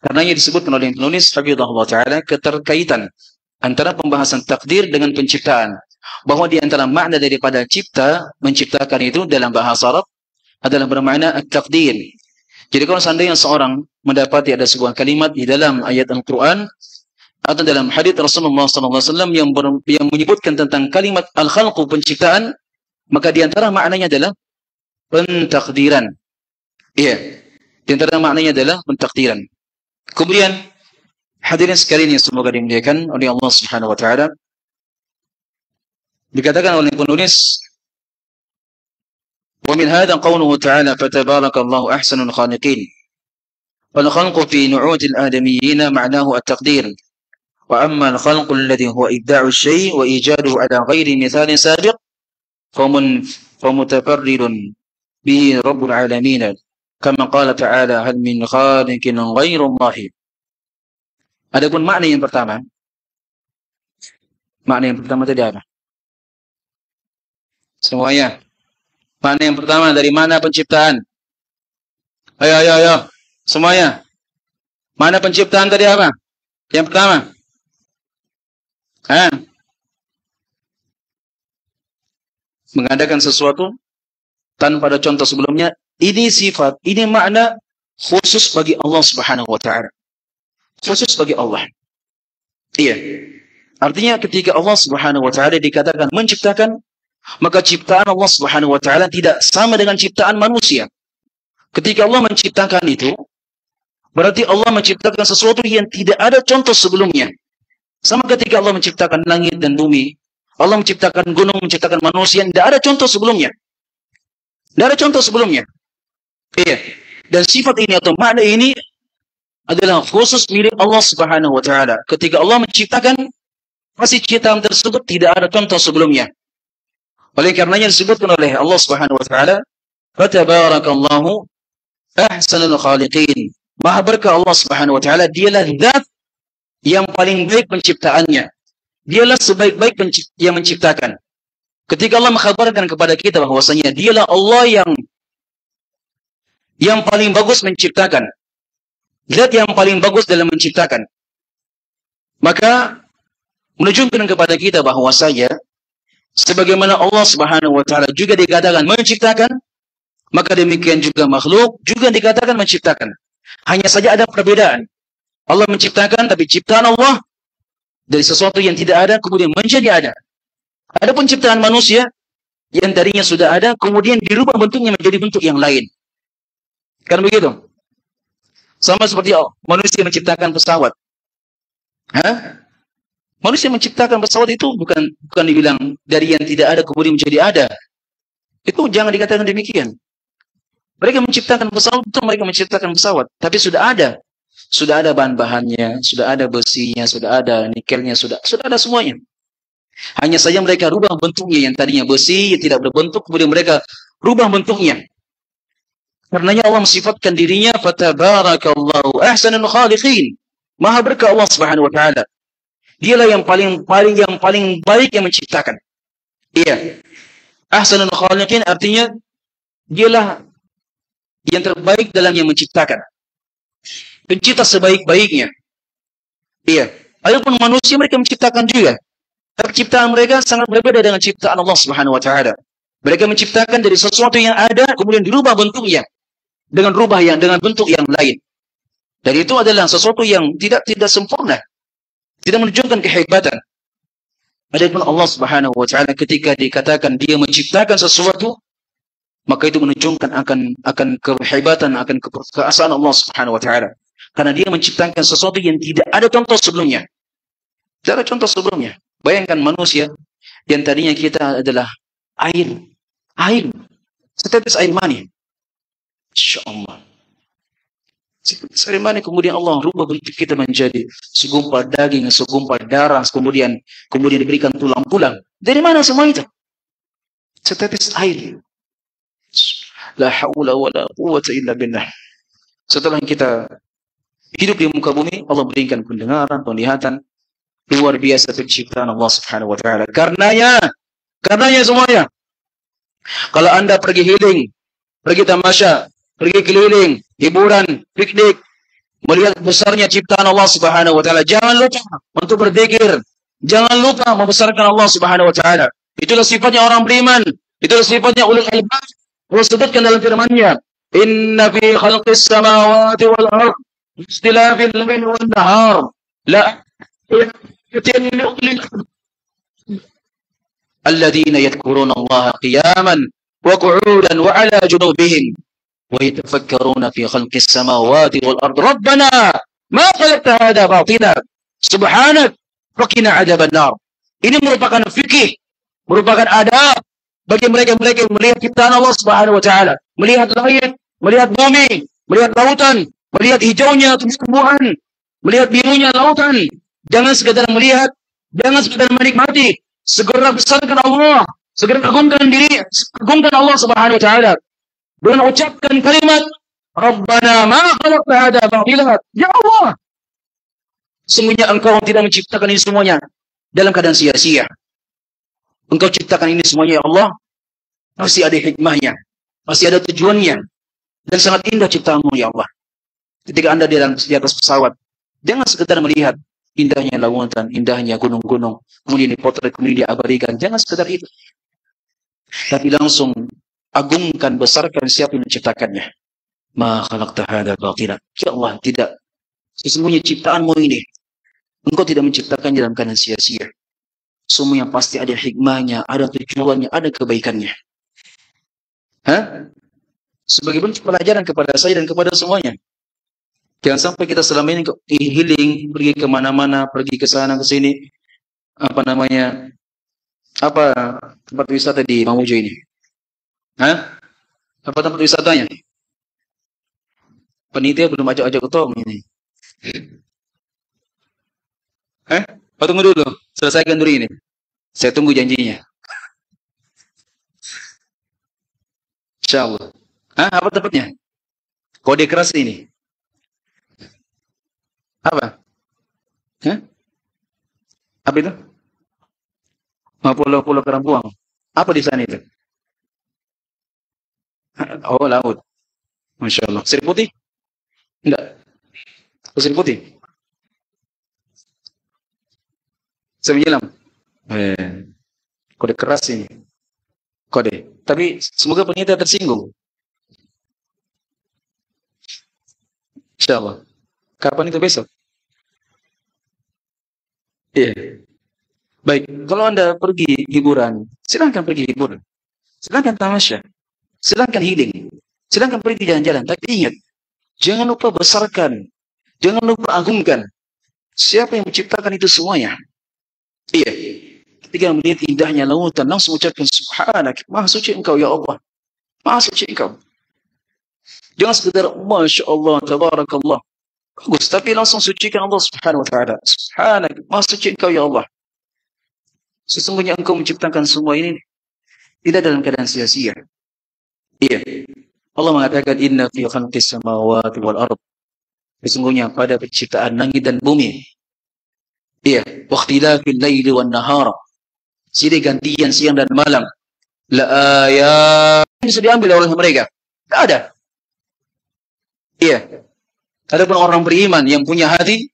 Karenanya disebutkan oleh penulis hafizahullah taala keterkaitan antara pembahasan takdir dengan penciptaan. Bahwa di antara makna daripada menciptakan itu dalam bahasa Arab adalah bermakna at-taqdir. Jadi kalau seandainya seorang mendapati ada sebuah kalimat di dalam ayat Al-Quran atau dalam hadits Rasulullah SAW yang menyebutkan tentang kalimat al-khalqu, penciptaan, maka di antara maknanya adalah pentakdiran. Iya, di antara maknanya adalah pentakdiran. Kemudian hadirin sekalian yang semoga dimuliakan oleh Allah Subhanahu wa Ta'ala, dikatakan oleh penulis, wa min hadha qawluhu ta'ala fatabarakallahu ahsanul khaliqin. Wal khalqu fi nu'util adamiyyin ma'nahu at-taqdir. Wa amma al-khalqu alladhi huwa ibda'u asy-syai' wa ijaduhu ala ghairi mithalin sabiq famutafarridun bihi rabbul alamin. Kama qala ta'ala hal min khaliqin ghairu Allah. Adapun makna yang pertama tadi apa? Semuanya. Makna yang pertama dari mana penciptaan? Ayo. Semuanya. Mana penciptaan tadi apa? Yang pertama. Mengadakan sesuatu tanpa ada contoh sebelumnya. Ini sifat, ini makna khusus bagi Allah Subhanahu wa Ta'ala. Khusus bagi Allah. Iya. Artinya ketika Allah Subhanahu wa Ta'ala dikatakan menciptakan, maka ciptaan Allah Subhanahu wa Ta'ala tidak sama dengan ciptaan manusia. Ketika Allah menciptakan itu, berarti Allah menciptakan sesuatu yang tidak ada contoh sebelumnya. Sama ketika Allah menciptakan langit dan bumi, Allah menciptakan gunung, menciptakan manusia, tidak ada contoh sebelumnya. Tidak ada contoh sebelumnya. Iya. Dan sifat ini atau makna ini adalah khusus milik Allah Subhanahu wa Ta'ala. Ketika Allah menciptakan, pasti ciptaan tersebut tidak ada contoh sebelumnya. Oleh karenanya disebutkan oleh Allah Subhanahu wa Ta'ala, fatabarakallahu ahsanul khaliqin. Maha berkah Allah Subhanahu wa Ta'ala, dialah zat yang paling baik penciptaannya. Dialah sebaik-baik yang menciptakan. Ketika Allah mengkhabarkan kepada kita bahwasanya dialah Allah yang yang paling bagus menciptakan. Zat yang paling bagus dalam menciptakan. Maka menunjukkan kepada kita bahwasanya sebagaimana Allah Subhanahu wa taala juga dikatakan menciptakan, maka demikian juga makhluk juga dikatakan menciptakan. Hanya saja ada perbedaan. Allah menciptakan, tapi ciptaan Allah dari sesuatu yang tidak ada kemudian menjadi ada. Adapun ciptaan manusia yang tadinya sudah ada kemudian dirubah bentuknya menjadi bentuk yang lain. Kan begitu? Sama seperti manusia menciptakan pesawat. Hah? Manusia menciptakan pesawat itu bukan dibilang dari yang tidak ada kemudian menjadi ada. Itu jangan dikatakan demikian. Mereka menciptakan pesawat itu mereka menciptakan pesawat, tapi sudah ada. Sudah ada bahan-bahannya, sudah ada besinya, sudah ada nikelnya, sudah ada semuanya. Hanya saja mereka rubah bentuknya, yang tadinya besi yang tidak berbentuk kemudian mereka rubah bentuknya. Karenanya Allah mensifatkan dirinya fatabarakallahu ahsanul khaliqin. Maha berkah Allah Subhanahu wa taala. Dialah yang paling baik yang menciptakan. Iya. Ahsanul khaliqin artinya dialah yang terbaik dalam yang menciptakan. Pencipta sebaik-baiknya. Iya. Adapun manusia mereka menciptakan juga. Tapi ciptaan mereka sangat berbeda dengan ciptaan Allah Subhanahu wa taala. Mereka menciptakan dari sesuatu yang ada kemudian dirubah bentuknya dengan bentuk yang lain. Dan itu adalah sesuatu yang tidak sempurna. Tidak menunjukkan kehebatan. Adapun Allah Subhanahu wa taala ketika dikatakan dia menciptakan sesuatu, maka itu menunjukkan akan kehebatan, akan keperkasaan Allah Subhanahu wa taala. Karena dia menciptakan sesuatu yang tidak ada contoh sebelumnya. Tidak ada contoh sebelumnya. Bayangkan manusia yang tadinya kita adalah air. Setetes air mani. Insyaallah. Setetes air mani kemudian Allah rubah bentuk kita menjadi segumpal daging, segumpal darah, kemudian diberikan tulang-tulang. Dari mana semua itu? Setetes air. La haula wala quwwata illa billah. Setelah kita hidup di muka bumi, Allah berikan pendengaran, penglihatan. Luar biasa penciptaan Allah Subhanahu wa taala. Karenanya semuanya. Kalau Anda pergi healing, pergi tamasya, pergi keliling, hiburan, piknik, melihat besarnya ciptaan Allah Subhanahu wa taala, jangan lupa untuk berzikir. Jangan lupa membesarkan Allah Subhanahu wa taala. Itulah sifatnya orang beriman. Itulah sifatnya ulul albab. Allah sebutkan dalam firman-Nya, "Inna fi khalqis samawati wal ardh ikhtilafil laili wan nahar la الذين يذكرون الله قياما وقعودا وعلى جنوبهم ويتفكرون في خلق السماوات والأرض ربنا ما خلقت هذا باطلا سبحانك وقنا عذاب النار." Ini merupakan fikih, merupakan adab bagi mereka yang melihat ciptaan Allah Subhanahu wa taala, melihat langit, melihat bumi, melihat lautan, melihat hijaunya tumbuhan, melihat birunya lautan. Jangan sekadar melihat, jangan sekadar menikmati. Segera besarkan Allah, segera agungkan Allah Subhanahu wa taala. Dengan ucapkan kalimat Rabbana ma khalaqta hadza batila. Ya Allah, sesungguhnya Engkau tidak menciptakan ini semuanya dalam keadaan sia-sia. Engkau ciptakan ini semuanya ya Allah, pasti ada hikmahnya, pasti ada tujuannya, dan sangat indah ciptaanmu ya Allah. Ketika Anda di atas pesawat, jangan sekedar melihat indahnya lautan, indahnya gunung-gunung, kemudian dipotret, kemudian diabadikan. Jangan sekedar itu. Tapi langsung agungkan, besarkan siapa yang menciptakannya. Ma khalaqta hadza batila. Ya Allah, tidak. Sesungguhnya ciptaanmu ini, Engkau tidak menciptakannya dalam keadaan sia-sia. Semuanya pasti ada hikmahnya, ada tujuannya, ada kebaikannya. Sebagai bentuk pelajaran kepada saya dan kepada semuanya. Jangan sampai kita selama ini healing, pergi kemana-mana, pergi ke sana ke sini, tempat wisata di Mamuju ini? Apa tempat wisatanya? Panitia belum ajak-ajak ketua ini. Tunggu dulu, selesaikan dulu ini. Saya tunggu janjinya. Insyaallah. Apa tempatnya? Kode keras ini. Apa? Apa itu? Pulau Karampuang. Apa di sana itu? Oh, laut. Masya Allah. Pasir putih? Enggak. Pasir putih? Saya menyelam. Kode keras ini. Kode. Tapi semoga penyiar tersinggung. Insya Allah. Kapan itu besok? Iya. Baik. Kalau Anda pergi hiburan, silahkan pergi hiburan. Silahkan tamasya. Silahkan healing. Silahkan pergi jalan-jalan. Tapi ingat, jangan lupa besarkan. Jangan lupa agungkan. Siapa yang menciptakan itu semuanya? Iya. Ketika melihat indahnya lautan, langsung ucapkan subhanak. Maha suci engkau ya Allah. Maha suci engkau. Jangan sekedar Masya Allah, Tabarakallah. Bagus, tapi langsung sucikan Allah subhanahu wa ta'ala. Subhanak, maha suci engkau ya Allah. Sesungguhnya engkau menciptakan semua ini tidak dalam keadaan sia-sia. Iya. Allah mengatakan inna fi khalqis samawati wal ard. Sesungguhnya pada penciptaan langit dan bumi. Iya, waqtilafil laili wan nahar. Silih gantian siang dan malam. La ayat bisa diambil oleh mereka. Tidak ada. Iya. Adapun orang beriman yang punya hati,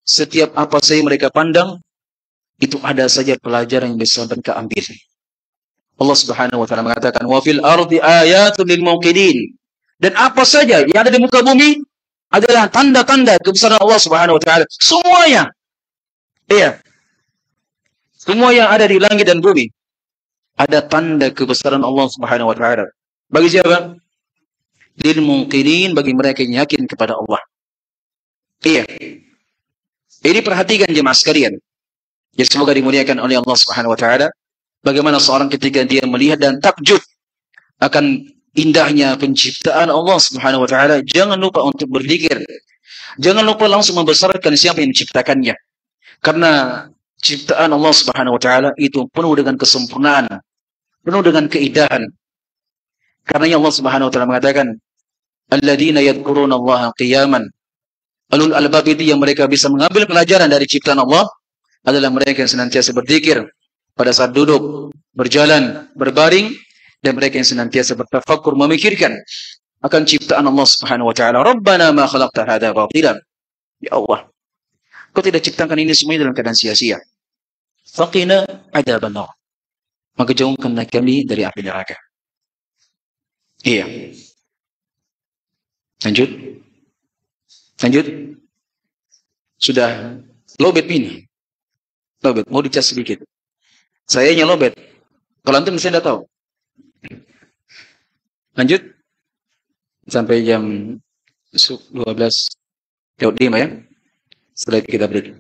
setiap apa saja mereka pandang, itu ada saja pelajaran yang bisa mereka ambil. Allah Subhanahu wa taala mengatakan, "Wa fil ardi ayatun lil muqinin." Dan apa saja yang ada di muka bumi adalah tanda-tanda kebesaran Allah Subhanahu wa taala. Semuanya. Iya. Semua yang ada di langit dan bumi ada tanda kebesaran Allah Subhanahu wa taala. Bagi siapa? Lil muqinin, bagi mereka yang yakin kepada Allah. Iya. Ini perhatikan jemaah sekalian. Ya, semoga dimuliakan oleh Allah Subhanahu wa taala. Bagaimana seorang ketika dia melihat dan takjub akan indahnya penciptaan Allah Subhanahu wa taala, jangan lupa untuk berpikir. Jangan lupa langsung membesarkan siapa yang menciptakannya. Karena ciptaan Allah Subhanahu wa taala itu penuh dengan kesempurnaan, penuh dengan keindahan. Karena Allah Subhanahu wa taala mengatakan, "Alladzina yadhkuruna Allaha qiyaman." Ulul albab itu yang mereka bisa mengambil pelajaran dari ciptaan Allah adalah mereka yang senantiasa berzikir pada saat duduk, berjalan, berbaring, dan mereka yang senantiasa bertafakkur, memikirkan akan ciptaan Allah Subhanahu wa taala. Rabbana ma khalaqta hadza batilan. Ya Allah, Kau tidak ciptakan ini semuanya dalam keadaan sia-sia. Faqina adzabannar. Maka jauhkanlah kami dari api neraka. Iya. Lanjut. Lanjut. Sudah lobet ini. Lobet, mau dicas sedikit. Sayanya lobet. Kalau antum saya tidak tahu. Lanjut. Sampai jam 12:05 ya. Setelah itu kita break.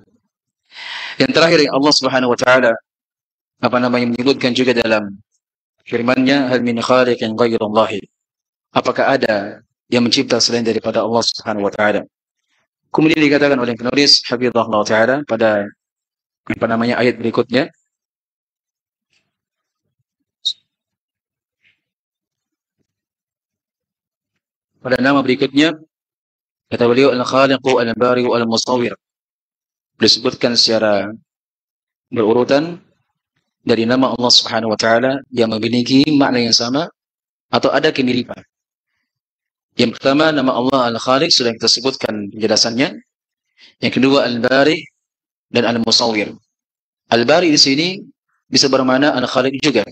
Yang terakhir Allah Subhanahu wa taala menyebutkan juga dalam firman-Nya, hal min khaliqin ghairallahi. Apakah ada yang mencipta selain daripada Allah Subhanahu wa taala? Kemudian dikatakan oleh penulis hafizahullah taala pada ayat berikutnya, pada nama berikutnya kata beliau al-khaliqu al-bari'u al-musawwir. Disebutkan secara berurutan dari nama Allah Subhanahu wa taala yang memiliki makna yang sama atau ada kemiripan. Yang pertama, nama Allah Al-Khaliq sudah kita sebutkan penjelasannya. Yang kedua, Al-Bari dan Al-Musawwir. Al-Bari di sini bisa bermakna Al-Khaliq juga.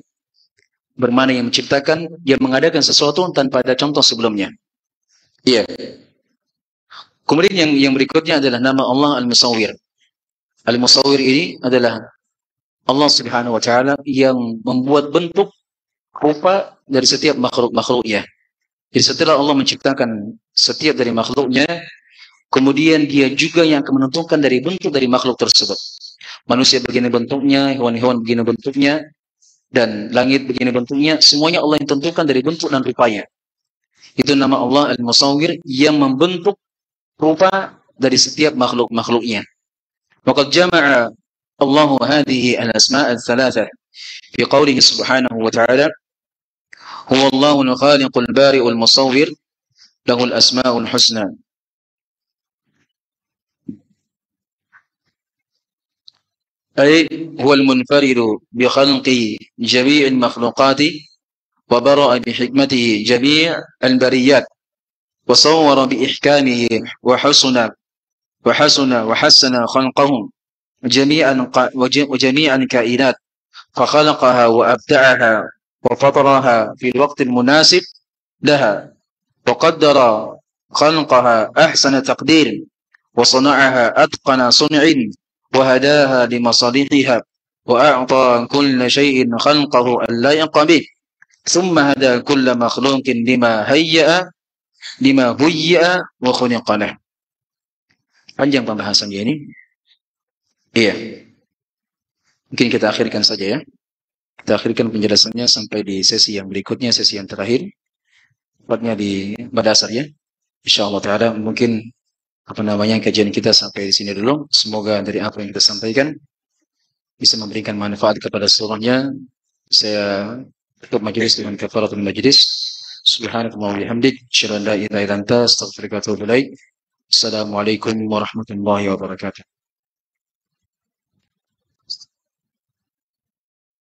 Bermakna yang menciptakan, yang mengadakan sesuatu tanpa ada contoh sebelumnya. Iya. Kemudian yang berikutnya adalah nama Allah Al-Musawwir. Al-Musawwir ini adalah Allah Subhanahu wa taala yang membuat bentuk rupa dari setiap makhluk-makhluknya. Jadi setelah Allah menciptakan setiap dari makhluknya, kemudian dia juga yang akan menentukan dari bentuk dari makhluk tersebut. Manusia begini bentuknya, hewan-hewan begini bentuknya, dan langit begini bentuknya. Semuanya Allah yang tentukan dari bentuk dan rupanya. Itu nama Allah Al-Musawwir yang membentuk rupa dari setiap makhluk-makhluknya. Waqad jama'a Allahu hadhihi al-asma' al-thalatha fi qawlihi subhanahu wa ta'ala, huwa Allahul khaliqul bari'ul musawwir lahul asma'ul husna. Ay huwal munfaridu bi khalqi jami'il makhluqati wa bara'a bi hikmatihi jami' al-bariyat. وصور بإحكامه وحسن خلقهم وجميع الكائنات، فخلقها وأبدعها وفطرها في الوقت المناسب لها، وقدر خلقها أحسن تقدير، وصنعها أتقن صنع، وهداها لمصالحها، وأعطى كل شيء خلقه اللائق به، ثم هدى كل مخلوق لما هيئ وخلق له. Panjang pembahasannya ini. Iya. Mungkin kita akhirkan saja ya. Kita akhirkan penjelasannya sampai di sesi yang berikutnya, sesi yang terakhir. Tepatnya di Madasar ya. Insyaallah taala mungkin kajian kita sampai di sini dulu. Semoga dari apa yang kita sampaikan bisa memberikan manfaat kepada seluruhnya. Saya tutup majelis dengan kafaratul majelis. Subhanallah wa bihamdik, asyhadu an la ilaha illa anta, astaghfiruka wa atubu ilaik. Assalamualaikum warahmatullahi wabarakatuh.